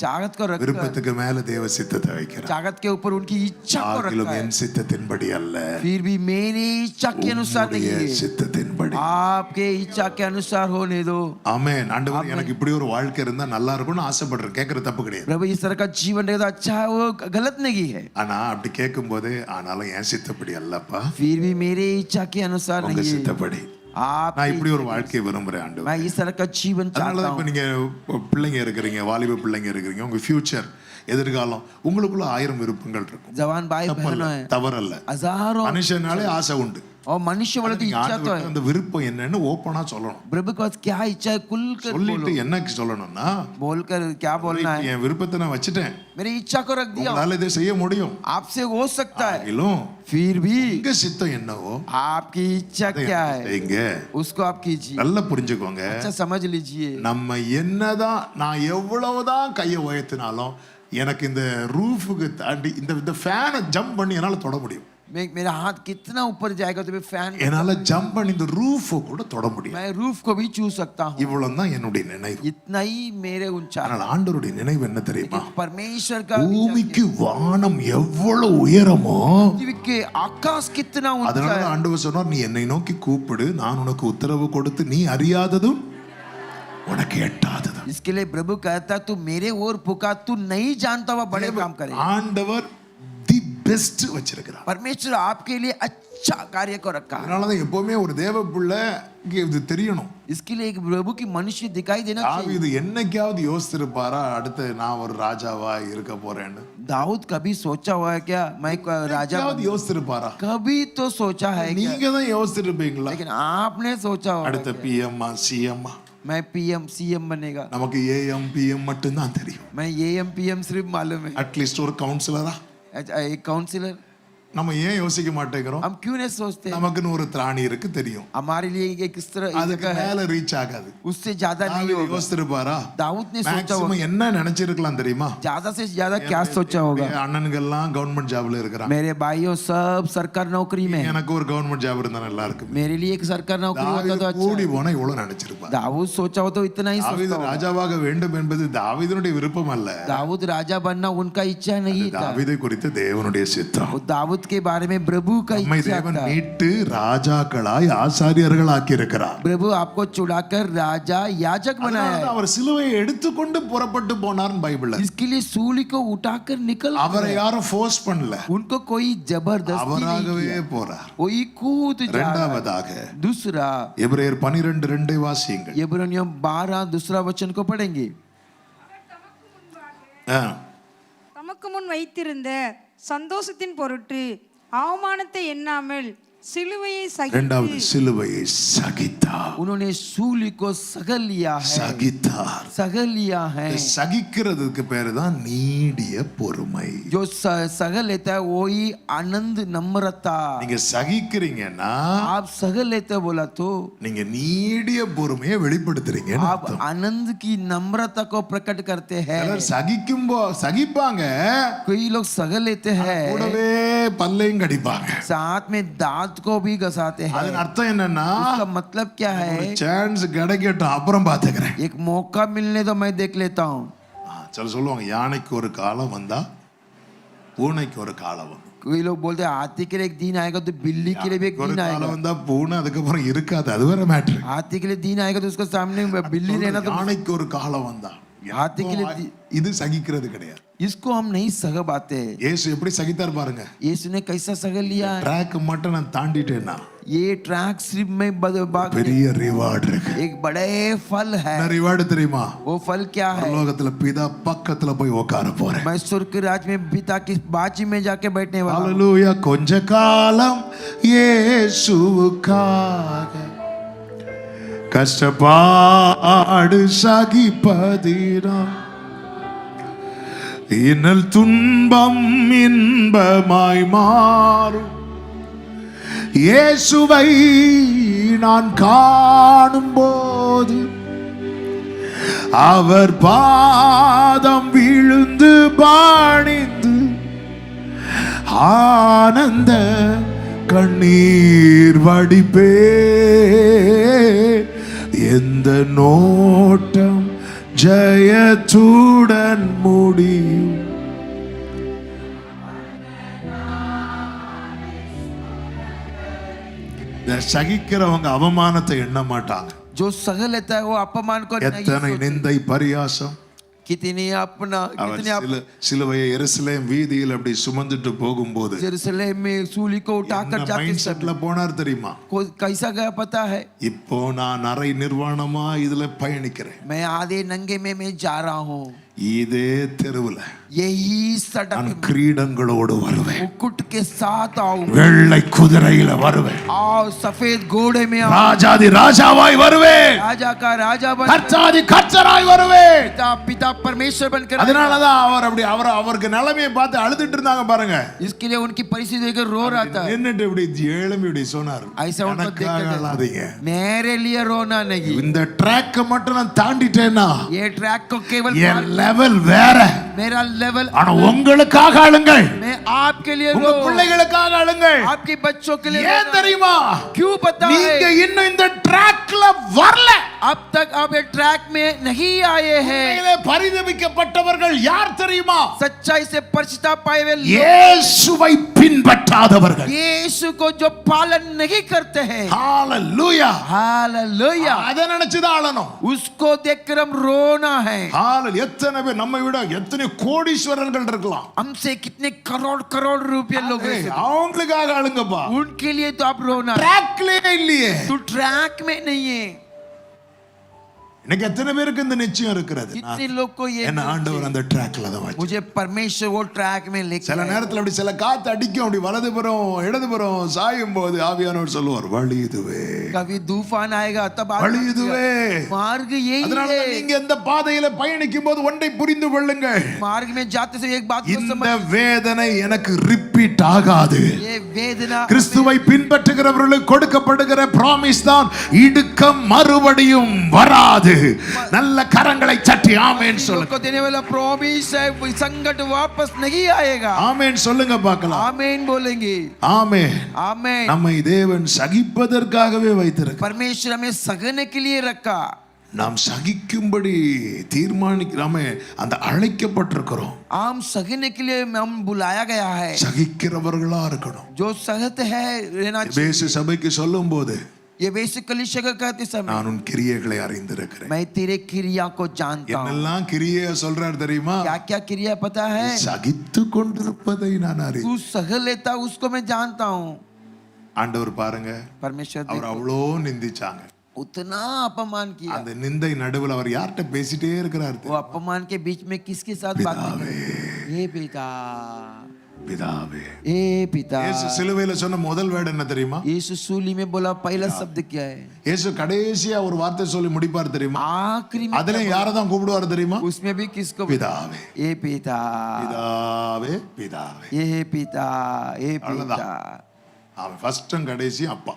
चाहत को रखकर விருப்பத்துக்கு மேல தேவ சித்தத்தை வைக்கிறார். चाहत के ऊपर उनकी इच्छा को ஆகிலும் रखा है। என் சித்தத்தின்படி அல்ல, फिर भी मेरी इच्छा के अनुसार नहीं உம்முடைய है, சித்தத்தின்படி. आपके इच्छा के अनुसार होने दो। ஆமென். ஆண்டவர் எனக்கு இப்படி ஒரு வாழ்க்கை இருந்தா நல்லா இருக்கும்னு ஆசைப்படுறேன். கேட்கறது தப்பு கிடையாது. प्रभु इस तरह का जीवन रहेगा अच्छा है, वो गलत नहीं है। ஆனா அப்படி கேட்கும்போது ஆனாலும் என் சித்தப்படி அல்லப்பா, फिर भी मेरे इच्छा के अनुसार உங்க नहीं है, சித்தப்படி. आप நான் இப்படி ஒரு வாழ்க்கையை விரும்புறேன் ஆண்டவர். मैं इस तरह का जीवन அதனால चाहता இப்ப हूँ। நீங்க பிள்ளைங்க இருக்கிறீங்க, வாலிப பிள்ளைங்க இருக்கிறீங்க, உங்க ஃபியூச்சர் எதிர்காலம் உங்களுக்குள்ள 1000 விருப்பங்கள் இருக்கும். जवान भाई बहनों है, தவறல்ல. हजारों மனுஷனாலே ஆசை உண்டு. और मनुष्य वाला तो நீங்க इच्छा तो ஆண்டவர்ட்ட है। அந்த விருப்பம் என்னன்னு ஓப்பனா சொல்லணும். प्रभु के पास क्या इच्छा है खुलकर சொல்லிட்டு बोलो। என்ன சொல்லணும்னா, बोलकर क्या बोलना है? என் விருப்பத்தை நான் வச்சிட்டேன், मेरी इच्छा को रख दिया, உங்களால இதை செய்ய முடியும். आपसे हो सकता है, ஆகிலும் फिर भी உங்க சித்தம் என்னவோ आपकी इच्छा அதை क्या है செய்யுங்க. उसको आप कीजिए। நல்லா புரிஞ்சுக்கோங்க. अच्छा समझ लीजिए, நம்ம என்னதான் நான் எவ்வளவுதான் கையை உயர்த்தினாலும் எனக்கு இந்த ரூஃபுக்கு தாண்டி இந்த ஃபேனை ஜம்ப் பண்ணி என்னால தொட முடியும். मेरा हाथ कितना ऊपर जाएगा तो मैं फैन என்னால ஜம்ப் பண்ணி இந்த ரூஃபை கூட தொட முடியும். मैं रूफ को भी छू सकता हूँ। இவ்வளவுதான் என்னுடைய நினைவு. इतना ही मेरे ऊंचा। ஆனால் ஆண்டவருடைய நினைவு என்ன தெரியுமா? परमेश्वर का பூமிக்கு வானம் எவ்வளவு உயரமோ पृथ्वी के आकाश कितना ऊंचा அதனால है। ஆண்டவர் சொன்னார், நீ என்னை நோக்கி கூப்பிடு, நான் உனக்கு உத்தரவு கொடுத்து நீ அறியாததும் உனக்கு எட்டாததும். इसके लिए प्रभु कहता तू मेरे ओर पुकार, तू नहीं जानता हुआ बड़े काम करे। ஆண்டவர் தி பெஸ்ட் வச்சிருக்கிறார். परमेश्वर आपके लिए अच्छा कार्य को रखा है। அதனாலதான் எப்பவுமே ஒரு தேவ பிள்ளைக்கு இது தெரியணும். इसके लिए एक प्रभु की मनुष्य दिखाई देना चाहिए। தாவீது என்னைக்காவது யோசிச்சிருப்பாரா அடுத்து நான் ஒரு ராஜாவா இருக்க போறேன்னு? दाऊद कभी सोचा हुआ है क्या मैं राजा என்னைக்காவது யோசிச்சிருப்பாரா? कभी तो सोचा है क्या? நீங்க தான் யோசிச்சிருப்பீங்களா? लेकिन आपने सोचा होगा அடுத்த क्या? பிஎம்மா சிஎம்மா? मैं पीएम सीएम बनेगा। நமக்கு ஏஎம் பிஎம் மட்டும் தான் தெரியும். मैं एएम पीएम सिर्फ मालूम है। அட்லீஸ்ட் ஒரு கவுன்சிலரா एक काउंसिलर நம்ம ஏன் யோசிக்க மாட்டேங்கிறோம்? हम क्यों नहीं सोचते? நமக்குன்னு ஒரு திராணி இருக்கு தெரியும், हमारे लिए एक इस तरह அதுக்கு जगह है, மேல ரீச் ஆகாது. उससे ज्यादा नहीं தாவீது होगा। யோசிச்சிருப்பாரா? दाऊद ने सोचा होगा, மேக்ஸிமம் என்ன நினைச்சிருக்கலாம் தெரியுமா? ज्यादा से ज्यादा क्या सोचा होगा? அண்ணன்கள்லாம் கவர்மெண்ட் ஜாப்ல இருக்கிறாங்க, मेरे भाइयों सब सरकार नौकरी में है, எனக்கு ஒரு கவர்மெண்ட் ஜாப் இருந்தா நல்லா இருக்கும். मेरे लिए एक सरकार नौकरी होता तो தாவீது अच्छा கூடி है। போனா இவ்வளவு நினைச்சிருப்பார். दाऊद सोचा हो तो इतना ही தாவீது सोचता होगा। ராஜாவாக வேண்டும் என்பது தாவீதுனுடைய விருப்பம் அல்ல, दाऊद राजा बनना उनका इच्छा नहीं था, தாவீதை குறித்து தேவனுடைய சித்தம். वो दाऊद के बारे में प्रभु का நம்மை इच्छा தேவன் था। மீட்டு ராஜாக்களாய் ஆசாரியர்கள் ஆக்கியிருக்கிறார். प्रभु आपको चुड़ाकर राजा याजक बनाया அதனால है। அவர் சிலுவையை எடுத்துக்கொண்டு புறப்பட்டு போனார் பைபிள்ல. इसके लिए सूली को उठाकर निकल அவரை யாரும் ஃபோர்ஸ் பண்ணல, उनको कोई जबरदस्ती नहीं அவராகவே किया, போறார். कोई कूद जा रहा है। இரண்டாவதாக दूसरा எபிரேயர் 12:2 வாசியுங்கள். इब्रानियों 12 दूसरा वचन को पढ़ेंगे। தமக்கு முன் வைத்திருந்த சந்தோஷத்தின் பொருட்டு அவமானத்தை எண்ணாமல் சிலுவையை இரண்டாவது சகித்து சிலுவையை சகித்தார். उन्होंने सूली को सहल लिया है, சகித்தார். सहल लिया है। சகிக்கிறதுக்கு பேரு தான் நீடிய பொறுமை. जो सहल लेता है वही आनंद नम्रता। நீங்க சகிக்கிறீங்கன்னா आप सहल लेते बोला तो நீங்க நீடிய பொறுமையை வெளிப்படுத்துறீங்கன்னு आप அர்த்தம். आनंद की नम्रता को प्रकट करते हैं। சிலர் சகிப்பாங்க, कोई लोग सहल लेते हैं, கூடவே பல்லையும் கடிப்பாங்க. साथ में दांत दांत को भी घसाते हैं। அதன் அர்த்தம் என்னன்னா इसका मतलब क्या है? சான்ஸ் கிடைக்கட்டும் அப்புறம் பாத்துக்கிறேன். एक मौका मिलने तो मैं देख लेता हूँ। சில சொல்லுவாங்க யானைக்கு ஒரு காலம் வந்தா பூனைக்கு ஒரு காலம் வரும். कोई लोग बोलते हैं हाथी के लिए एक दिन आएगा तो बिल्ली के लिए भी एक ஒரு दिन காலம் आएगा। வந்தா பூனை அதுக்கப்புறம் இருக்காது, அது வேற மேட்ரு. हाथी के लिए दिन आएगा तो उसके सामने बिल्ली रहना तो யானைக்கு ஒரு காலம் வந்தா हाथी के लिए இது சகிக்கிறது கிடையாது. इसको हम नहीं सह पाते। இயேசு எப்படி சகித்தார் பாருங்க. यीशु ने कैसा सह लिया है? ட்ராக் மட்டும் நான் தாண்டிட்டேன்னா ये ट्रैक सिर्फ में பெரிய ரிவார்ட் இருக்கு. एक बड़े फल है। என்ன ரிவார்டு தெரியுமா? वो फल क्या है? பரலோகத்துல பிதா பக்கத்துல போய் உட்கார போறேன். मैं स्वर्ग के राज में पिता की बाजी में जाके बैठने वाला हूं। ஹalleluya. கொஞ்ச காலம் இயேசுவுக்காக கஷ்டப்பாடு சகிப்பதினா இன்னல் துன்பம் இன்பமாய் மாறும். இயேசுவை நான் காணும்போது அவர் பாதம் விழுந்து பணிந்து ஆனந்த கண்ணீர் வடிப்பே. எந்த நோட்டம் ஜெயத்துடன் முடியும். சகிக்கிறவங்க அவமானத்தை எண்ண மாட்டாங்க. जो सह लेता है वो अपमान को नहीं எத்தனை सोचता। நிந்தை பரியாசம். कितनी अपना அவர் कितने சிலுவையை எருசலேம் வீதியில் அப்படி சுமந்துட்டு போகும்போது जेरूसलम में सूली को उठाकर जाते மைண்ட் செட்ல போனார் தெரியுமா? कैसा गया पता है? இப்போ நான் அரை நிர்வாணமா இதுல பயணிக்கிறேன். मैं आधे नंगे में मैं जा रहा हूँ। இதே தெருவுல यही सड़क நான் में கிரீடங்களோடு வருவேன். मुकुट के साथ आऊंगा। வெள்ளை குதிரையில வருவேன். आओ सफेद घोड़े में आओ। ராஜாதி ராஜாவாய் வருவேன். राजा का राजा बन கர்த்தாதி கர்த்தராய் வருவேன். पिता पिता परमेश्वर बनकर அதனாலதான் அவர் அப்படி அவருக்கு நிலைமையை பார்த்து அழுதுட்டு இருந்தாங்க பாருங்க. इसके लिए उनकी परिस्थिति देखकर रो रहा था। நின்னுட்டு இப்படி எழும்பி இப்படி சொன்னார், ऐसा उनको எனக்காக அழாதீங்க. मेरे लिए रोना नहीं। இந்த ட்ராக் மட்டும் நான் தாண்டிட்டேன்னா ये ट्रैक को केवल என் லெவல் வேற. मेरा लेवल ஆனா உங்களுக்காக அழுங்கள். मैं आपके लिए உங்க रो பிள்ளைகளுக்காக அழுங்கள். आपके बच्चों के लिए ஏன் தெரியுமா? क्यों पता நீங்க है? இன்னும் இந்த ட்ராக்ல வரல. अब तक आप ये ट्रैक में नहीं आए हैं। உண்மையிலே பரிதபிக்கப்பட்டவர்கள் யார் தெரியுமா? सच्चाई से पछता पाए हुए लोग, இயேசுவை பின்பற்றாதவர்கள். यीशु को जो पालन नहीं करते हैं। ஹalleluya. हालेलुया। அத நினைச்சு தான் அழணும். उसको देखकर हम रोना है। ஹalleluya. எத்தனை பேர் நம்மை விட எத்தனை கோடீஸ்வரர்கள் இருக்கலாம். हमसे कितने करोड़ करोड़ रुपए लोग हैं। அவங்களுக்காக அழுங்கப்பா. उनके लिए तो आप रोना है। ட்ராக்லே இல்லையே. तो ट्रैक में नहीं है। இன்னைக்கு எத்தனை பேருக்கு இந்த நிச்சயம் இருக்கிறது? कितने लोग को ये என்ன ஆண்டவர் அந்த ட்ராக்ல தான் வச்சு. मुझे परमेश्वर वो ट्रैक में लेके சில நேரத்துல அப்படி சில காத்து அடிக்கும், அப்படி வலதுபுறம் இடதுபுறம் சாயும் போது ஆவியானவர் சொல்லுவார், வழி இதுவே. कभी तूफान आएगा तब வழி இதுவே. मार्ग यही அதனால है। நீங்க இந்த பாதையில பயணிக்கும் போது ஒன்றை புரிந்து கொள்ளுங்கள். मार्ग में जाते समय एक बात को இந்த समझ, வேதனை எனக்கு ரிப்பீட் ஆகாது. ये वेदना கிறிஸ்துவை பின்பற்றுகிறவர்களுக்கு கொடுக்கப்படுகிற ப்ராமிஸ் தான், இடுக்கம் மறுபடியும் வராது. நல்ல கரங்களை தட்டி ஆமென் சொல்லுங்க. को देने वाला प्रॉमिस है, वो संकट वापस नहीं आएगा। ஆமென் சொல்லுங்க பார்க்கலாம். आमीन बोलेंगे। ஆமென். आमीन। நம்மை தேவன் சகிப்பதற்காகவே வைத்திருக்கிறார். परमेश्वर हमें सहने के लिए रखा। நாம் சகிக்கும்படி தீர்மானிக்கிறோமே, அந்த அழைக்கப்பட்டிருக்கிறோம். हम सहने के लिए हम बुलाया गया है। சகிக்கிறவர்களா இருக்கணும். जो सहत है रहना चाहिए। எபேசு சபைக்கு சொல்லும்போது, ये बेसिक कलीसिया का कहते समय, நான் உன் கிரியைகளை அறிந்திருக்கிறேன். मैं तेरे क्रिया को जानता हूँ। என்னெல்லாம் கிரியை சொல்றார் தெரியுமா? क्या क्या क्रिया पता है? சகித்து கொண்டிருப்பதை நான் அறிவேன். तू सह लेता उसको मैं जानता हूँ। ஆண்டவர் பாருங்க, परमेश्वर அவர் அவ்வளோ நிந்திச்சாங்க. उतना अपमान किया। அந்த நிந்தை நடுவில் அவர் யார்கிட்ட பேசிட்டே இருக்கிறார்? वो अपमान के बीच में किसके साथ बात कर रहे हैं? हे पिता, பிதாவே. हे पिता। இயேசு சிலுவையில சொன்ன முதல் வேர்டு என்ன தெரியுமா? यीशु सूली में बोला पहला शब्द क्या है? இயேசு கடைசியா ஒரு வார்த்தை சொல்லி முடிப்பார் தெரியுமா? आखिरी में அதுல யாரை தான் கூப்பிடுவார் தெரியுமா? उसमें भी किसको? பிதாவே. हे पिता, பிதாவே பிதாவே. हे पिता, हे पिता। அவன் ஃபர்ஸ்டும் கடைசியும் அப்பா.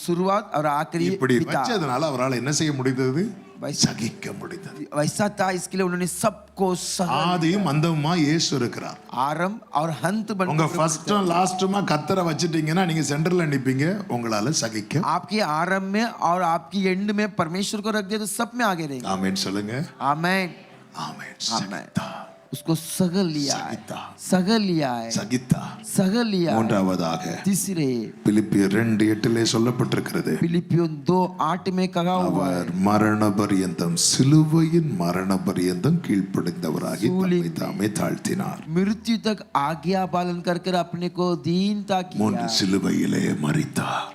शुरुआत और आखिरी இப்படி पिता। வச்சதுனால அவரால் என்ன செய்ய முடிந்தது? சகிக்க முடிந்தது. वैसा था, इसके लिए उन्होंने सबको सहा. ஆதியும் அந்தமுமா இயேசு இருக்கிறார். आरंभ और अंत बन. உங்க ஃபர்ஸ்டும் லாஸ்ட்டுமா கத்தரை வச்சிட்டீங்கன்னா நீங்க சென்டர்ல நிப்பீங்க, உங்களால சகிக்க. आपके आरंभ में और आपकी एंड में परमेश्वर को रख दिया तो सब में आगे रहेंगे. ஆமென் சொல்லுங்க. आमेन. ஆமென். आमेन. उसको सहल लिया है, சகித்தா. सहल लिया है, சகித்தா. सहल लिया है. மூன்றாவதாக तीसरे பிலிப்பியர் 2:8 சொல்லப்பட்டிருக்கிறது, फिलिपियों 2:8 में कहा हुआ है, அவர் மரண பரியந்தம் சிலுவையின் மரண பரியந்தம் கீழ்ப்படிந்தவராகி தம்மை தாமே தாழ்த்தினார். मृत्यु तक आज्ञा पालन कर अपने को दीनता மூன்று किया. சிலுவையிலே மரித்தார்.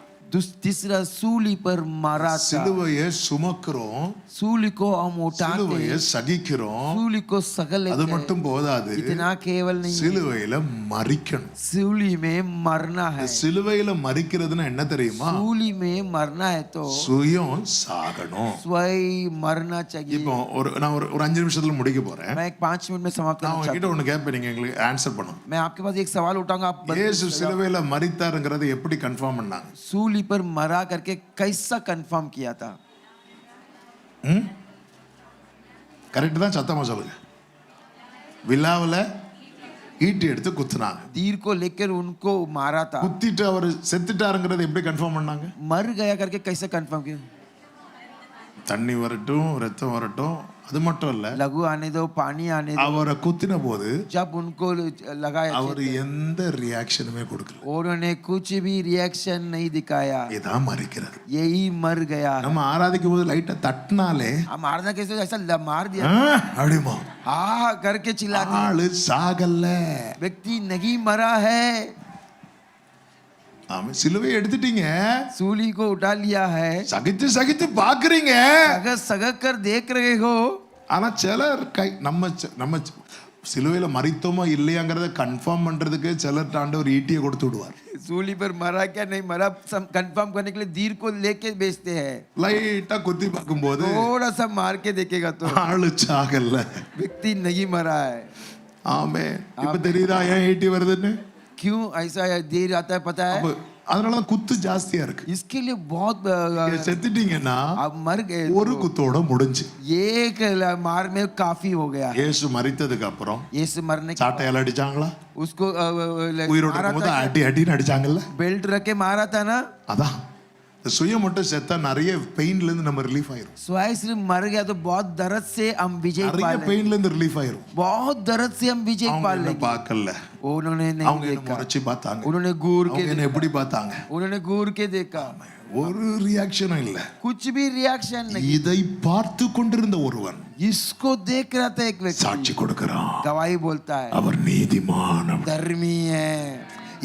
तीसरा सूली पर मरा था. சிலுவையை சுமக்கிறோம், सूली को हम उठाते, சிலுவையை சகிக்கிறோம். सूली को सहल அது लेते. மட்டும் போதாது, इतना केवल नहीं, சிலுவையில மரிக்கணும். सूली में मरना है. சிலுவையில மரிக்கிறதுன்னா என்ன தெரியுமா? सूली में मरना है तो சுயம் சாகணும். स्वयं मरना चाहिए. இப்போ நான் ஒரு 5 நிமிஷத்துல முடிக்க போறேன். मैं 5 मिनट में समाप्त நான் करना चाहता உங்ககிட்ட ஒன்னு கேட்பேன், நீங்க எங்களுக்கு ஆன்சர் பண்ணணும். हूं. मैं आपके पास एक सवाल उठाऊंगा, आप இயேசு சிலுவையில மரித்தாருங்கறதை எப்படி கன்ஃபார்ம் பண்ணாங்க? सूली पर मरा करके कैसा कंफर्म किया था? கரெக்ட் தான், சத்தமா சொல்லுங்க. விலாவுல ஈட்டி எடுத்து குத்துனாங்க. तीर को लेकर उनको मारा था. குத்திட்டு அவர் செத்துட்டாருங்கறதை எப்படி கன்ஃபார்ம் பண்ணாங்க? मर गया करके कैसे कंफर्म किया? தண்ணி வரட்டும், ரத்தம் வரட்டும், அது மட்டும் இல்ல, लघु आने दो, पानी आने दो. அவரை குத்தின போது जब उनको लगाया அவர் எந்த ரியாக்ஷனுமே கொடுக்கல. उन्होंने कुछ भी रिएक्शन नहीं दिखाया. இதான் மரிக்கிறது. यही मर गया है. நம்ம ஆராதிக்கும் போது லைட்டா தட்டினாலே मारना कैसे? ऐसा मार दिया அப்படிமா हाँ करके चिल्लाते. ஆளு சாகல்ல. व्यक्ति नहीं मरा है. ஆமா, சிலுவையை எடுத்துட்டீங்க, सूली को उठा लिया है, சகித்து சகித்து பாக்குறீங்க. सगक कर देख रहे हो. ஆனா சிலர் நம்ம சிலுவையில மரித்தோமா இல்லையாங்கிறத கன்ஃபார்ம் பண்றதுக்கு சிலர் ஆண்டவர் ஈட்டியை கொடுத்து விடுவார். सूली पर मरा क्या नहीं मरा कंफर्म करने के लिए तीर को लेके बेचते हैं. லைட்டா குத்தி பார்க்கும்போது थोड़ा सा मार के देखेगा तो ஆளு சாகல்ல. व्यक्ति नहीं मरा है. ஆமே. இப்ப தெரியுதா ஏன் ஈட்டி வருதுன்னு? क्यों ऐसा देर आता है पता है? அதனாலதான் குத்து ஜாஸ்தியா இருக்கு. इसके लिए बहुत செத்துட்டீங்கன்னா अब मर गए ஒரு குத்தோட முடிஞ்சு. एक मार में काफी हो गया. இயேசு மரித்ததுக்கு அப்புறம் यीशु मरने के சாட்டையால அடிச்சாங்களா? उसको உயிரோட இருக்கும்போது அடி அடின்னு அடிச்சாங்கல்ல? बेल्ट रख के मारा था ना. அதான் சுயம் மட்டும் செத்தா நிறைய பெயின்ல இருந்து நம்ம ரிலீஃப் ஆயிரும். स्वयं सिर्फ मर गया तो बहुत दर्द से हम विजय पा நிறைய लेंगे. பெயின்ல இருந்து ரிலீஃப் ஆயிரும். बहुत दर्द से हम विजय पा அவங்க என்ன लेंगे. பார்க்கல, उन्होंने அவங்க नहीं என்ன देखा. முறைச்சு பார்த்தாங்க, उन्होंने घूर के அவங்க என்ன எப்படி பார்த்தாங்க? उन्होंने घूर के देखा. ஒரு ரியாக்ஷனும் இல்ல. कुछ भी रिएक्शन नहीं. இதை பார்த்து கொண்டிருந்த ஒருவன் इसको देख रहा था एक व्यक्ति, சாட்சி கொடுக்கிறான். गवाही बोलता है, அவர் நீதிமான். धर्मी है.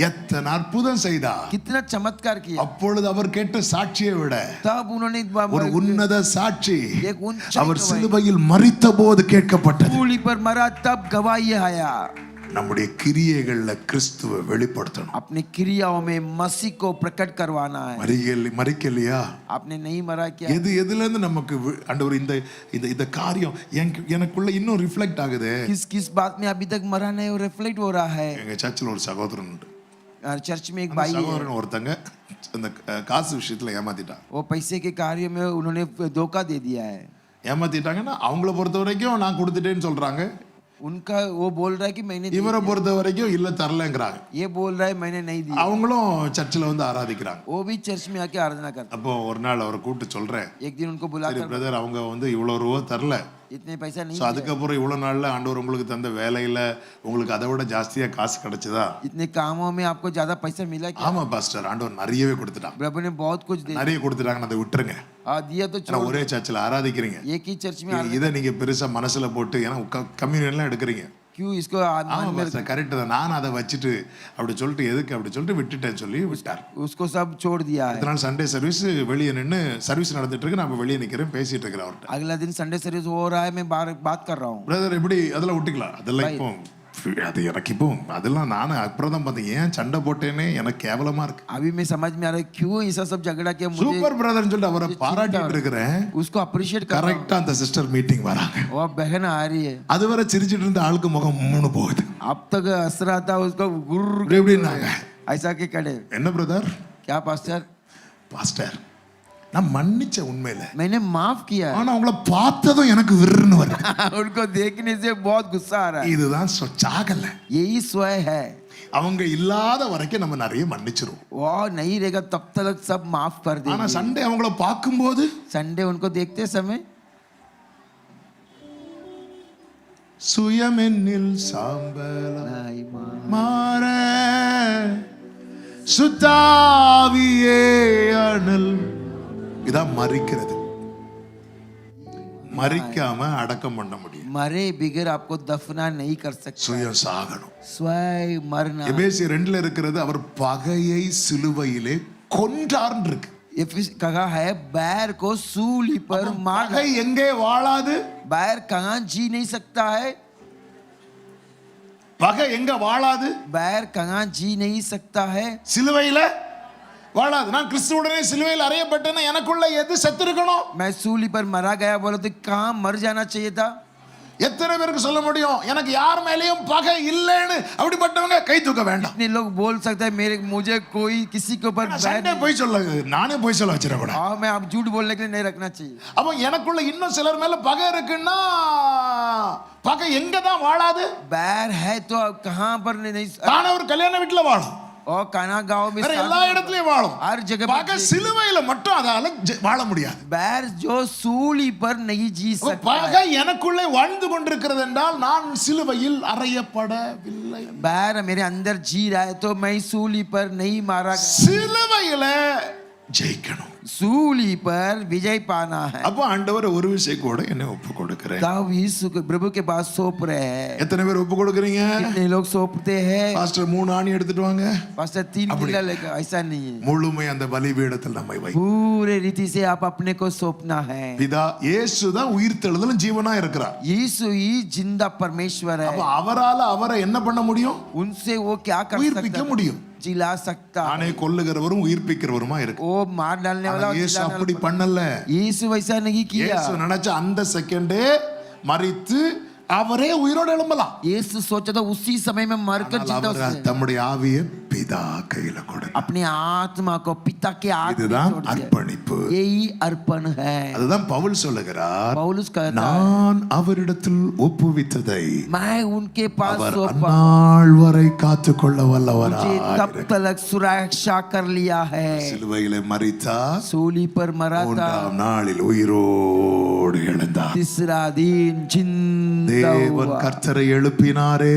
எத்தனை அற்புதம் செய்தார். कितना चमत्कार किया. அப்பொழுது அவர் கேட்ட சாட்சியை விட तब उन्होंने ஒரு உன்னத சாட்சி एक ऊंचा அவர் சிலுவையில் மரித்த போது கேட்கப்பட்டது. सूली पर मरा तब गवाही आया. நம்முடைய கிரியைகள்ல கிறிஸ்துவை வெளிப்படுத்தணும். अपने क्रियाओं में मसीह को प्रकट करवाना है. மரிக்கலையா? आपने नहीं मरा क्या? எதுல இருந்து நமக்கு ஆண்டவர் இந்த இந்த காரியம் எனக்குள்ள இன்னும் ரிஃப்ளெக்ட் ஆகுது. किस बात में अभी तक मरा नहीं और रिफ्लेक्ट हो रहा है. எங்க சர்ச்சில் ஒரு சகோதரன் உண்டு. चर्च में एक भाई है. சகோதரன் ஒருத்தங்க அந்த காசு விஷயத்துல ஏமாத்திட்டாங்க. वो पैसे के कार्य में उन्होंने धोखा दे दिया है. ஏமாத்திட்டாங்கன்னா அவங்கள பொறுத்த வரைக்கும் நான் கொடுத்துட்டேன்னு சொல்றாங்க. उनका वो बोल रहा है कि मैंने இவரை பொறுத்த வரைக்கும் இல்ல தரலங்கறாங்க. ये बोल रहा है मैंने नहीं दिया. அவங்களும் சர்ச்சில் வந்து ஆராதிக்கிறாங்க. वो भी चर्च में आके आराधना करते. அப்போ ஒரு நாள் அவரை கூப்பிட்டு சொல்றேன், एक दिन उनको बुलाकर பிரதர் அவங்க வந்து இவ்வளவு ரூபா தரல, इतने पैसा नहीं ஸோ அதுக்கப்புறம் இவ்வளோ நாளில் ஆண்டவர் உங்களுக்கு தந்த வேலையில் உங்களுக்கு அதை விட ஜாஸ்தியாக காசு கிடைச்சதா? इतने कामों में आपको ज्यादा पैसा मिला क्या? ஆமாம் பாஸ்டர், ஆண்டவர் நிறையவே கொடுத்துட்டான். प्रभु ने बहुत कुछ दिया. நிறைய கொடுத்துட்டாங்கன்னு அதை விட்டுருங்க. दिया तो ஏன்னா ஒரே சர்ச்சில் ஆராதிக்கிறீங்க, एक ही चर्च में இதை நீங்க பெருசா மனசுல போட்டு ஏன்னா கம்யூனியன்லாம் எடுக்கிறீங்க. क्यों इसको ஆமாம் பாஸ்டர் கரெக்ட் தான், நான் அதை வச்சுட்டு அப்படி சொல்லிட்டு எதுக்கு அப்படி சொல்லிட்டு விட்டுட்டேன்னு சொல்லி விட்டார். उसको सब छोड़ दिया है. இதனால் சண்டே சர்வீஸ் வெளியே நின்று சர்வீஸ் நடந்துட்டு இருக்கு, நான் வெளியே நிற்கிறேன் பேசிட்டு இருக்கிறேன் அவர்கிட்ட. अगला दिन संडे सर्विस हो रहा है, मैं बात कर रहा हूँ. பிரதர் எப்படி அதெல்லாம் விட்டுக்கலாம், அதெல்லாம் இப்போ அது எனக்கு இப்போ அதெல்லாம் நானும் அப்புறம் தான் பார்த்தேன், ஏன் சண்டை போட்டேன்னு எனக்கு கேவலமா இருக்கு. अभी मैं समझ में आ रहा है क्यों ऐसा सब झगड़ा किया. मुझे சூப்பர் பிரதர்னு சொல்லிட்டு அவரை பாராட்டிட்டு இருக்கிறேன். उसको अप्रिशिएट कर रहा हूं. கரெக்டா அந்த சிஸ்டர் மீட்டிங் வராங்க, वो बहन आ रही है. அதுவரை சிரிச்சிட்டு இருந்த ஆளுக்கு முகம் மூணு போகுது. अब तक हंस रहा था उसको எப்படின்னாங்க, ऐसा के कड़े. என்ன பிரதர்? क्या पास्टर? பாஸ்டர் நான் மன்னிச்சேன் உண்மையில. मैंने माफ किया ஆனா அவங்கள பார்த்ததும் எனக்கு விருன்னு வருது. उनको देखने से बहुत गुस्सा आ रहा है இதுதான் சாகல. यही स्वय है அவங்க இல்லாத வரைக்கும் நம்ம நிறைய மன்னிச்சிருவோம். वो नहीं रहेगा तब तक सब माफ कर ஆனா देंगे சண்டே அவங்கள பார்க்கும்போது संडे उनको देखते समय சுயமென்னில் சாம்பலா नहीं माफ மாற சுத்தாவியே அனல். இதான் மறிக்கிறது. மறிக்காம அடக்கம் பண்ண முடியும். मरे बिगर आपको दफना नहीं कर सकते சுயம் சாகணும். स्वयं मरना எபேசியர் 2ல இருக்கிறது அவர் பகையை சிலுவையிலே கொன்றார்னு இருக்கு. कहा है बैर को सूली पर मार பகை எங்கே வாழாது? बैर कहाँ जी नहीं सकता है பகை எங்க வாழாது? बैर कहाँ जी नहीं सकता है சிலுவையில வாழாது. நான் கிறிஸ்துவுடனே சிலுவையில் அறையப்பட்டேன்னா எனக்குள்ள எது செத்து இருக்கணும்? मैं सूली पर मरा गया बोला तो कहाँ मर जाना चाहिए था எத்தனை பேருக்கு சொல்ல முடியும் எனக்கு யார் மேலேயும் பகை இல்லைன்னு? அப்படிப்பட்டவங்க கை தூக்க வேண்டாம். कितने लोग बोल सकते हैं मुझे कोई किसी के ऊपर बैर சண்டே போய் சொல்ல நானே போய் சொல்ல வச்சிடக்கூடாது. हाँ मैं आप झूठ बोलने के लिए नहीं रखना चाहिए அப்ப எனக்குள்ள இன்னும் சிலர் மேல பகை இருக்குன்னா பகை எங்க தான் வாழாது? बैर है तो कहाँ पर नहीं தானே ஒரு கல்யாண வீட்டுல வாழும், और काना गांव में வேற எல்லா இடத்துலயும் வாழும். हर जगह பகை சிலுவையில மட்டும் அதால வாழ முடியாது. बैर जो सूली पर नहीं जी அப்ப सकता பகை எனக்குள்ளே வாழ்ந்து கொண்டிருக்கிறது என்றால் நான் சிலுவையில் அறையப்படவில்லை. बैर मेरे अंदर जी रहा है तो मैं सूली पर नहीं मारा गया சிலுவையில ஜெயிக்கணும். सूली पर विजय पाना है அப்போ ஆண்டவர் ஒரு விஷயம் கூட என்னை ஒப்பு கொடுக்கிறேன். तब यीशु को प्रभु के पास सौंप रहे हैं எத்தனை பேர் ஒப்பு கொடுக்குறீங்க? कितने लोग सौंपते हैं பாஸ்டர் 3 ஆணி எடுத்துட்டு வாங்க. पास्टर 3 किला लेकर ऐसा नहीं है முழுமை அந்த பலிபீடத்தில் நம்மை வை. पूरे रीति से आप अपने को सौंपना है பிதா இயேசு தான் உயிர்த்தெழுதலும் ஜீவனா இருக்கிறார். यीशु ही जिंदा परमेश्वर அப்ப है அவரால அவரை என்ன பண்ண முடியும்? उनसे वो क्या कर உயிர்ப்பிக்க सकता முடியும். जिला सकता தானே கொல்லுகிறவரும் உயிர்ப்பிக்கிறவருமா இருக்கு. वो मार डालने वाला ஆனா और இயேசு जिलाने அப்படி वाला। பண்ணல. यीशु वैसा नहीं किया இயேசு நினைச்ச அந்த செகண்டே மரித்து அவரே உயிரோடு எழும்பலாம். यीशु सोचा था उसी समय में मरकर ஆனால் जिंदा அவர் उसने தம்முடைய ஆவியை பிதா கையில கொடுத்தார். अपनी आत्मा को पिता के हाथ में இதுதான் छोड़ दिया। அர்ப்பணிப்பு. यही अर्पण है அதுதான் பவுல் சொல்லுகிறார், पौलुस कहता है நான் அவரிடத்தில் ஒப்புவித்ததை मैं उनके पास அவர் सौंपा அந்நாள் வரை காத்துக்கொள்ள मुझे வல்லவராய் तब तक सुरक्षा कर लिया है சிலுவையிலே மரித்தார், सूली पर मरा था 3ஆம் நாளில் உயிரோடு எழுந்தார். तीसरा दिन जिंदा தேவன் हुआ கர்த்தரை எழுப்பினாரே,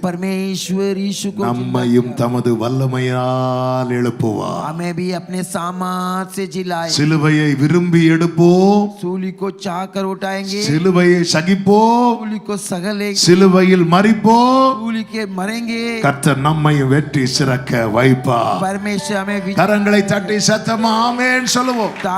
परमेश्वर यीशु को நம்மையும் தமது வல்லமையால் எழுப்புவார். हमें भी अपने सामर्थ से जिलाए சிலுவையை விரும்பி எடுப்போம், सूली को चाह कर उठाएंगे சிலுவையை சகிப்போம், सूली को सगलेंगे சிலுவையில் மரிப்போம். सूली के मरेंगे கர்த்தர் நம்மையும் வெற்றி சிறக்க வைப்பார். परमेश्वर हमें கரங்களை தட்டி சத்தமா ஆமென் சொல்லுவோம்.